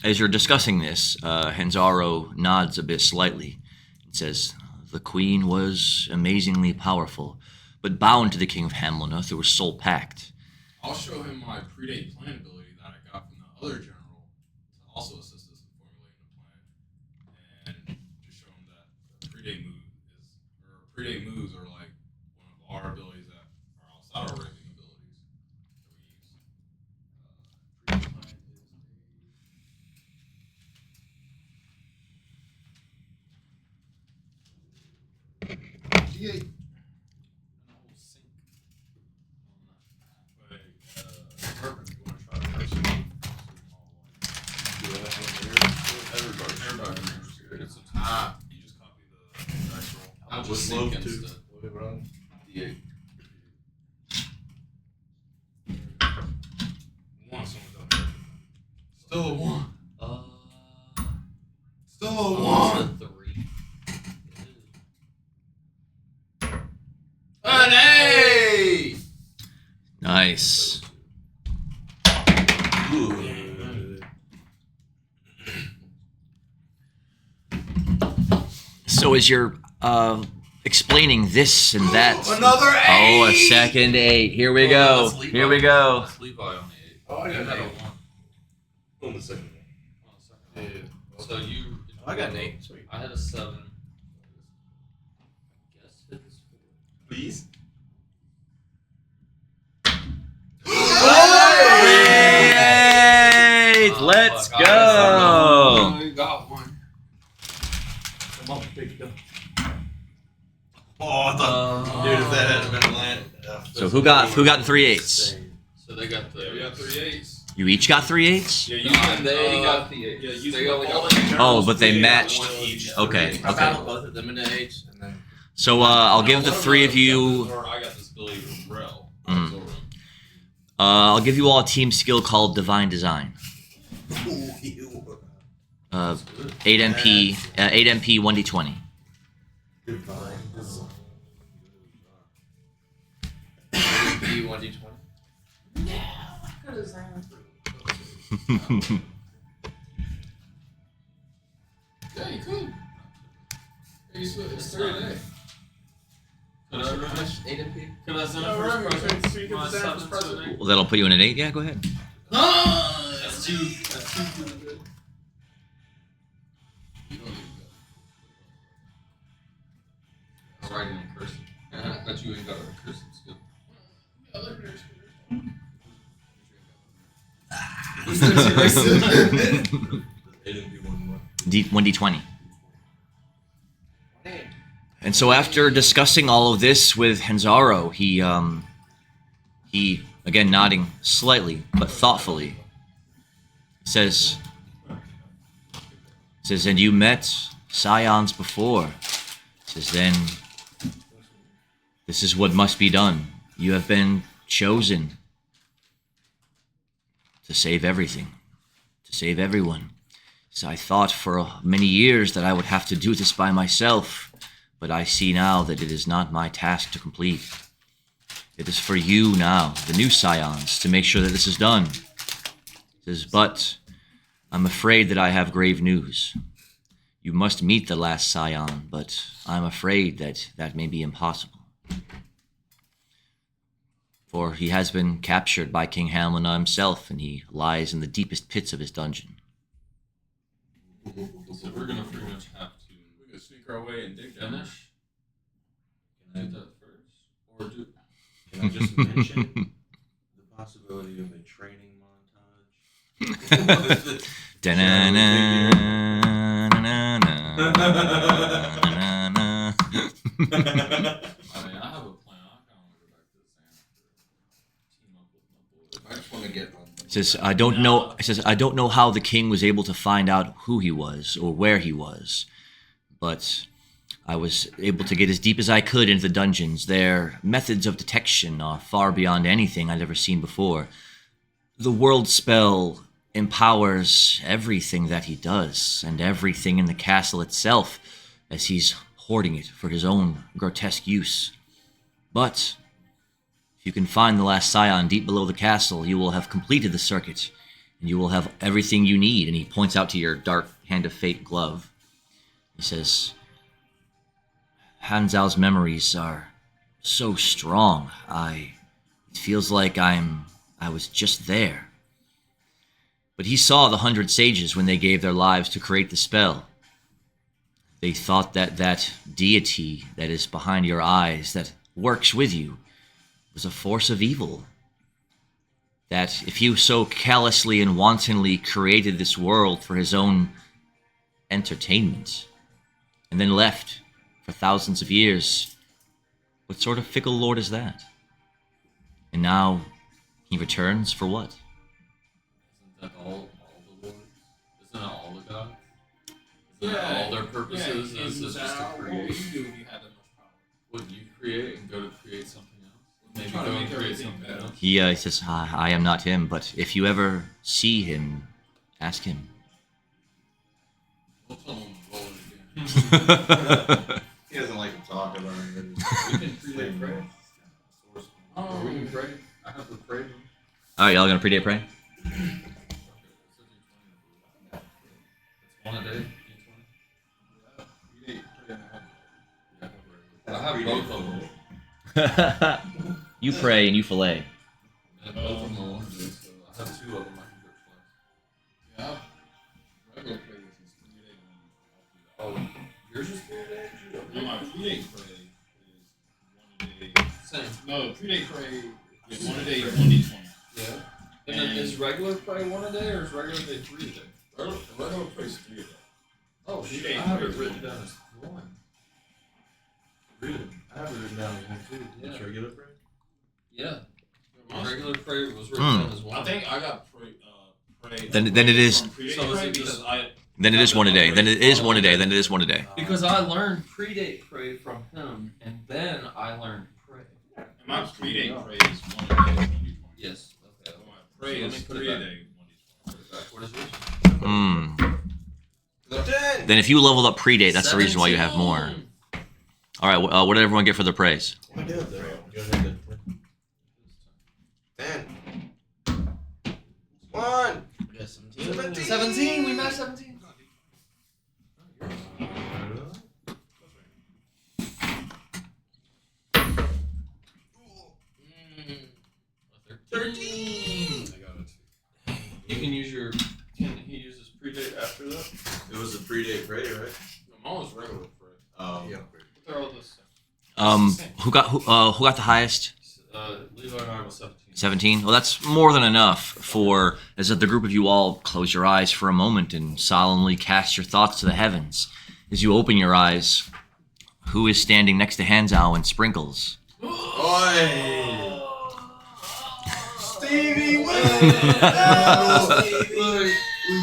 it. As you're discussing this, Hanzaro nods a bit slightly and says, the queen was amazingly powerful, but bound to the King of Hamlena through a soul pact. I'll show him my predate plan ability that I got from the other general to also assist us in formulating the plan, and just show him that the predate moves are like one of our abilities that are outside our raping abilities that we use. Predate plan is D8. And a whole sink on that. Perfect. You want to try to first? Everybody. It's a you just copy the dice roll. I would just love sink to. instead. D8. One, someone done it. Still a 1. Still a 1. A 3. An 8. Nice. So as you're explaining this and that. Another 8. Oh, a second 8. Here we go. That's Here we go. That's Levi on the 8. Oh, I You got had an a 8. 1. On the second one. On the second one. So you. I got an 8. Sweet. I had a 7. I guess it's 4. Please. Great! Let's fuck, go. You got one. Come on, big go. I thought, dude, if that hadn't been landed. So who got the 3 8s? So they got Yeah, we got the 3 8s. You each got 3 8s? Yeah, they got the 8s. Yeah, you They only got Oh, but they matched. Okay, I okay. battled both of them into 8s, and then So I'll give the 3 of you. Or I got this ability with Rel. Mm. I'll give you all a team skill called Divine Design. 8 MP, 1d20. B1d20. Yeah, you could. Yeah, it's 3 a day. Could I run it? 8 MP. Could I send No, a right, first so present? you get My the same 7 first to an present. 8? Well, that'll put you in an 8. Yeah, go ahead. That's 2. That's 2 for the good. I'm writing in cursive. I bet you ain't got a cursive skill. D 1d20. And so after discussing all of this with Hanzaro, he again nodding slightly but thoughtfully, says, and you met Scions before. Says, then this is what must be done. You have been chosen to save everything, to save everyone. So I thought for many years that I would have to do this by myself, but I see now that it is not my task to complete. It is for you now, the new Scions, to make sure that this is done. It says, but I'm afraid that I have grave news. You must meet the last Scion, but I'm afraid that that may be impossible. For he has been captured by King Hamlin himself, and he lies in the deepest pits of his dungeon. So we're gonna pretty much have to We could sneak our way and dig down. finish. Can I do that first? Or do. Can I just mention the possibility of a training montage? I mean, I have a plan. I kind of want to go back to the sand after team up with my boys. I just want to get on. Says, I don't know how the king was able to find out who he was or where he was, but I was able to get as deep as I could into the dungeons. Their methods of detection are far beyond anything I'd ever seen before. The world spell empowers everything that he does, and everything in the castle itself, as he's hoarding it for his own grotesque use. But if you can find the last Scion deep below the castle, you will have completed the circuit, and you will have everything you need. And he points out to your dark Hand of Fate glove. He says, Hanzal's memories are so strong. It feels like I was just there. But he saw the 100 sages when they gave their lives to create the spell. They thought that that deity that is behind your eyes, that works with you, was a force of evil. That if he so callously and wantonly created this world for his own entertainment, and then left for thousands of years, what sort of fickle lord is that? And now he returns for what? Isn't that all the lords? Isn't that all the gods? Isn't that all their purposes is just to What would create? you do if you had that much power? Would you create and go to create something else? Maybe Trying to go make and create everything something better. else? He says, I am not him, but if you ever see him, ask him. We'll tell him to roll it again. He doesn't like to talk about it. We can create pray. Oh, Or we can pray. I have the pray room. All right, y'all gonna pre-day pray? It's one a day. Yeah. I have both of them. You pray and you fillet. And both of them are one a day, so I have 2 of them I can go twice. Yeah. Regular play is 3 days. Oh, yours is 3 days? No, my pre-date pray is 1 a day. Same. No, pre-date pray is 1 a day, 1d20. Yeah. And then is regular pray 1 a day or is regular day 3 a day? Regular pray is 3 a day. Oh shit, Pre-date I have pray it is written 1 a down day. as 1. Read it. I have it written down as one too. Yeah. It's regular prey. Yeah. Regular prey was written down as one. I think I got prey. Then it is. from Predate So is Prey it because I. Then it is one a day. Then it is one a day. Then it is one a day. Because I learned predate prey from him, and then I learned prey. And my predate prey is 1 a day. 1d20. Yes. Okay. My prey So let is me put it 3 a back. day. 1d20. Put it back. What is yours? Hmm. 10. Then if you leveled up predate, that's the reason why you have more. 17. All right. What did everyone get for their praise? Oh my God, though. Go ahead. 10. 1. Yes, 17. We matched 17. I got it. You can use your. Can he use his predate after that? It was a predate prey, right? No, mine was regular prey. Yeah. They're all the same. Who got the highest? Levi and I was 17. 17. Well, that's more than enough for as the group of you all close your eyes for a moment and solemnly cast your thoughts to the heavens. As you open your eyes, who is standing next to Hanzao and Sprinkles? Oi! Stevie! We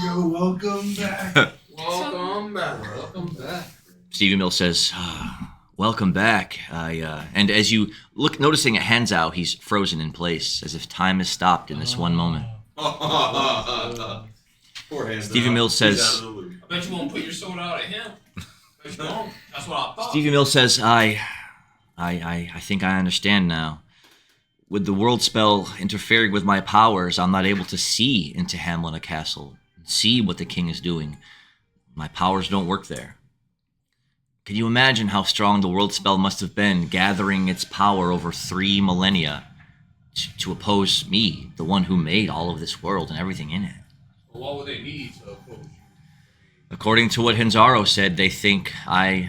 go, welcome back. Welcome back. Welcome back. Stevie Mill says, "Welcome back." And as you look, noticing at Hanzao, he's frozen in place, as if time has stopped in this one moment. Poor hands. Stevie Mill says- He's out of the loop. I bet you won't put your soda out at him. Bet you won't. That's what I thought. Stevie Mill says, I think I understand now. With the world spell interfering with my powers, I'm not able to see into Hamlina Castle, see what the king is doing. My powers don't work there. Can you imagine how strong the world spell must have been, gathering its power over 3 millennia to oppose me, the one who made all of this world and everything in it? Well, what would they need to oppose you? According to what Hinzaro said, they think I'm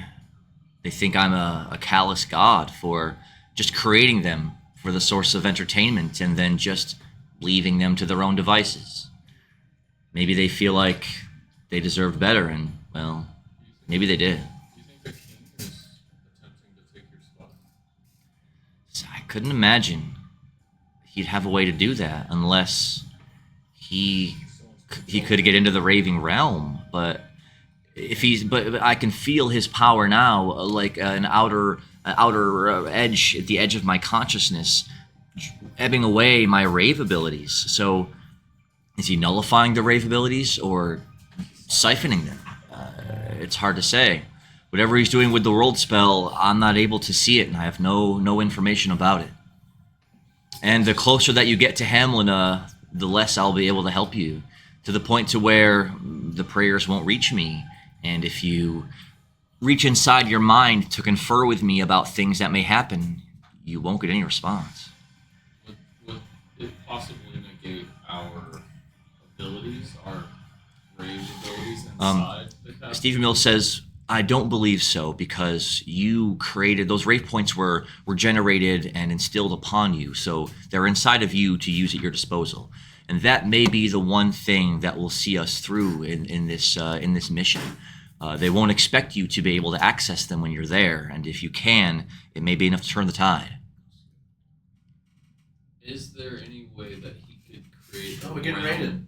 a callous god for just creating them for the source of entertainment and then just leaving them to their own devices. Maybe they feel like they deserved better, and, well, maybe they did. Do you think the king is attempting to take your spot? So I couldn't imagine he'd have a way to do that unless he could get into the raving realm. But but I can feel his power now, like an outer edge at the edge of my consciousness, ebbing away my rave abilities. So, is he nullifying the rave abilities or siphoning them? It's hard to say. Whatever he's doing with the world spell, I'm not able to see it, and I have no information about it. And the closer that you get to Hamlin, the less I'll be able to help you, to the point to where the prayers won't reach me. And if you reach inside your mind to confer with me about things that may happen, you won't get any response. Would it possibly negate our abilities, our rage abilities inside the castle? Stevie Mill says, I don't believe so, because you created those rave points were generated and instilled upon you, so they're inside of you to use at your disposal. And that may be the one thing that will see us through in this mission. They won't expect you to be able to access them when you're there, and if you can, it may be enough to turn the tide. Is there any way that he could create Oh, we're getting raided.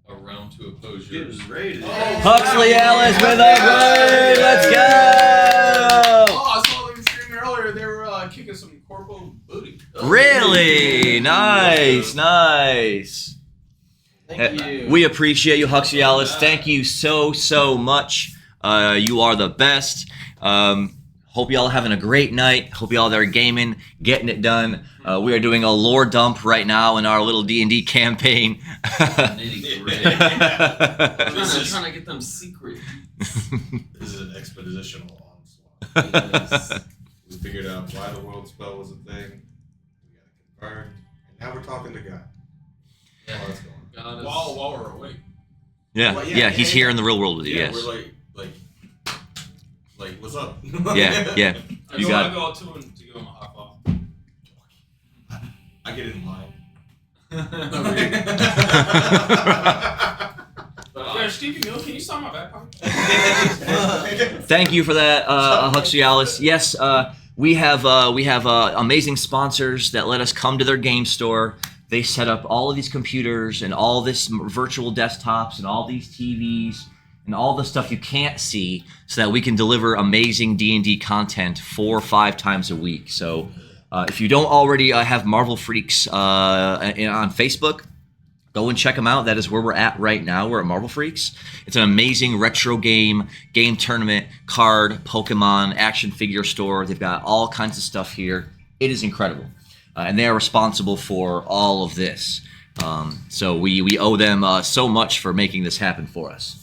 a realm to oppose yours? Getting raided. Huxley Ellis with a grade! Let's go! Oh, I saw them streaming earlier. They were kicking some corpo booty. Really? Nice, nice. Thank you. We appreciate you, Huxley Ellis. Thank you so much. You are the best. Hope y'all having a great night. Hope y'all there gaming, getting it done. We are doing a lore dump right now in our little D&D campaign. Nitty-gritty. Trying to get them secret. This is an expositional onslaught. Yes. We figured out why the world spell was a thing. We got it confirmed. And now we're talking to God. Yeah. Oh, that's going. God is, While we're awake. Yeah, Well, yeah, he's here in the real world with you, Yeah, yes. we're like, what's up? Yeah. I You go, got I it. go up to him to give him a high five. I get in line. but Yeah, Stevie Mill, can you sign my back pocket? Thank you for that, Huxley Ellis. Yes, We have amazing sponsors that let us come to their game store. They set up all of these computers and all this virtual desktops and all these TVs and all the stuff you can't see, so that we can deliver amazing D&D content 4 or 5 times a week. So if you don't already have Marvel Freaks on Facebook, go and check them out. That is where we're at right now. We're at Marvel Freaks. It's an amazing retro game tournament, card, Pokemon, action figure store. They've got all kinds of stuff here. It is incredible. And they are responsible for all of this. So we owe them so much for making this happen for us.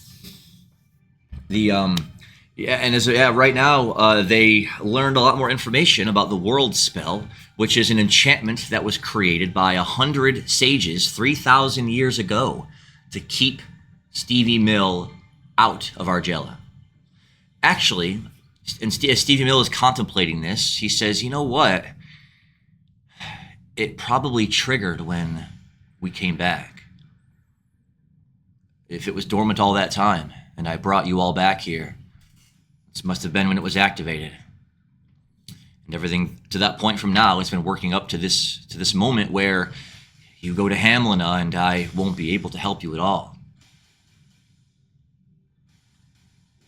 Right now they learned a lot more information about the World Spell, which is an enchantment that was created by 100 sages 3,000 years ago to keep Stevie Mill out of Argela. Actually, as Stevie Mill is contemplating this, he says, you know what? It probably triggered when we came back. If it was dormant all that time, and I brought you all back here, this must have been when it was activated. And everything to that point from now has been working up to this moment where you go to Hamlina and I won't be able to help you at all.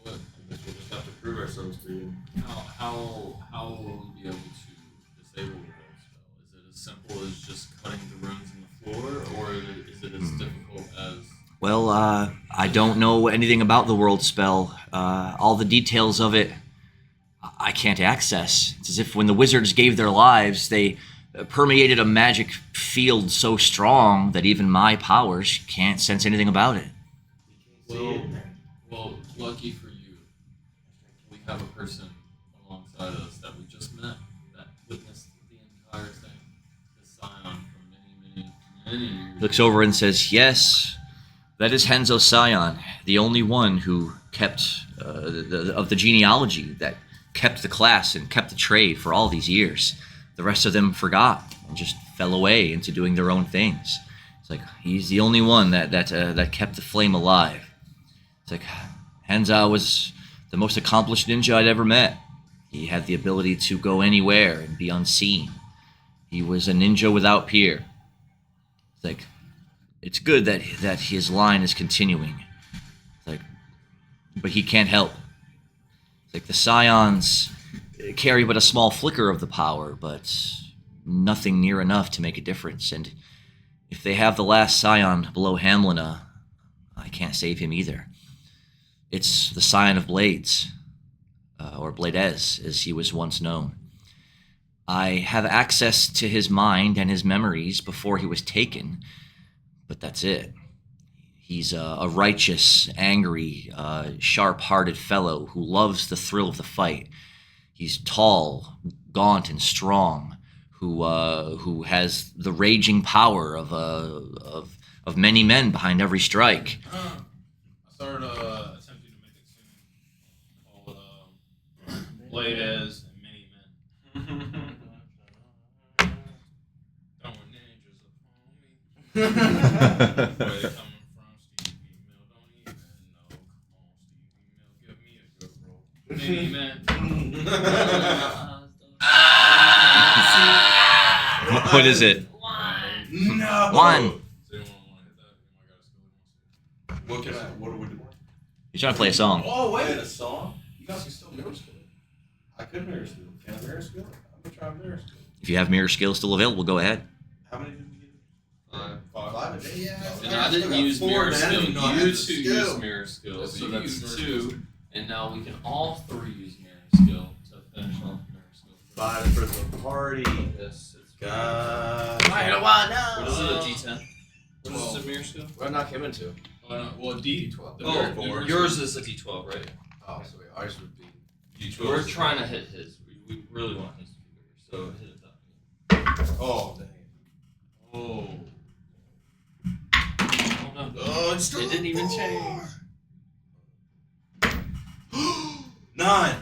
What? I guess we'll just have to prove ourselves to you. How will we be able to disable the world spell? Is it as simple as just cutting the runes in the floor, or is it as difficult as... Well, I don't know anything about the World Spell. All the details of it, I can't access. It's as if when the wizards gave their lives, they permeated a magic field so strong that even my powers can't sense anything about it. Well, lucky for you, we have a person alongside us that we just met that witnessed the entire thing. The Scion from many years. Looks over and says, yes, that is Henzo Scion, the only one who kept, of the genealogy that kept the class and kept the trade for all these years. The rest of them forgot and just fell away into doing their own things. It's like, he's the only one that kept the flame alive. It's like, Henzo was the most accomplished ninja I'd ever met. He had the ability to go anywhere and be unseen. He was a ninja without peer. It's like, it's good that his line is continuing. It's like, but he can't help. It's like the Scions carry but a small flicker of the power, but nothing near enough to make a difference. And if they have the last Scion below Hamlina, I can't save him either. It's the Scion of Blades, or Blades, as he was once known. I have access to his mind and his memories before he was taken, but that's it. He's a righteous, angry, sharp-hearted fellow who loves the thrill of the fight. He's tall, gaunt, and strong, who has the raging power of many men behind every strike. I started attempting to make it soon called Blades and Many Men. Throwing ninjas upon me. Where they coming from? Stevie Mill don't even know. Come on, Stevie Mill, give me a good roll. Many Men. What is it? No. 1. Does anyone want to hit that? What do we do? You're trying to play a song. Oh, wait, a song? You guys can still mirror skill. I could mirror skill. Can I mirror skill? I'm going to try mirror skill. If you have mirror skill still available, go ahead. How many did we get? 5. Yeah. And I didn't use mirror skill. You two use mirror skill, so You that's use 2. And now we can all 3 use mirror skill to finish off mirror skill. 5 for the party. Yes, it's God. Why do I know? What is it, a D10? What is it, mirror skill? What did I knock him into? Well, D12. The Oh, mirror yours is a D12, right? Oh, so ours would be. D12. We're trying to hit his. We really want his to be bigger, so hit it that. Oh, dang. Oh. Oh no. Oh, it's It didn't even change. 9.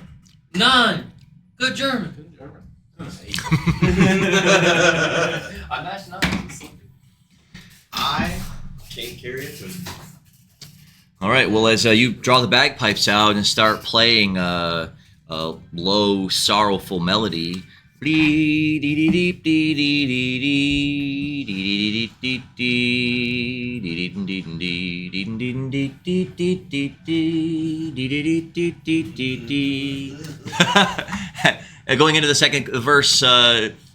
9! Good German. Good German. I matched 9. I can't carry it to All right. Well, as you draw the bagpipes out and start playing a low, sorrowful melody. Going into the second verse,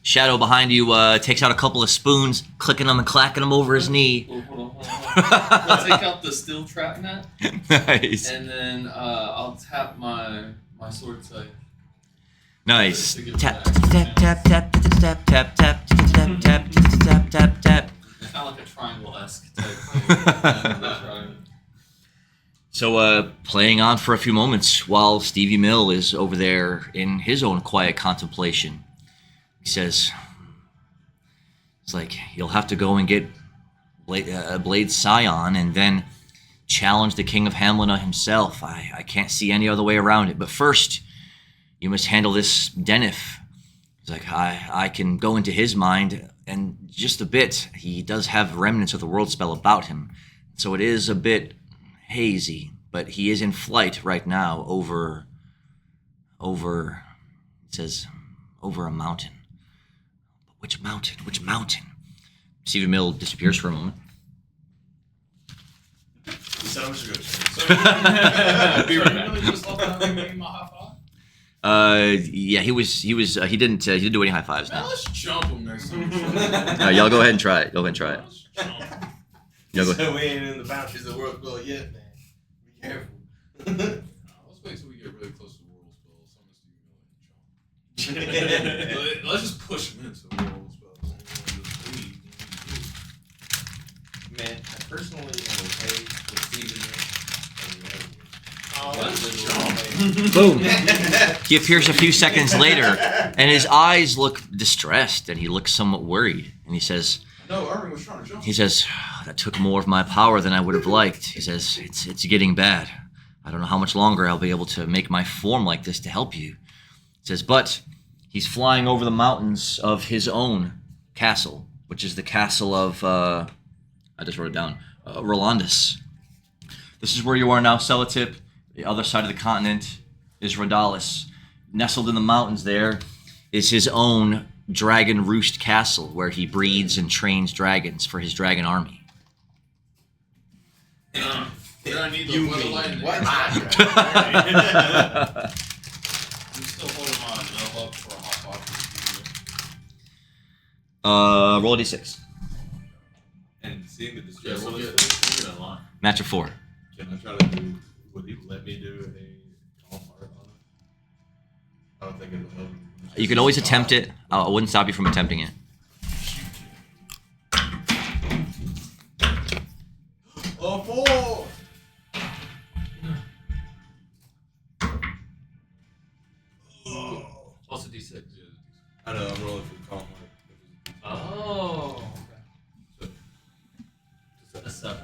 Shadow behind you takes out a couple of spoons, clicking them and clacking them over his knee. Hold on. I'll take out the steel trap net, Nice. and then I'll tap my sword sight. Nice. Tap, tap, tap, tap, tap, tap, tap, tap, tap, tap, tap, tap, tap. Kind of like a triangle-esque type thing. So, playing on for a few moments while Stevie Mill is over there in his own quiet contemplation. He says, it's like, you'll have to go and get Blade Scion and then challenge the King of Hamlina himself. I can't see any other way around it. But first, you must handle this Denif. He's like, I can go into his mind, and just a bit. He does have remnants of the world spell about him. So it is a bit hazy, but he is in flight right now over, it says, over a mountain. Which mountain? Which mountain? Stevie Mill disappears for a moment. He said I was good. Be right really just left out and gave my high five? Yeah, he didn't do any high fives Man, now. let's jump him next time. Y'all go ahead and try it. Go ahead and try it. Let's jump him. Y'all go So we ain't in the boundaries of the world spell yet, man. Be careful. Let's wait till we get really close to the world spell. Some of Stevie Miller and jump. Let's just push him into the world spell. Man, I personally am okay with Steven. Oh, let's jump. Boom. He appears a few seconds later, and his eyes look distressed, and he looks somewhat worried. And he says, No, Irving was trying to jump. that took more of my power than I would have liked. He says, it's getting bad. I don't know how much longer I'll be able to make my form like this to help you. He says, but he's flying over the mountains of his own castle, which is the castle of, I just wrote it down, Rolandus. This is where you are now, Celatip. The other side of the continent is Rhodalis. Nestled in the mountains there is his own dragon roost castle, where he breeds and trains dragons for his dragon army. We're gonna need the You weather mean light and what? I'm still holding my elbow up for a hot box. Roll a d6. And seeing the Yeah, distress we'll of get it, in line. Match of 4. can I try to do, would he let me do a calm heart on it? I don't think it'll help. You can always attempt it. I wouldn't stop you from attempting it. Oh, 4! Also D6. I know, I'm rolling for calm heart. Oh. Okay. Just A 7.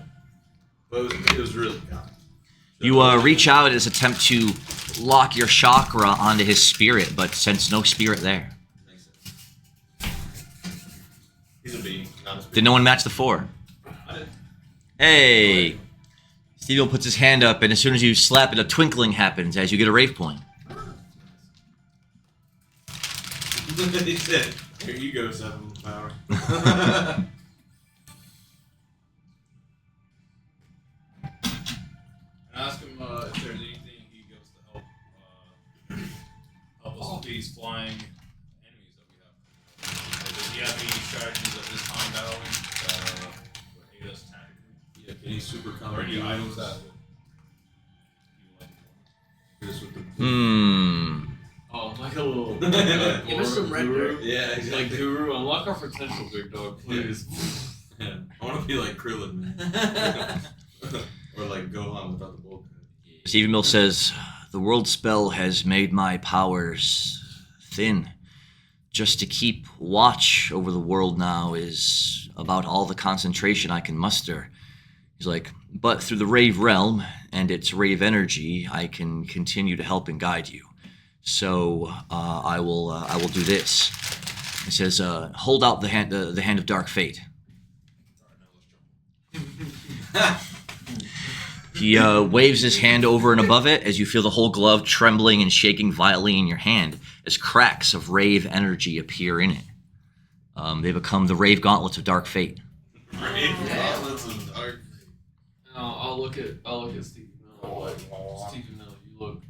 But it was really God. You reach out as attempt to lock your chakra onto his spirit, but sense no spirit there. Makes sense. He's a being, not a spirit. Did no one match the 4? I didn't. Hey! Steve puts his hand up, and as soon as you slap it, a twinkling happens as you get a rave point. He said, here you go, 7 power. Ask him if there's anything he gives to help us with these flying enemies that we have. Does he have any strategies at this time battling that would aid us tactically? Yeah, any super Or common any items that would This with the Oh, like a little. Give us some red guru. dirt. yeah, Like exactly. Guru, unlock our potential, big dog, please. Yeah. I want to be like Krillin, man. Or like Gohan without the bowl cut. Stevie Mill says, the world spell has made my powers thin. Just to keep watch over the world now is about all the concentration I can muster. He's like, but through the Rave realm and its Rave energy, I can continue to help and guide you. So I will do this. He says, hold out the hand of dark fate. He waves his hand over and above it as you feel the whole glove trembling and shaking violently in your hand as cracks of rave energy appear in it. They become the rave gauntlets of dark fate. Gauntlets of dark. And I'll look at Stevie Mill. Like, Stevie Mill, you look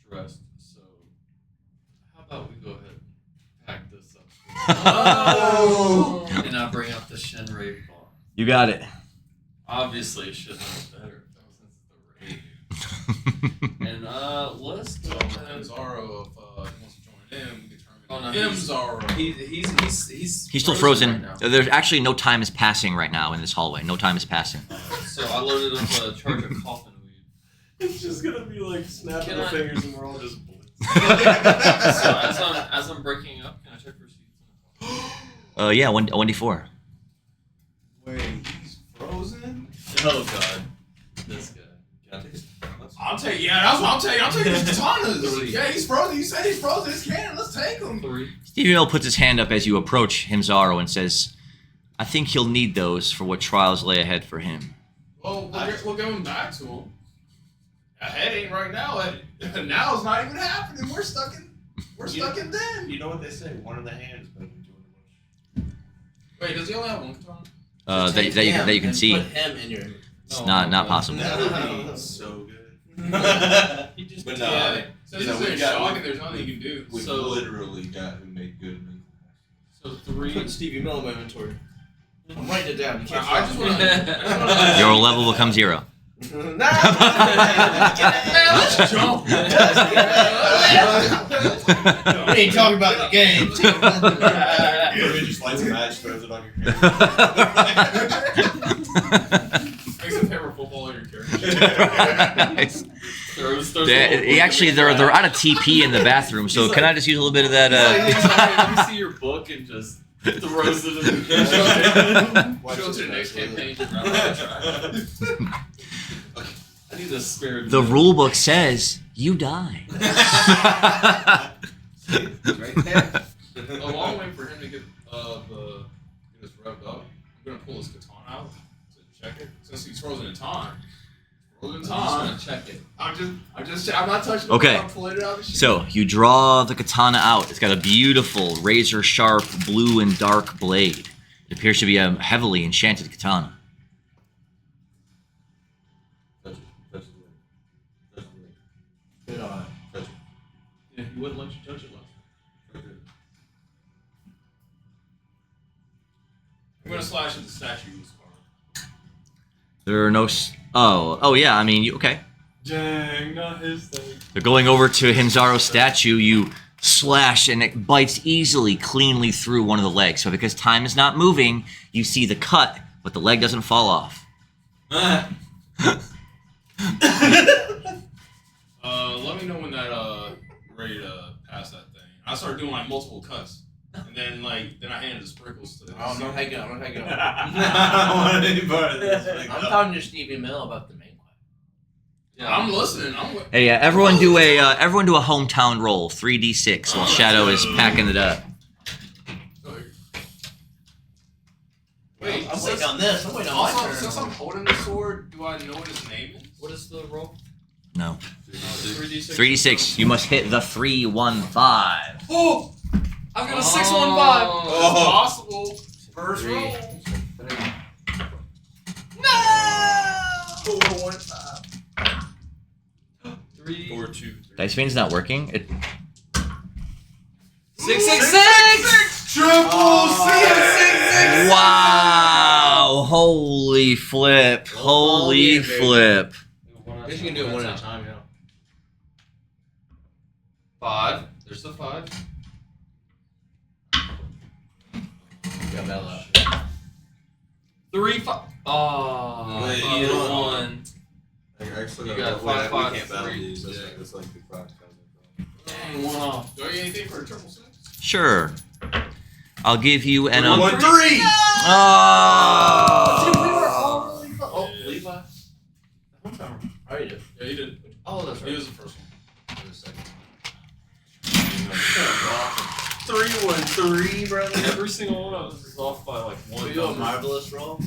stressed. So how about we go ahead and pack this up? Oh. And I bring up the Shen Rave bar. You got it. Obviously, it should know better since it's the rave. And let's go ahead. Zaro, if he wants to join in, we can turn Oh, no, him he's- Zaro. He's He's still frozen. right now. There's actually no time is passing right now in this hallway. No time is passing. So I loaded up a charge of coffin weed. It's just gonna be like snapping Can the I- fingers and we're all just bullets. So as I'm breaking up, can I check for seeds? Yeah, 1d4. Wait, he's frozen? Oh god, this guy. Can I take his gauntlets? I'll take. Yeah, that's what I'm taking. I'm taking his katanas. Yeah, he's frozen. You said he's frozen. It's cannon. Let's take him. 3. Stevie Mill puts his hand up as you approach Himzaro and says, I think he'll need those for what trials lay ahead for him. Well, we'll give him back to him. Ahead ain't right now. Now it's not even happening. We're stuck in then. You know what they say? One in the hand is better than two in the bush. Wait, does he only have one katana? That you can see. Put him in your. It's not possible. That would be so good. He just But Yeah, since you know, it's we a got- shock and there's nothing you can do. we So- literally got who made good men. So 3. Put Stevie Mill in my inventory. I'm writing it down. You can't I just want to. Your level will become 0. Man, let's jump. We ain't talking about the game. He just lights a match, throws it on your hand. Makes a favorite football in your character. Nice. Throws They're out of TP in the bathroom, so can I just use a little bit of that? Let me see your book and just throws it in the Show to the next campaign. I need a spare. The rule book says you die. Right there. A long way for him to get this revved up. I'm gonna pull his katana out to check it. Since he's frozen in time. Frozen in I'm just time. gonna check it. I'm not touching it. Okay. I'm pulling it out of the So you draw the katana out. It's got a beautiful razor sharp blue and dark blade. It appears to be a heavily enchanted katana. Touch it. Touch the leg. Touch the leg. Good on. Touch it. Yeah, he wouldn't let you touch it last. Touch it. I'm gonna slash at the statue with this card. There are no. Oh yeah. I mean, okay. Dang, not his thing. They're going over to Himzaro's statue. You slash, and it bites easily, cleanly through one of the legs. So because time is not moving, you see the cut, but the leg doesn't fall off. Let me know when that you're ready to pass that thing. I started doing like multiple cuts, and then I handed the sprinkles to. I'm not hanging on. I don't want any part of this. I'm talking to Stevie Mill about the main quest. Yeah, I'm listening. Hey, everyone do a hometown roll, 3d6, while Shadow is packing it up. Wait, I'm waiting on this. I'm waiting on my also, turn. since I'm holding the sword, do I know what his name is? What is the roll? No. 3d6. 3d6. You must hit the 3-1-5. Oh, I've got a 6-1-5. it's possible. First Three. roll. No! 3. 4, 2, 3. Dice Fiend's not working. 666. Triple C6. Wow! Holy flip! Holy flip! I guess you can do it one at a time, yeah. 5. There's the 5. Got that left. 3, 5. Oh, Wait, you you got don't- 1. I still You got got 5, we can't battle 3. these. Yeah. That's like the 5 Dang, 1 off. Do I get anything for a triple 6? Sure. I'll give you an. 1, 3. Oh! Oh, Levi. Oh, you did. Yeah, he did. Oh, that's He right. was the first one. Wait a second. 3, 1, 3, brother. Every single one of us is off by like 1 We do a number. marvelous roll.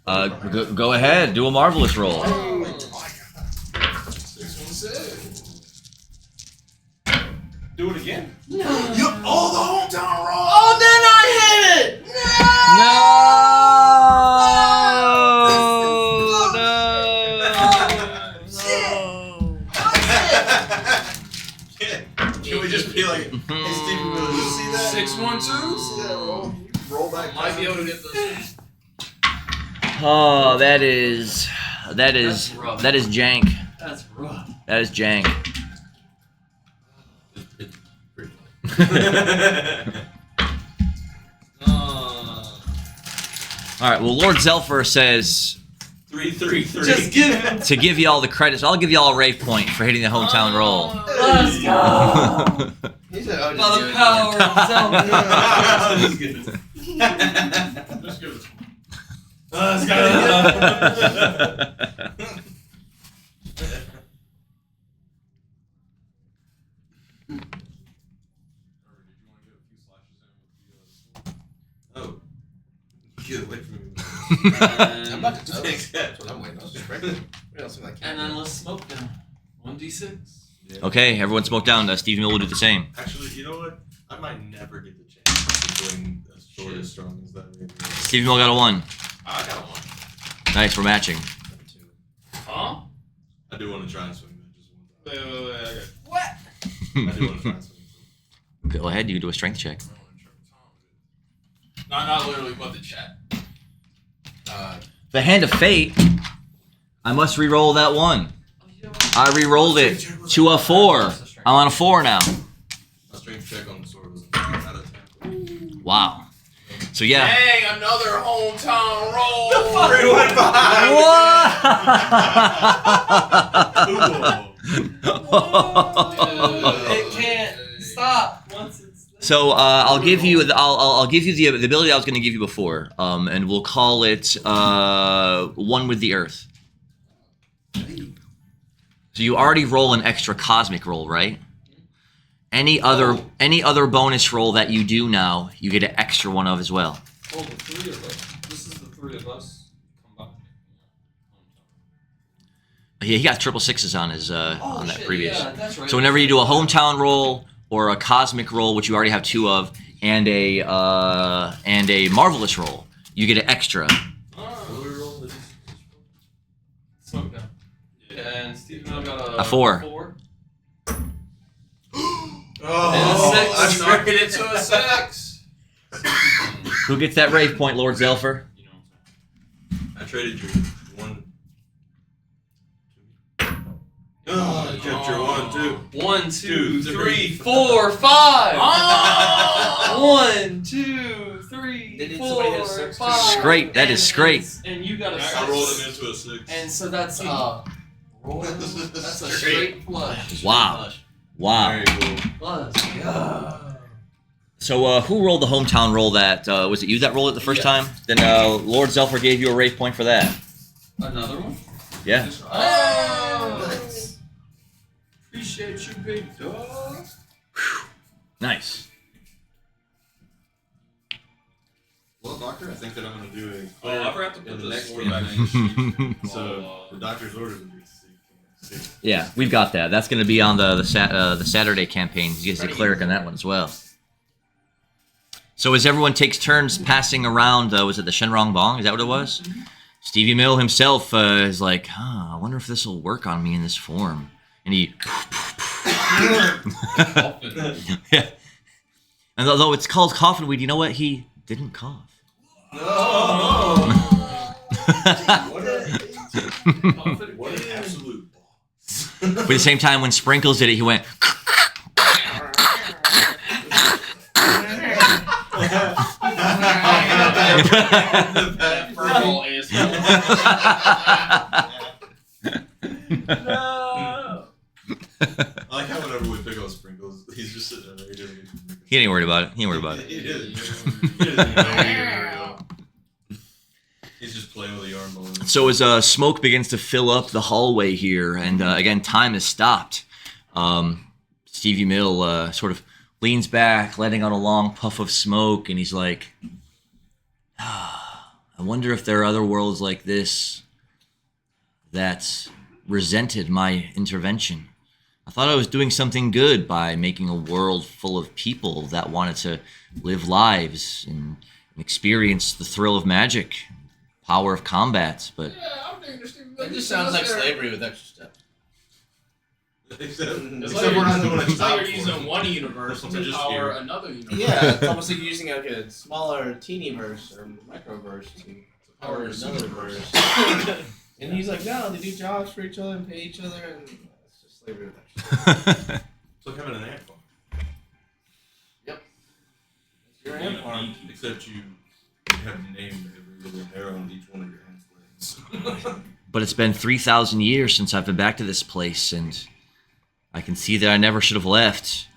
Go ahead. Do a marvelous roll. Oh, Do it again. You, oh, the hometown roll. Oh, then I hit it. Can we just be like, hey, Stevie, Miller, you see that? 612. See that roll? Roll back. Might be able to get this. Oh, that is rough. that is jank. That's rough. That is jank. It's pretty All right. Well, Lord Zelfer says 3-3-3. Just give him. to give you all the credits. I'll give you all a rave point for hitting the hometown roll. Let's go. He said, "Oh, By the power of Zelda. Just give it. Just give it. Let's go. Oh. Get away from me. I'm about to tell Thanks, you. That's what I'm waiting on. Just right there. What else am I And can't then do? let's smoke them. 1d6. Okay, everyone smoke down. Stevie Miller will do the same. Actually, you know what? I might never get the chance to bring a sword as strong as that. Stevie Miller got a 1. I got one. Nice, we're matching. Huh? I do want to try and swing that just one time. Wait. Okay. What? I do want to try and swing Go ahead, you can do a strength check. Not literally, but the chat. The Hand of Fate. I must re-roll that 1. I re-rolled it to a 4. I'm on a 4 now. My strength check on the sword was 9 out of 10. Wow. So yeah. Dang, another hometown roll. 3-1-5. It can't stop once it's. So I'll give you the ability I was going to give you before, and we'll call it One with the Earth. So you already roll an extra cosmic roll, right? Any other bonus roll that you do now, you get an extra one of as well. Oh, the 3 of us. This is the 3 of us combined. Yeah, he got 666s on his on that previous. Yeah, that's right. So whenever you do a hometown roll or a cosmic roll, which you already have 2 of, and a marvelous roll, you get an extra. Smoke down. And Steve Miller got A 4. Oh, And a 6. I turned it to a 6. Who gets that rave point, Lord Zelfer? You know what I'm I traded your 1. Oh, I kept your 1 too. saying? 1, 2, 2, 3, 4, 5. Oh! 1, 2, 3, Didn't 4, somebody hit a 6 too? 5. Scrape, that is scrape. And you got a 6. I rolled him into a 6. And so that's that's a straight flush. Wow. Wow. Very cool. Let's go. So who rolled the hometown roll that, was it you that rolled it the first Yeah. time? Then Lord Zelfer gave you a rave point for that. Another one? Yeah. Oh! Nice. Appreciate you, big dog. Nice. Well, Doctor, I think that I'm going to do a Oh, I forgot to in put the the next sword game. back in the sheet. So, the doctor's orders would be 6. Yeah, we've got that. That's going to be on the Saturday campaign. You guys a cleric on that one as well. So as everyone takes turns passing around, was it the Shenrong Bong? Is that what it was? Stevie Mill himself is like, I wonder if this will work on me in this form. And he... yeah. And although it's called coffin weed, you know what? He didn't cough. What an absolute boss. But at the same time, when Sprinkles did it, he went... That purple asshole. I like how whenever we pick up Sprinkles, he's just sitting there. He ain't worried about it. He ain't worried about it. He doesn't know. He's just playing with the arm balloon. So as smoke begins to fill up the hallway here, and again, time has stopped, Stevie Mill sort of leans back, letting out a long puff of smoke, and he's like, I wonder if there are other worlds like this that resented my intervention. I thought I was doing something good by making a world full of people that wanted to live lives and experience the thrill of magic, power of combat, but Yeah, I'm doing this thing. That just sounds like slavery with extra steps. Except It's we're not doing a like job you're for using it. one universe to Just power here. another universe. Yeah, it's almost like using like a smaller teeny verse or microverse to power another verse. And he's like, no, they do jobs for each other and pay each other, and it's just slavery with extra steps. It's like having an ant farm. It's your ant farm. Except you have named every little hair on each one of your ant's legs. But it's been 3,000 years since I've been back to this place, and I can see that I never should have left.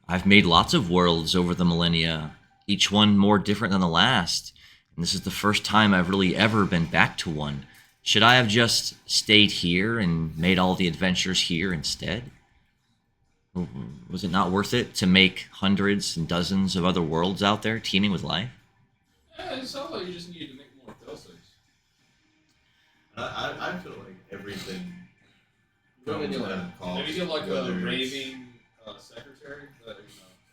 I've made lots of worlds over the millennia, each one more different than the last, and this is the first time I've really ever been back to one. Should I have just stayed here and made all the adventures here instead? Was it not worth it to make hundreds and dozens of other worlds out there teeming with life? Yeah, it sounds like you just need to make more Stealthys. I feel like everything Put them in your comes at lap. a cost. Maybe get like a whether it's- raving secretary that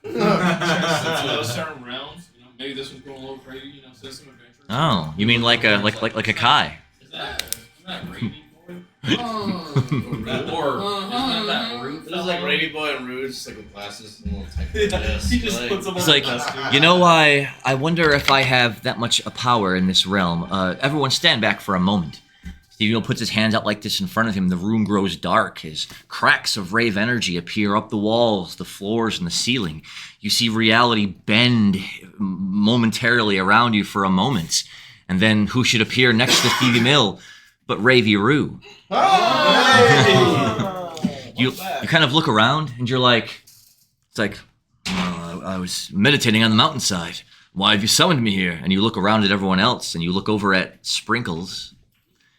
checks into certain realms. You know, maybe this one's going a little crazy. You know, says some adventures. Oh, you mean like a Kai? Is that raving boy? Or isn't that root? It was like Ravy Boy and Rouge, just like with glasses and a little type of this. He just like, puts them on It's the like, desk. you know, I wonder if I have that much power in this realm. Everyone stand back for a moment. Stevie puts his hands out like this in front of him. The room grows dark as cracks of rave energy appear up the walls, the floors, and the ceiling. You see reality bend momentarily around you for a moment. And then who should appear next to Stevie Mill but Ravy Roo? You kind of look around and you're like, it's like, I was meditating on the mountainside. Why have you summoned me here? And you look around at everyone else and you look over at Sprinkles.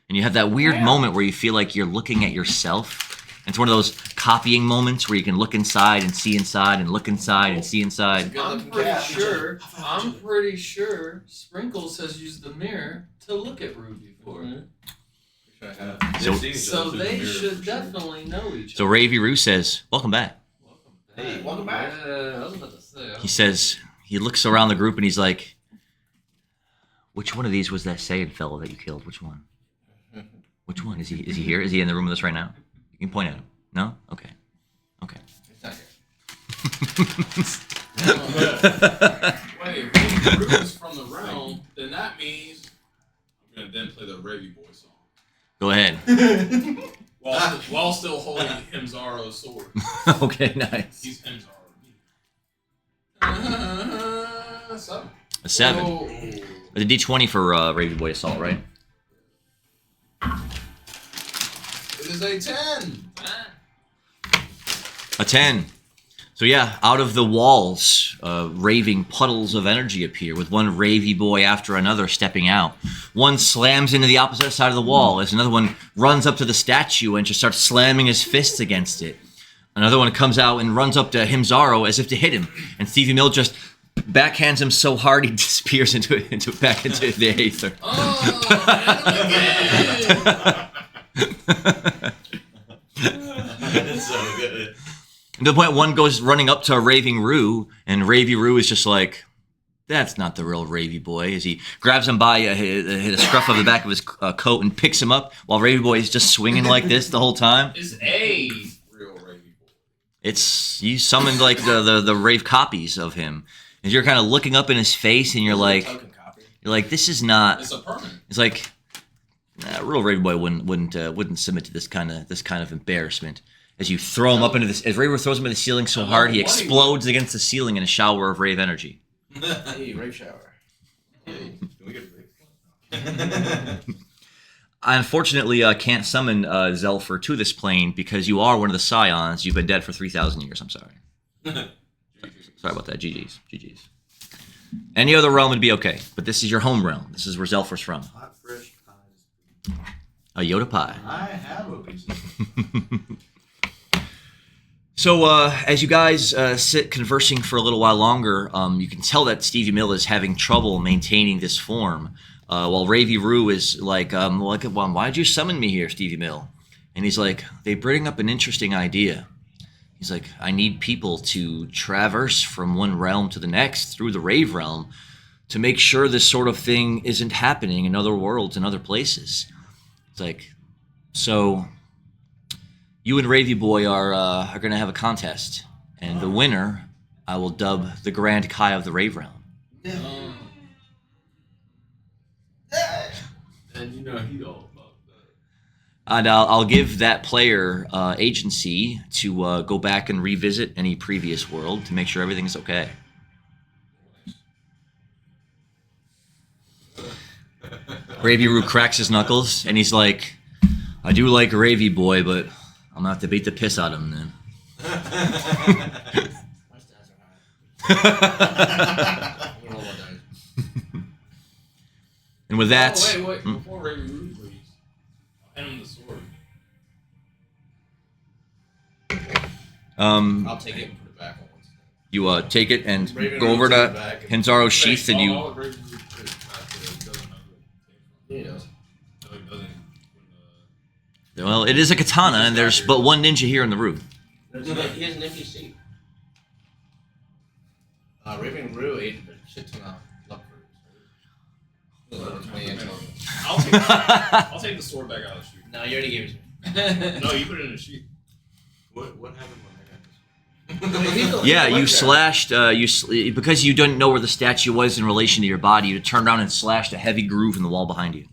And you have that weird moment where you feel like you're looking at yourself. It's one of those copying moments where you can look inside and see inside and look inside and see inside. I'm pretty sure Sprinkles has used the mirror to look at Ruby before. So they should definitely know each So other. Ravy Roo says, welcome back. Hey, welcome back. Yeah, I was about to say. He says, he looks around the group and he's like, which one of these was that Saiyan fellow that you killed? Which one? Which one? Is he here? Is he in the room with us right now? You can point at him. No? Okay. Okay. It's not here. Wait, if Root is from the realm, then that means I'm gonna then play the Ravy Boy song Go ahead. while still holding Himzaro's sword. Okay, nice. He's Himzaro. 7. A 7. Oh. The D20 for Ravy Boy Assault, right? It is a 10. A 10. So yeah, out of the walls, raving puddles of energy appear, with one Ravy Boy after another stepping out. One slams into the opposite side of the wall as another one runs up to the statue and just starts slamming his fists against it. Another one comes out and runs up to Himzaro as if to hit him, and Stevie Mill just backhands him so hard he disappears back into the aether. Oh, That's so good. And to the point one goes running up to Raving Roo, and Ravy Roo is just like, that's not the real Ravy Boy, as he grabs him by a scruff of the back of his coat and picks him up while Ravy Boy is just swinging like this the whole time. is a real Ravy Boy. It's, you summoned like the rave copies of him. And you're kind of looking up in his face and you're like, this is not, It's a permanent. it's like, real Ravy Boy wouldn't submit to this kind of embarrassment. As you throw him up into this, as Ravy throws him into the ceiling so hard, he explodes against the ceiling in a shower of rave energy. Hey, rave shower. Hey, can we get a break? I unfortunately can't summon Zelfer to this plane because you are one of the Scions. You've been dead for 3,000 years. I'm sorry. Sorry about that. GG's. GG's. Any other realm would be okay, but this is your home realm. This is where Zelfer's from. Hot, fresh pies. A Yoda pie. I have a piece of So as you guys sit conversing for a little while longer, you can tell that Stevie Mill is having trouble maintaining this form. While Ravy Roo is like, why'd you summon me here, Stevie Mill? And he's like, they bring up an interesting idea. He's like, I need people to traverse from one realm to the next through the Rave realm to make sure this sort of thing isn't happening in other worlds and other places. It's like, so you and Ravy Boy are going to have a contest, and the winner I will dub the Grand Kai of the Rave realm. And you know he all about that. And I'll give that player agency to go back and revisit any previous world to make sure everything's okay. Ravy Roo cracks his knuckles, and he's like, I do like Ravy Boy, but I'm going to have to beat the piss out of him then. My stats are high. I'm gonna roll my dice. And with that... Wait. Before Ray Rude, please. I'll hand him the sword. I'll take it and put it back on once. You take it and Raven go over Root's in the to back and- Henzaro's sheath, and you... All Ray Rude doesn't know who it came from. Yeah. So it doesn't. Well, it is a katana, and there's but one ninja here in the room. He has an empty seat. Raven Roo ate a shit ton of luck fruits. I'll take the sword back out of the sheath. No, you already gave it to me. No, you put it in the sheath. What happened when I got this? Yeah, you slashed. Because you didn't know where the statue was in relation to your body. You turned around and slashed a heavy groove in the wall behind you.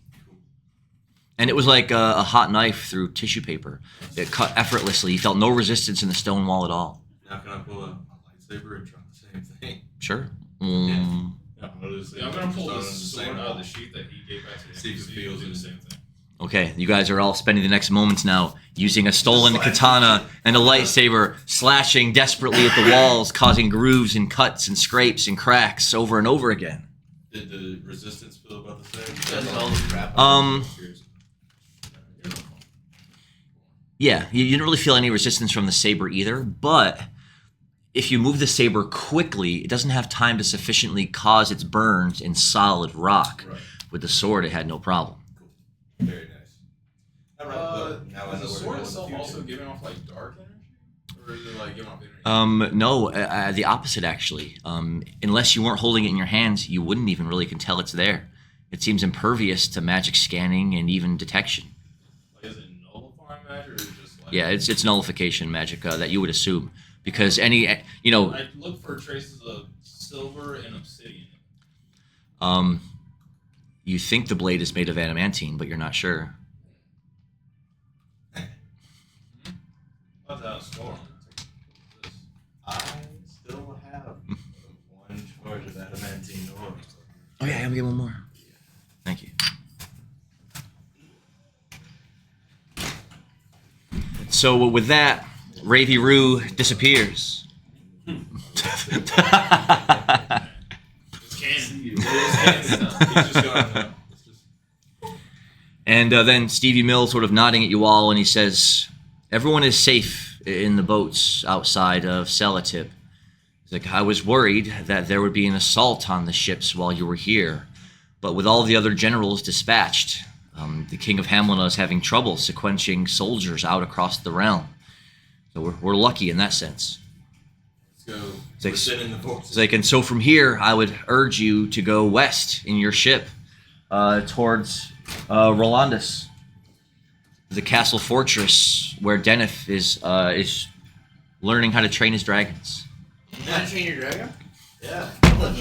And it was like a hot knife through tissue paper. It cut effortlessly. You felt no resistance in the stone wall at all. Now can I pull a lightsaber and try the same thing? Sure. Yeah, I'm gonna pull the sword out of the sheath that he gave back to him. See if it feels do the it. same thing. Okay, you guys are all spending the next moments now using a stolen katana and a lightsaber, slashing desperately at the walls, causing grooves and cuts and scrapes and cracks over and over again. Did the resistance feel about the same? That's all the crap. Yeah, you didn't really feel any resistance from the saber either, but if you move the saber quickly, it doesn't have time to sufficiently cause its burns in solid rock. Right. With the sword, it had no problem. Very nice. All right, well, now I Is know the where to sword go in the itself future. also giving off like dark energy, or is it like giving off energy? No, the opposite actually. Unless you weren't holding it in your hands, you wouldn't even really can tell it's there. It seems impervious to magic scanning and even detection. Like, is it nullifying magic, or is it just like? Yeah, it's nullification magic that you would assume, because any you know I look for traces of silver and obsidian. you think the blade is made of adamantine, but you're not sure. That's out of store. I still have one charge of adamantine ore. Oh yeah, I'm gonna get one more. Thank you. So with that, Ravy Roo disappears. It's canon. He's just gone now. It's just- And then Stevie Mill sort of nodding at you all, and he says, everyone is safe in the boats outside of Celatip. He's like, I was worried that there would be an assault on the ships while you were here, but with all the other generals dispatched, the King of Hamlina is having trouble sequencing soldiers out across the realm. So we're lucky in that sense. Let's go. It's like- We're sitting in the force. It's like, and so from here, I would urge you to go west in your ship towards Rolandus, the castle fortress where Deneth is learning how to train his dragons. How to Train Your Dragon? Yeah. Is that what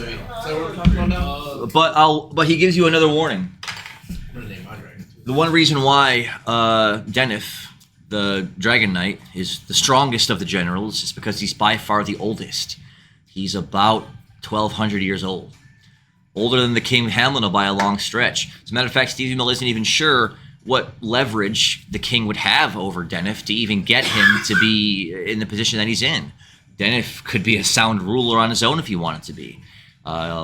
we're talking about now? But he gives you another warning. I'm gonna name my dragon. The one reason why Deneth, the Dragon Knight, is the strongest of the generals is because he's by far the oldest. He's about 1,200 years old. Older than the King of Hamlina by a long stretch. As a matter of fact, Stevie Mill isn't even sure what leverage the king would have over Deneth to even get him to be in the position that he's in. Deneth could be a sound ruler on his own if he wanted to be.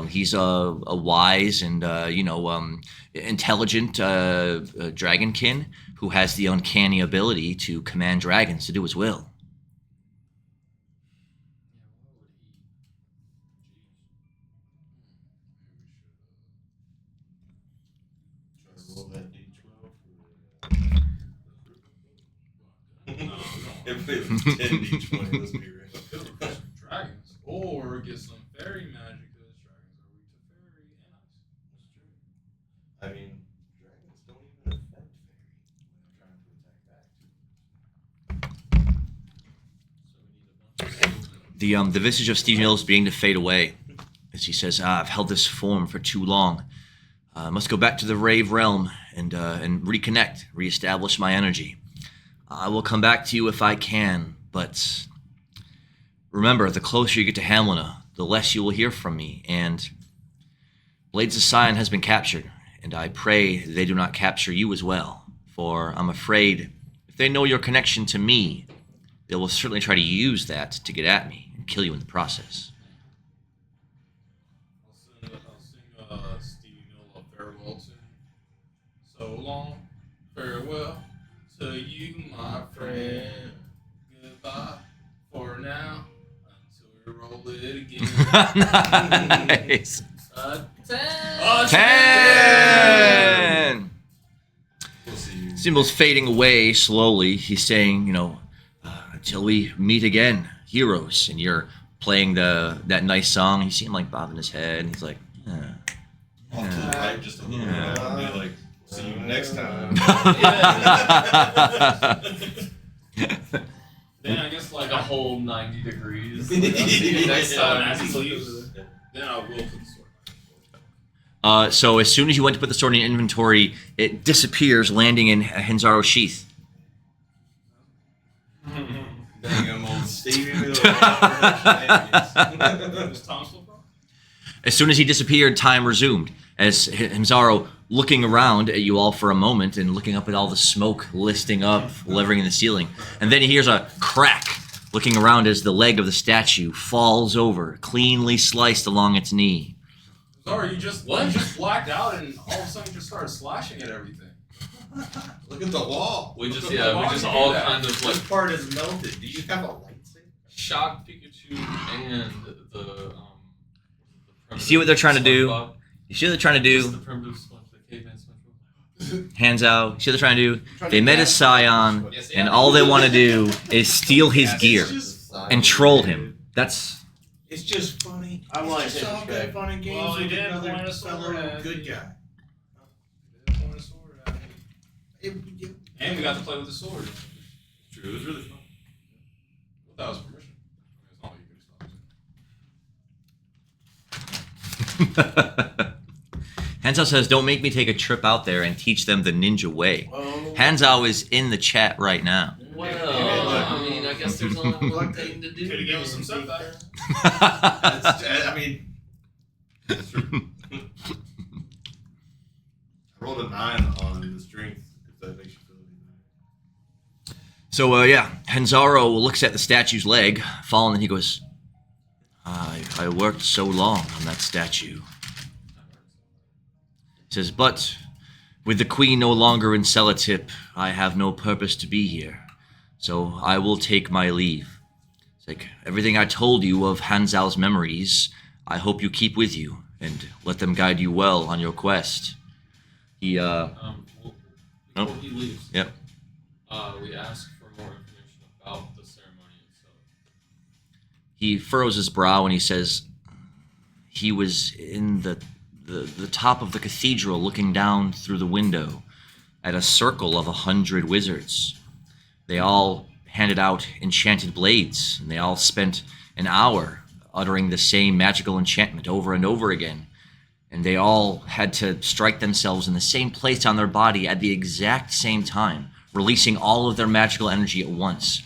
He's a wise and intelligent dragonkin who has the uncanny ability to command dragons to do his will. Try to roll that D12 for If it was 10 each way, let's be real. Could recruit some dragons, or get some fairy magic, because dragons are weak to fairy and ice. That's true. I mean, dragons don't even affect fairy when they're trying to attack back. So we need a bunch of The visage of Steve Mill is beginning to fade away as he says, I've held this form for too long. I must go back to the Rave Realm and reconnect, reestablish my energy. I will come back to you if I can, but remember, the closer you get to Hamlina, the less you will hear from me, and Blades of Scion has been captured, and I pray they do not capture you as well, for I'm afraid if they know your connection to me, they will certainly try to use that to get at me and kill you in the process. I'll sing Stevie Mill a farewell tune. So long, farewell to you, my friend. Goodbye for now until we roll it again. Nice. 10. 10! We'll see you. Symbol's fading away slowly. He's saying, until we meet again, heroes. And you're playing that nice song. You see him like bobbing his head. And he's like, Off to the right just a little bit. I'll be like, see you next time. Then I guess Like a whole 90 degrees. Yeah. Like, I'll see you next time. As he Just like- leaves, then I will put the sword back. So as soon as you went to put the sword in your inventory, it disappears, landing in Henzaro's sheath. Dang, I'm old Stevie Mill. Is Tom still from? As soon as he disappeared, time resumed. As Henzaro, looking around at you all for a moment and looking up at all the smoke listing up, levering in the ceiling. And then he hears a crack, looking around as the leg of the statue falls over, cleanly sliced along its knee. Sorry, you just blacked out and all of a sudden you just started slashing at everything. Look at the wall. We just, Why yeah, we would just you do all that? kind of like What part is melted? Do you have a lightsaber? shocked Pikachu and the See what they're trying to do? SpongeBob. You see what they're trying to Just the do? primitive sponge, the caveman SpongeBob. Hands out. You see what they're trying to do? They met a Scion, Yes, and all they want to do is steal his gear and troll him. That's... It's just funny. I want it's him just all to good fun and games Well, he with did another point a sword fellow at good me. guy. Point a sword at me. It- And we got to play with the sword. True, it was really fun. That was permission. I mean, it's not like you could stop it. Hanzao says, don't make me take a trip out there and teach them the ninja way. Hanzao is in the chat right now. Well, I mean, I guess there's only one thing to do. Could have given us some setback. I mean, that's true. I rolled a 9 on the strength, if that makes you feel any better. So, Hanzaro looks at the statue's leg, fallen, and he goes, I worked so long on that statue. He says, but with the queen no longer in Celatip, I have no purpose to be here. So I will take my leave. It's like, everything I told you of Hanzao's memories, I hope you keep with you, and let them guide you well on your quest. He, Before he leaves, Yep. we ask for more information about the ceremony itself. He furrows his brow and he says, he was in the top of the cathedral looking down through the window at a circle of 100 wizards. They all handed out enchanted blades, and they all spent an hour uttering the same magical enchantment over and over again. And they all had to strike themselves in the same place on their body at the exact same time, releasing all of their magical energy at once.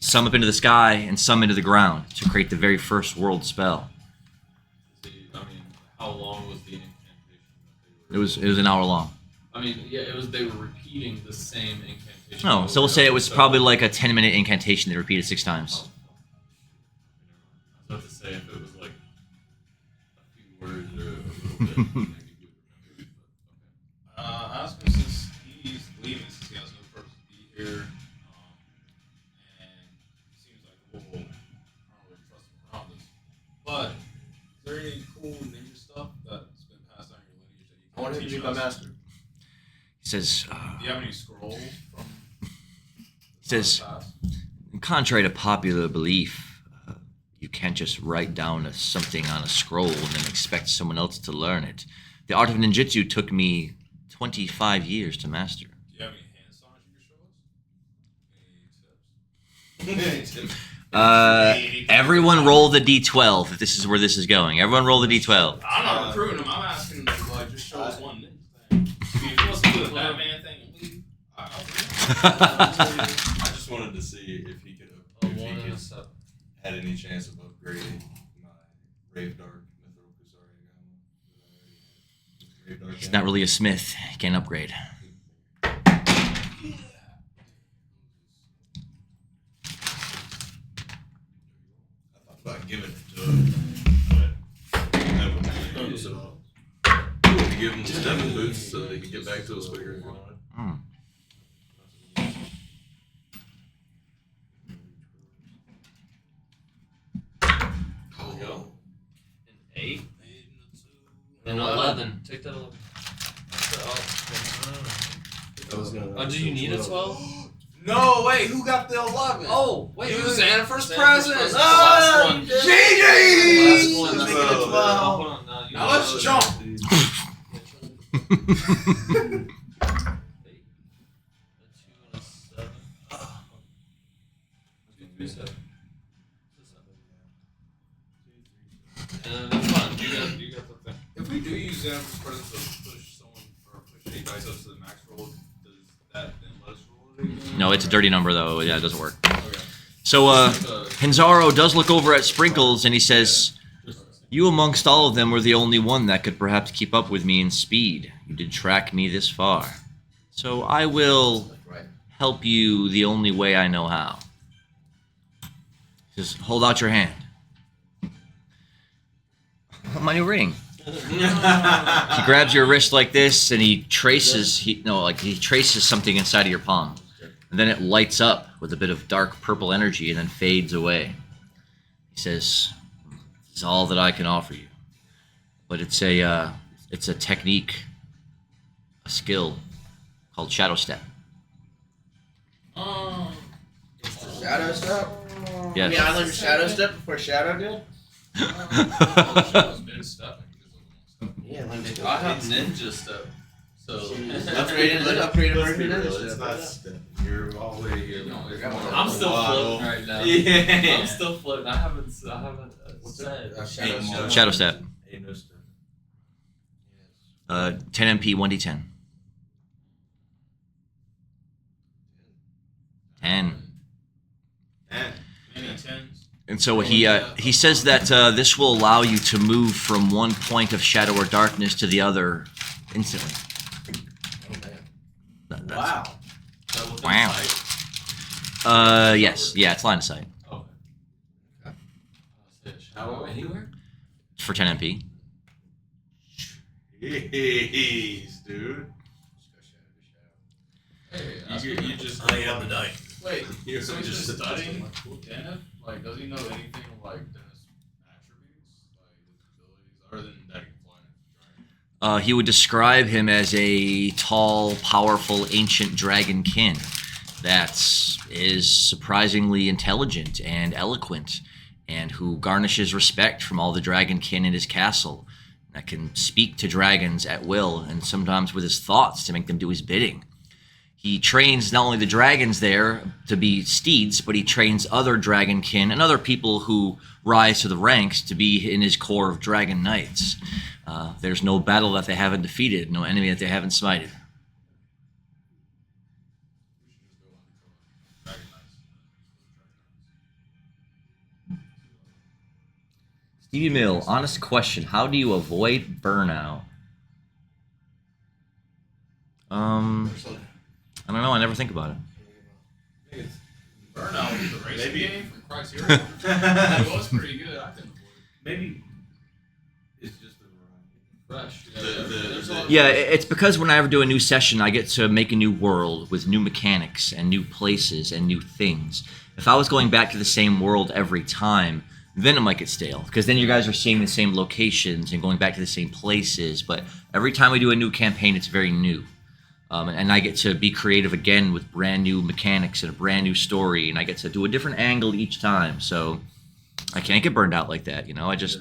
Some up into the sky and some into the ground to create the very first world spell. How long was the incantation that they It were? was an hour long. I mean, yeah, it was. They were repeating the same incantation. No, so we'll say it was probably like a 10-minute incantation they repeated 6 times. I was about to say if it was like a few words or a little bit, maybe we would remember. Ask him since he's leaving, since he has no purpose to be here, and it seems like I don't really trust him around this. But is there any cool ninja stuff that's been passed down your lineage that you I want can him to teach be my us? master. He says, Do you have any scrolls from he says, past? Contrary to popular belief, you can't just write down something on a scroll and then expect someone else to learn it. The art of ninjutsu took me 25 years to master. Do you have any hand signs you can show us? Any tips? Everyone roll the d12 if this is where this is going. Everyone roll the d12. I'm not recruiting him. I'm asking him to like just show us one ninja thing. If he wants to do the Batman thing, I'll I just wanted to see if he could A if 1 he and a could, 7. had any chance of upgrading my Brave Dark Mithril Kusari. He's not really a smith. He can't upgrade. About giving it to him, but that would be use it all. To give him 7 boots so that he can get back to us quicker. Hmm. There we go. An 8. An 11. Take that 11. I was gonna. Oh, do you need a 12? No, wait, who got the 11? Oh, wait. You wait, was wait. Xanafer's Xanafer's present. present. Ah, The last one. GG! The last one. Let's That's make it a the- 12. Oh, hold on. No, you Now got let's the- jump. That's fine. You got the thing. If we do use Xanafer's presence to push someone or push any dice up to the max roll, does that then let us roll it again? No, it's a dirty number though. Yeah, it doesn't work. Okay. So Hinzaro does look over at Sprinkles and he says, "You amongst all of them were the only one that could perhaps keep up with me in speed. You did track me this far. So I will Right. help you the only way I know how." Just hold out your hand. My new ring. He grabs your wrist like this and he traces he traces something inside of your palm. And then it lights up with a bit of dark purple energy and then fades away. He says, "This is all that I can offer you. But it's a technique, a skill called Shadow Step." Shadow step. Yes. I learned shadow step before Shadow did. Shadow's been stepping because of Yeah, let me I have ninja stuff. So upgraded Let's version be of real, ninja it's step. not step. You're already here. I'm still Waddle. floating right now. Yeah. I'm still floating. I haven't What's said. that? Shadow Ain't step. no- Shadow Step. Ain't no step. 10 MP, 1d10. 10. Many tens. And so he says that this will allow you to move from one point of shadow or darkness to the other instantly. Oh man. That's- Wow. Wow. Yes. Yeah, it's line of sight. Okay. Shadow anywhere? For 10 MP. Jeez, dude. Hey, You just lay on the dice. Wait, You're so he's just just studying Dennis? Like, does he know anything like Dennis' attributes? Like, his abilities? Other than that he can fly an dragon? He would describe him as a tall, powerful, ancient dragonkin that is surprisingly intelligent and eloquent, and who garnishes respect from all the dragonkin in his castle, that can speak to dragons at will, and sometimes with his thoughts to make them do his bidding. He trains not only the dragons there to be steeds, but he trains other dragonkin and other people who rise to the ranks to be in his corps of dragon knights. There's no battle that they haven't defeated, no enemy that they haven't smited. We should just go undercover. Dragon Knights. Stevie Mill, honest question. How do you avoid burnout? I don't know. I never think about it. Burnout was the racing Maybe- game from Criteria. It was pretty good. I couldn't avoid it. Maybe it's just the variety. Fresh. There's a lot of- Yeah, it's because when I ever do a new session, I get to make a new world with new mechanics and new places and new things. If I was going back to the same world every time, then it might get stale. Because then you guys are seeing the same locations and going back to the same places. But every time we do a new campaign, it's very new. And I get to be creative again with brand new mechanics and a brand new story, and I get to do a different angle each time. So I can't get burned out like that, you know. And you take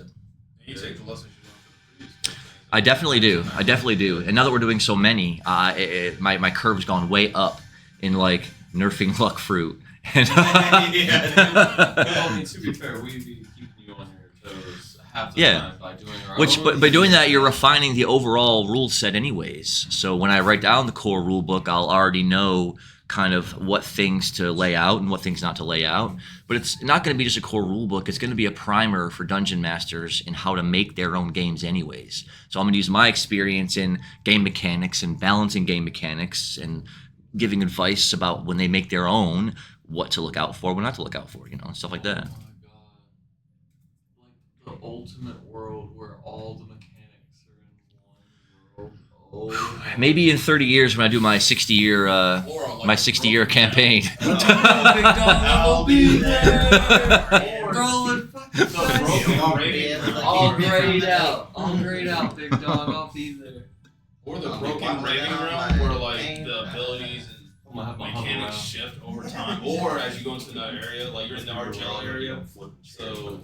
the lessons you learned from the previous campaigns. I definitely do. I definitely do. And now that we're doing so many, my curve's gone way up in like nerfing luck fruit. And Well, I mean, to be fair, we be keeping you on your toes half the Yeah. time by doing our Which, own. but by doing that, you're refining the overall rule set, anyways. So when I write down the core rule book, I'll already know kind of what things to lay out and what things not to lay out. But it's not going to be just a core rule book. It's going to be a primer for dungeon masters in how to make their own games, anyways. So I'm going to use my experience in game mechanics and balancing game mechanics and giving advice about when they make their own, what to look out for, what not to look out for, you know, and stuff like that. Oh my god. Like the ultimate world where all the mechanics are in one world. Oh. Maybe in 30 years when I do my 60-year Or on, like, my a 60-year broken campaign. Big dog, I'll be there. Or- Rolling fucking dice. I'll grade out, big dog. I'll be there. Or the Oh, broken one rating round, realm where like, like the abilities I'm gonna have my and hover mechanics round. shift over time. Or as you go into that area, like you're in the Argela area, so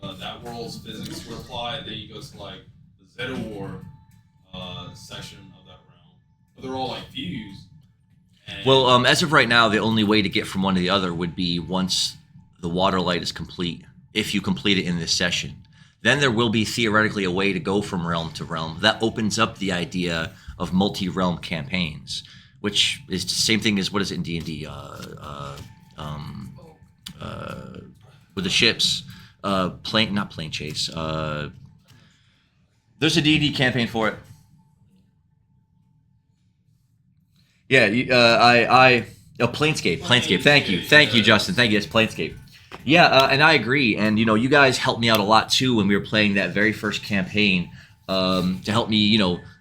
that world's physics will apply. Then you go to like the Zeta War section of that realm. But they're all like fused. And Well, as of right now, the only way to get from one to the other would be once the water light is complete, if you complete it in this session. Then there will be theoretically a way to go from realm to realm. That opens up the idea of multi-realm campaigns, which is the same thing as, what is it in D&D? With the ships, not plane chase. There's a D&D campaign for it. Yeah, Planescape. Thank you, Justin. Thank you. It's Planescape. Yeah, and I agree. And you guys helped me out a lot too when we were playing that very first campaign, to help me,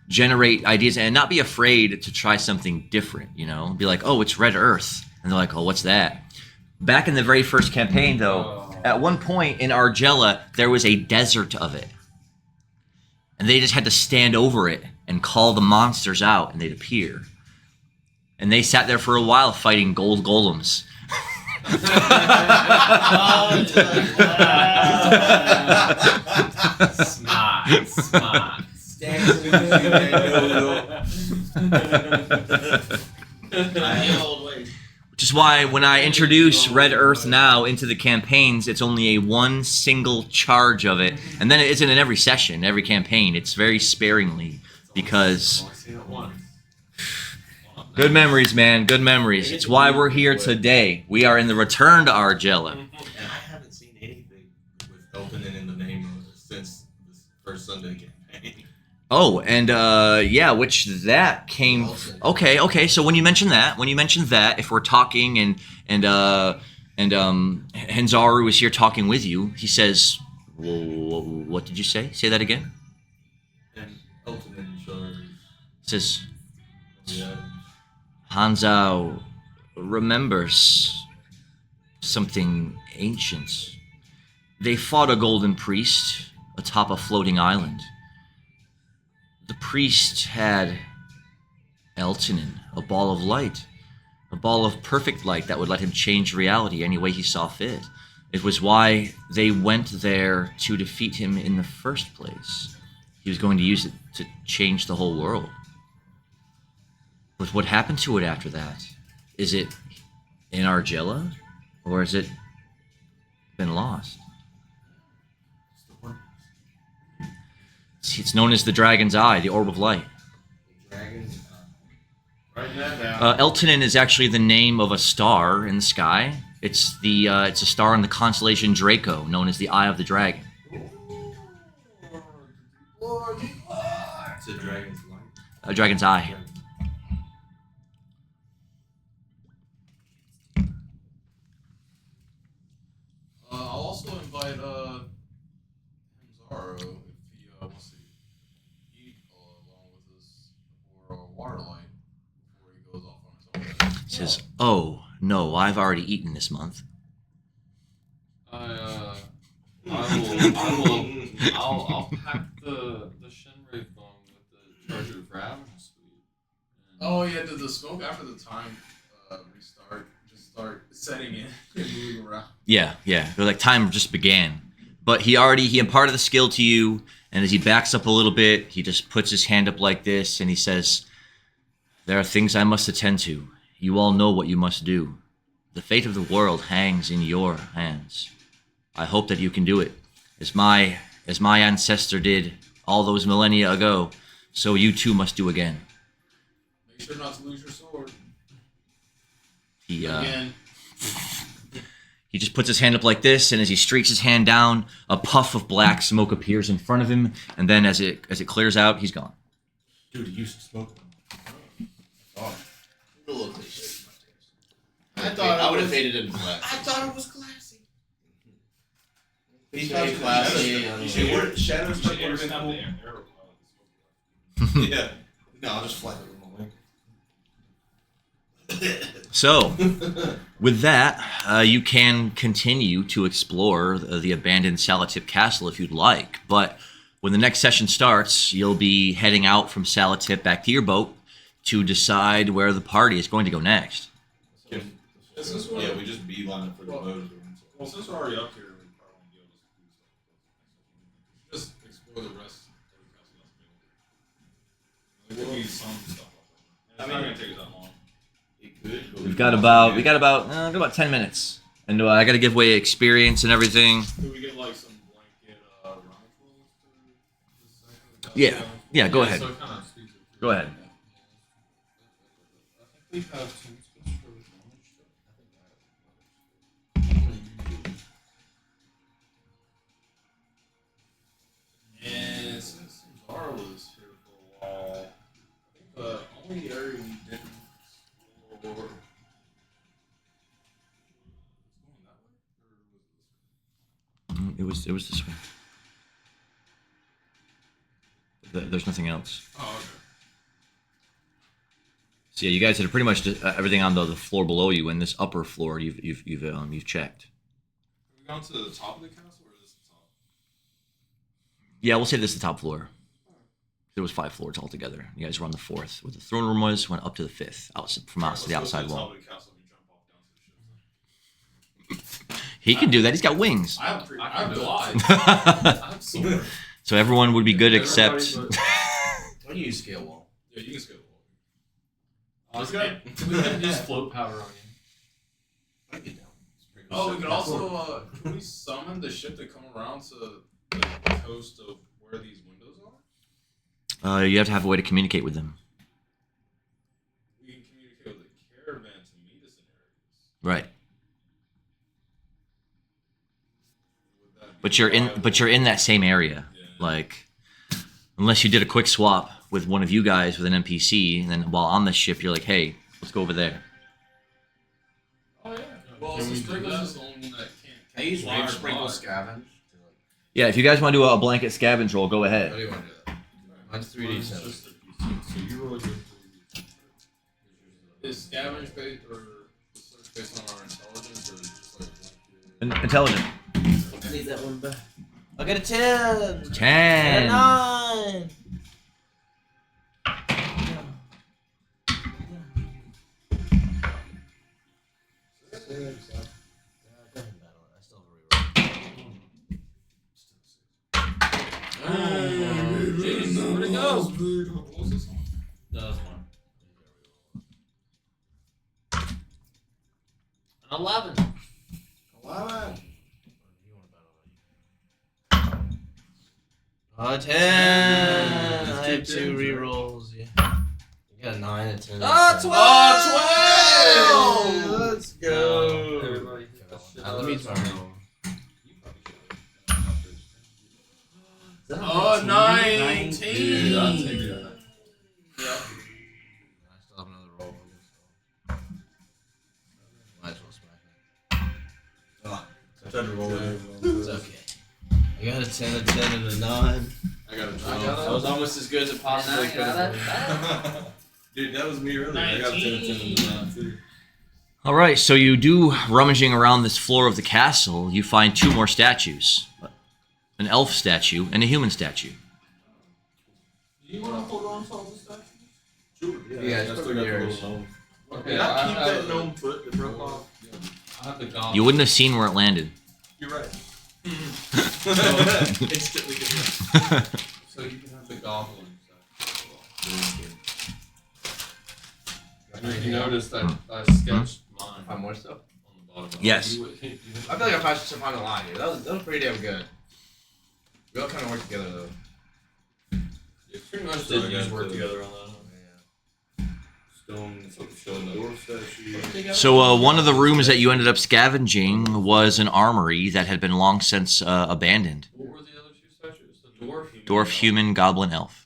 generate ideas and not be afraid to try something different. Be like, oh, it's Red Earth, and they're like, oh, what's that? Back in the very first campaign, though, at one point in Argela, there was a desert of it, and they just had to stand over it and call the monsters out, and they'd appear. And they sat there for a while fighting gold golems. Smart. Which is why when I introduce Red Earth now into the campaigns, it's only a one single charge of it. And then it isn't in every session, every campaign. It's very sparingly because... Only seen it once. Good memories, man. Good memories. It's why we're here today. We are in the return to Argela. And I haven't seen anything with Elton in the name since this first Sunday campaign. Oh, and yeah, which that came. Okay. So when you mention that, if we're talking and Henzaru is here talking with you, he says, "What did you say? Say that again." And Elton in charge. Says Yeah. Hanzao remembers something ancient. They fought a golden priest atop a floating island. The priest had Eltonin, a ball of light, a ball of perfect light that would let him change reality any way he saw fit. It was why they went there to defeat him in the first place. He was going to use it to change the whole world. But what happened to it after that? Is it in Argela, or has it been lost? It's known as the Dragon's Eye, the Orb of Light. Dragon. Writing that down. Eltonin is actually the name of a star in the sky. It's a star in the constellation Draco, known as the Eye of the Dragon. It's a dragon's light. A dragon's eye. I'll also invite Hamzaro if he wants to eat along with us for Waterlight before he goes off on his own. He says, "Oh no, I've already eaten this month." I'll pack the Shinray phone with the charger of Ravenous Sweet, Oh yeah, did the smoke after the time restart just start setting in and moving around? Yeah, yeah. Like time just began. But he imparted the skill to you, and as he backs up a little bit, he just puts his hand up like this, and he says, "There are things I must attend to. You all know what you must do. The fate of the world hangs in your hands. I hope that you can do it. As my ancestor did all those millennia ago, so you too must do again." Make sure not to lose your sword. He Again. he just puts his hand up like this, and as he streaks his hand down, a puff of black smoke appears in front of him, and then as it clears out, he's gone. Dude, he used to smoke. Oh, a little cliche. I would have faded into black. I thought it was classy. He's very classy. Shadows You might should have been snap cool. the arrow pilot. Yeah. No, I'll just fly it with my wing. So, with that, you can continue to explore the abandoned Salatip Castle if you'd like. But when the next session starts, you'll be heading out from Salatip back to your boat to decide where the party is going to go next. Is this what- Yeah, we just beeline it for the boat. Well, since we're already up here, we probably want to go just explore the rest of the castle. There could be some stuff up there. It's not gonna take us that long. It could. but We got about 10 minutes, and I got to give away experience and everything. Could we get like some blanket rummage rolls to this section of the Yeah, castle? yeah. Go ahead. So it kind of speaks to Go ahead. I think we have some space for rummage stuff. And since Zara was here for a while, I think the only area we didn't explore. It was this way. There's nothing else. Oh, okay. So yeah, you guys had pretty much everything on the floor below you, and this upper floor you've checked. Have we gone to the top of the castle, or is this the top? Yeah, we'll say this is the top floor. There was 5 floors altogether. You guys were on the 4th, where the throne room was. Went up to the 5th, from out to the outside wall. Top of the castle, we jump off down to the ship. He can do that. He's got wings. I have glide. I'm soaring. So everyone would be good except. What do you use scale wall? Yeah, you can scale the wall. We could use float powder on you. I get down. Oh, we could also can we summon the ship to come around to the coast of where these windows are? You have to have a way to communicate with them. We can communicate with the caravan to meet us in areas. Right. Would that be But you're in that same area. Yeah. Like, unless you did a quick swap with one of you guys with an NPC, and then while on the ship, you're like, hey, let's go over there. Oh yeah. Well, Can so we do Sprinkles that? is the only one that can't. I use fly or wave sprinkle glide. scavenge. Yeah, if you guys want to do a blanket scavenge roll, go How ahead. do you want to do that? Mine's Mine's 3d7. just a DC, so you roll your 3D. Is scavenge based or search based on our intelligence, or just like blanket? Intelligent. I need that one back. I got a 10. 10. 9. Jeez, where'd it go? What was this one? No, that's one. An 11. 11. 10. Let's I have keep 2 them. rerolls. Yeah. You got a 9 and 10. Ah, 12. Let's go. Everybody hit the shit Let me use my reroll. Oh, 19. I'll take that. Yeah. I still have another roll. Might as well smack it. I tried to roll it. It's okay. I got a 10, a 10, and a 9. I got a I 12. got That was almost as good as it possibly could have been. Dude, that was me earlier. I got a 10 and 10 and 9 too. All right, so you do rummaging around this floor of the castle. You find 2 more statues. An elf statue and a human statue. Do you want to hold on to all the statues? Sure, yeah. Yeah, it's still for got the years. little gnome. Okay, Did I keep have that the- gnome foot that broke off? I have the goblin. You wouldn't have seen where it landed. You're right. So, Instantly different. so you can have the goblin. If you noticed, I sketched mine Find more stuff. on the bottom. Yes. You I feel like I found some on the line here. That was pretty damn good. We all kind of work together though. you pretty much So I did use got work the- together on that. Stone door statue. So one of the rooms that you ended up scavenging was an armory that had been long since abandoned. What were the other two statues? The dwarf? Dwarf, human, goblin, elf.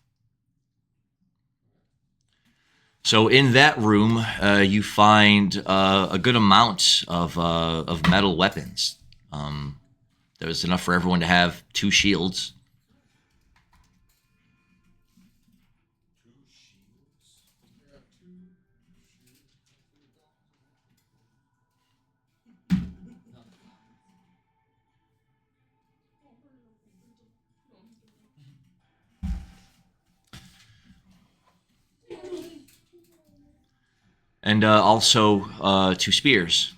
So in that room, you find a good amount of metal weapons. There was enough for everyone to have 2 shields. And also 2 spears.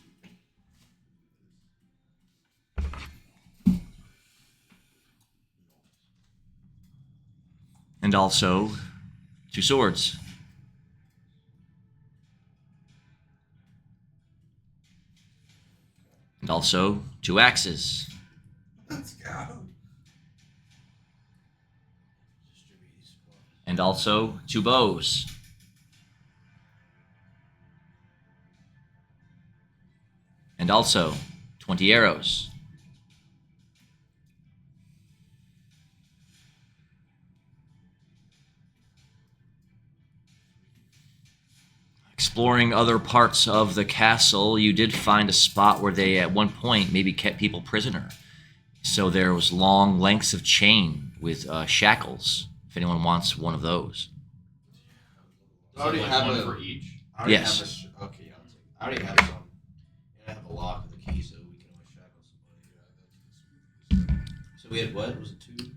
And also 2 swords. And also 2 axes. Let's go. And also 2 bows. And also 20 arrows. Exploring other parts of the castle, you did find a spot where they at one point maybe kept people prisoner. So there was long lengths of chain with shackles, if anyone wants one of those. I already like have one a- for each. I already Yes. have a okay, I'll take it. I already have some. And I have a lock with a key, so we can always shackle somebody. So we had what? Was it 2?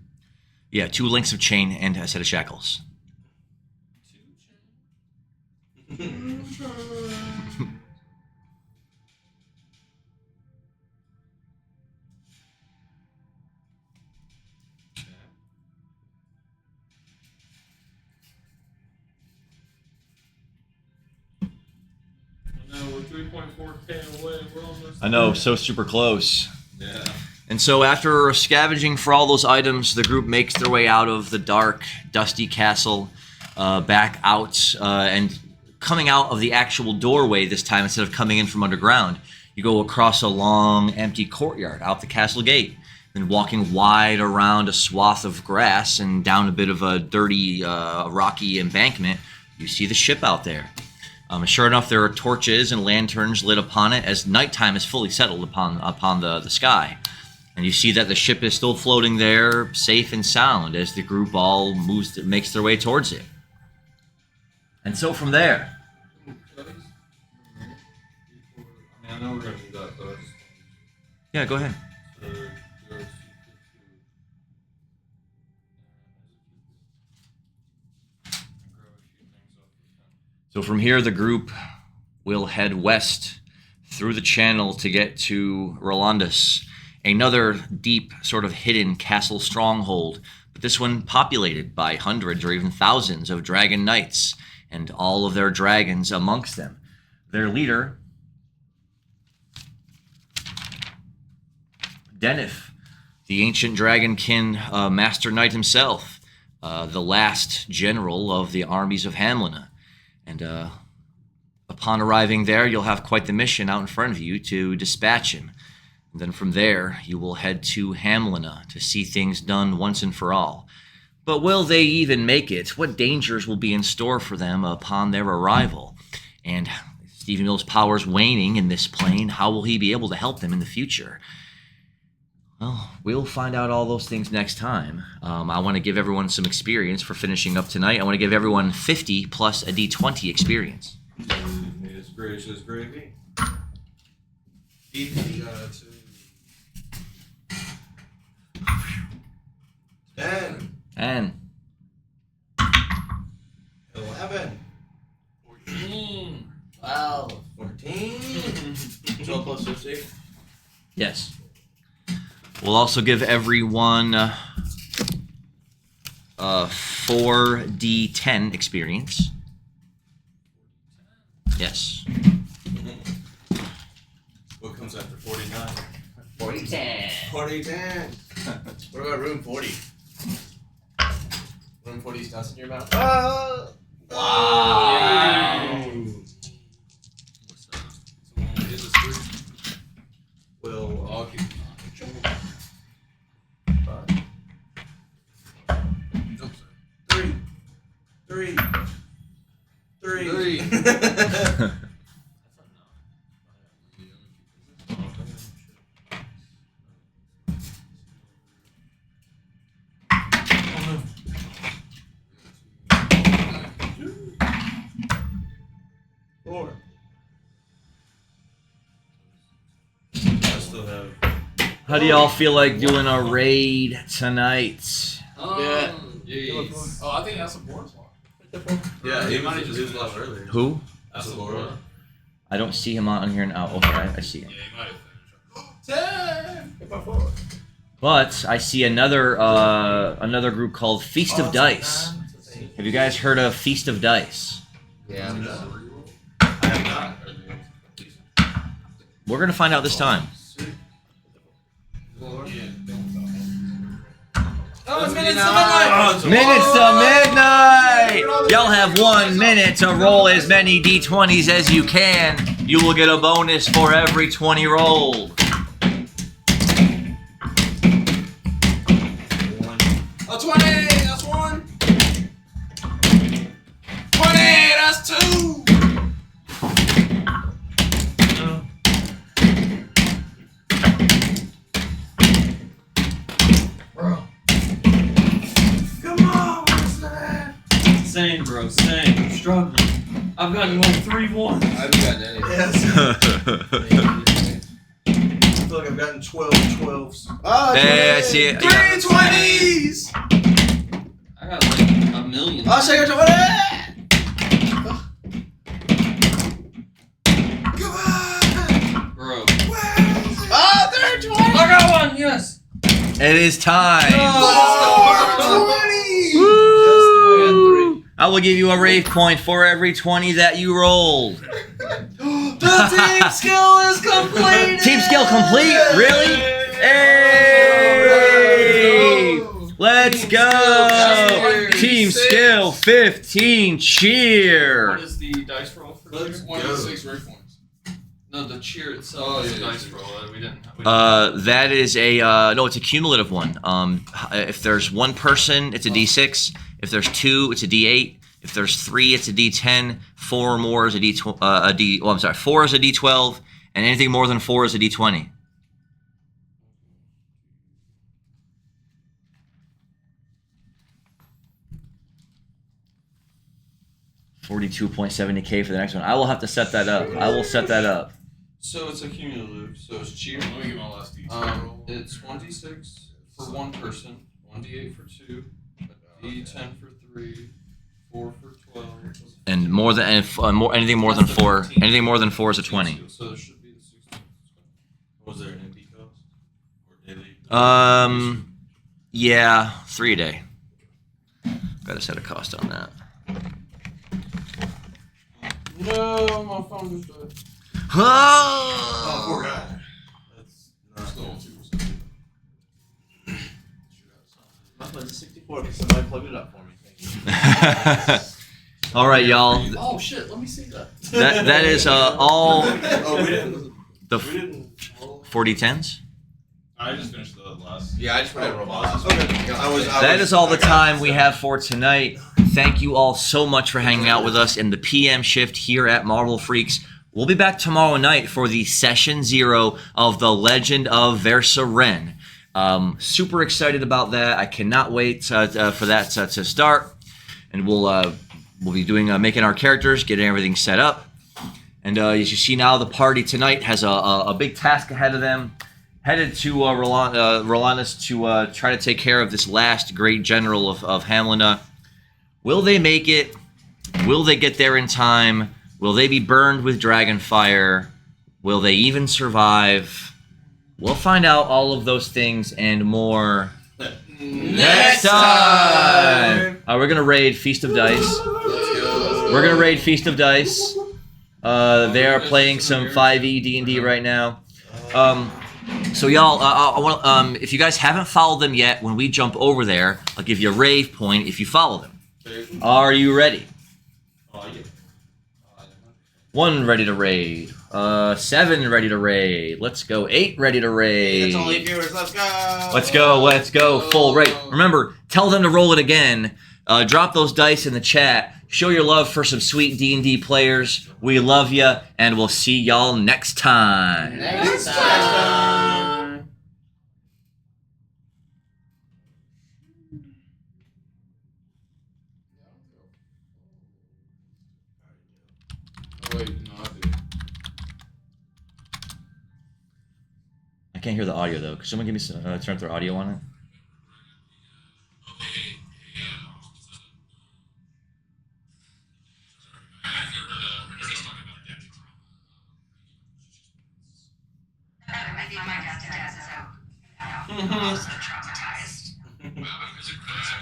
Yeah, 2 links of chain and a set of shackles. No, we're 3.4K away. We're almost. I know, so super close. Yeah. And so after scavenging for all those items, the group makes their way out of the dark, dusty castle, back out, and coming out of the actual doorway this time, instead of coming in from underground, you go across a long, empty courtyard out the castle gate, then walking wide around a swath of grass and down a bit of a dirty, rocky embankment, you see the ship out there. Sure enough, there are torches and lanterns lit upon it as nighttime is fully settled upon the sky. And you see that the ship is still floating there, safe and sound, as the group all makes their way towards it. And so from there, I know we're gonna do that, but I just yeah, go ahead. want to go to So from here, the group will head west through the channel to get to Rolandus, another deep, sort of hidden castle stronghold, but this one populated by hundreds or even thousands of dragon knights, and all of their dragons amongst them. Their leader, Denif, the ancient dragonkin master knight himself, the last general of the armies of Hamlina. And upon arriving there, you'll have quite the mission out in front of you to dispatch him. And then from there, you will head to Hamlina to see things done once and for all. But will they even make it? What dangers will be in store for them upon their arrival? And Stevie Mill's powers waning in this plane, how will he be able to help them in the future? Well, we'll find out all those things next time. I want to give everyone some experience for finishing up tonight. I want to give everyone 50 plus a D20 experience. It's gracious gravy. Ethan got it too. 10. And 11. 12 plus 50. Yes. We'll also give everyone 4d10 experience. Yes. What comes after 49? 40-10. 40-10. What about room 40? Room 40's dust in your mouth? Wow. Is this 3? Well, I'll keep it on. 3. Four. I still have. How do y'all feel like doing a raid tonight? Yeah. Jeez. Oh, I think that's a board slot. Yeah, he might have just left earlier. Who? That's Laura. I don't see him on here now. Okay, I see him. Yeah, he might have finished. 10! Hit my forward. But I see another another group called Feast of Dice. Have you guys heard of Feast of Dice? Yeah. I have not. We're gonna find out this time. Oh, it's minutes to midnight! Minutes to midnight! Y'all have 1 minute to roll as many d20s as you can. You will get a bonus for every 20 rolled. A 20! That's 1! 20! That's 2! Same, bro. Same. I'm struggling. I've gotten like 3 1s. I haven't gotten any. Yes. I feel like I've gotten 12 12s. Oh, Hey, I see it. Yeah. 20s! I got like a million. I'll say you're 20! Bro. Oh, they're 20! I got one, yes! It is time. Oh, 20! Woo! I I will give you a rave point for every 20 that you rolled. The team skill is completed! Team skill complete? Really? Hey! Let's go! Team skill 15 cheer. What is the dice roll for Let's cheer? 1d6 rate points. No, the cheer itself Oh, is yeah, a dice cheer. roll. We didn't. That is a no. It's a cumulative one. If there's one person, it's a D6. If there's 2, it's a D8. If there's 3, it's a D10. 4 or more is a D12. Well, I'm sorry. 4 is a D12, and anything more than 4 is a D20. $42.70K for the next one. I will have to set that up. I will set that up. So it's a cumulative. So it's cheer. Let me get my last D10 roll. It's 1d6 for one person, 1d8 for 2, d10 for 3, 4 for 12. And more than anything more than That's the 4. 15. Anything more than 4 is a 20. So there should be the 16. Was there an MP cost? Or daily? Yeah, 3 a day. Got to set a cost on that. No, my phone just died. Oh, Oh! poor guy. That's not Still on 2%. My phone's a 64 because somebody plugged it up for me. Thank you. All right, y'all. Oh shit! Let me see that. That is all Oh, we didn't. the We didn't roll. 4010s. I just finished the last. Yeah, I just put it in robots. Okay. That is all the time we have for tonight. Thank you all so much for hanging out with us in the PM shift here at Marvel Freaks. We'll be back tomorrow night for the session 0 of The Legend of Versaren. Super excited about that. I cannot wait for that to start. And we'll be doing making our characters, getting everything set up. And as you see now, the party tonight has a big task ahead of them. Headed to Rolanus to try to take care of this last great general of Hamlina. Will they make it? Will they get there in time? Will they be burned with dragon fire? Will they even survive? We'll find out all of those things and more next time. We're gonna raid Feast of Dice. We're gonna raid Feast of Dice. They are playing some 5e D&D right now. So y'all, I want if you guys haven't followed them yet, when we jump over there, I'll give you a rave point if you follow them. Are you ready? 1 ready to raid. 7 ready to raid. Let's go. 8 ready to raid. It's only viewers. Let's go. Let's go. Let's go. Full raid. Remember, tell them to roll it again. Drop those dice in the chat. Show your love for some sweet D&D players. We love you, and we'll see y'all next time. Next time. Oh, wait, no, I did. I can't hear the audio though. Could someone give me some, turn up their audio on it?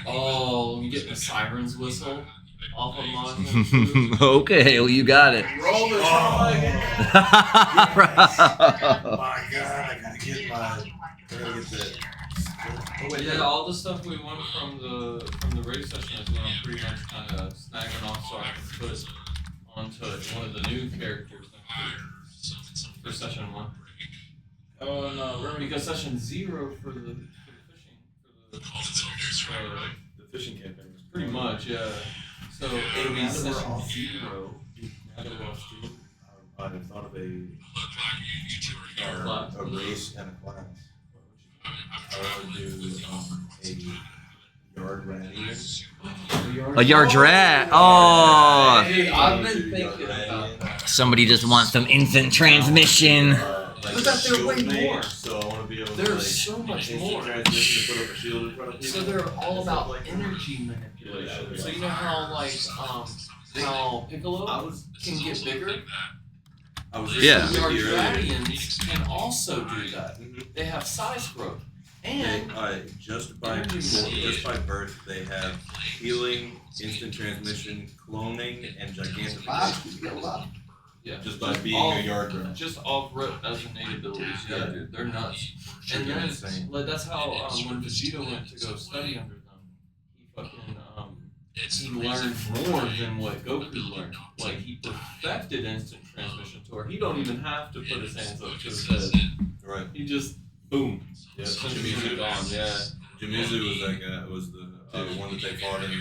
Oh, you getting the siren's whistle off of mine? Okay, well you got it. Roll the trauma again. My God, I gotta get that. Oh, wait, Yeah, all the stuff we won from the race session is what I'm pretty much kind of snagging off so I can put it onto one of the new characters for session 1. Oh no, Because session 0 for the fishing campaign was pretty much, yeah. So it'll be session 0. Now that we're off stream, I have thought of a race and a class. I want to do a yard rat even. A yard rat. Oh, Dude, I've been thinking about that. somebody just wants some instant transmission. But that they're way more. So I want to be able to There's so much more. transition and put up a shield in front of people. So they're all about energy manipulation. So you know how how Piccolo can get bigger? I was Yeah. just with you earlier. Yardradians can also do that. They have size growth. And Just by birth, they have healing, instant transmission, cloning, and gigantification. yeah, Just by being a yard rat. just off rip as innate abilities. Yeah, Yeah. dude, they're nuts. Freaking And then insane. like, that's how when Vegeta went to go study under them, he fucking he learned more than what Goku learned. Like he perfected instant transmission to where he don't even have to put his hands up to his head. Right. He just boom. Yeah. Sends music on. Yeah. Jimizu was that guy. Was the one that they fought in the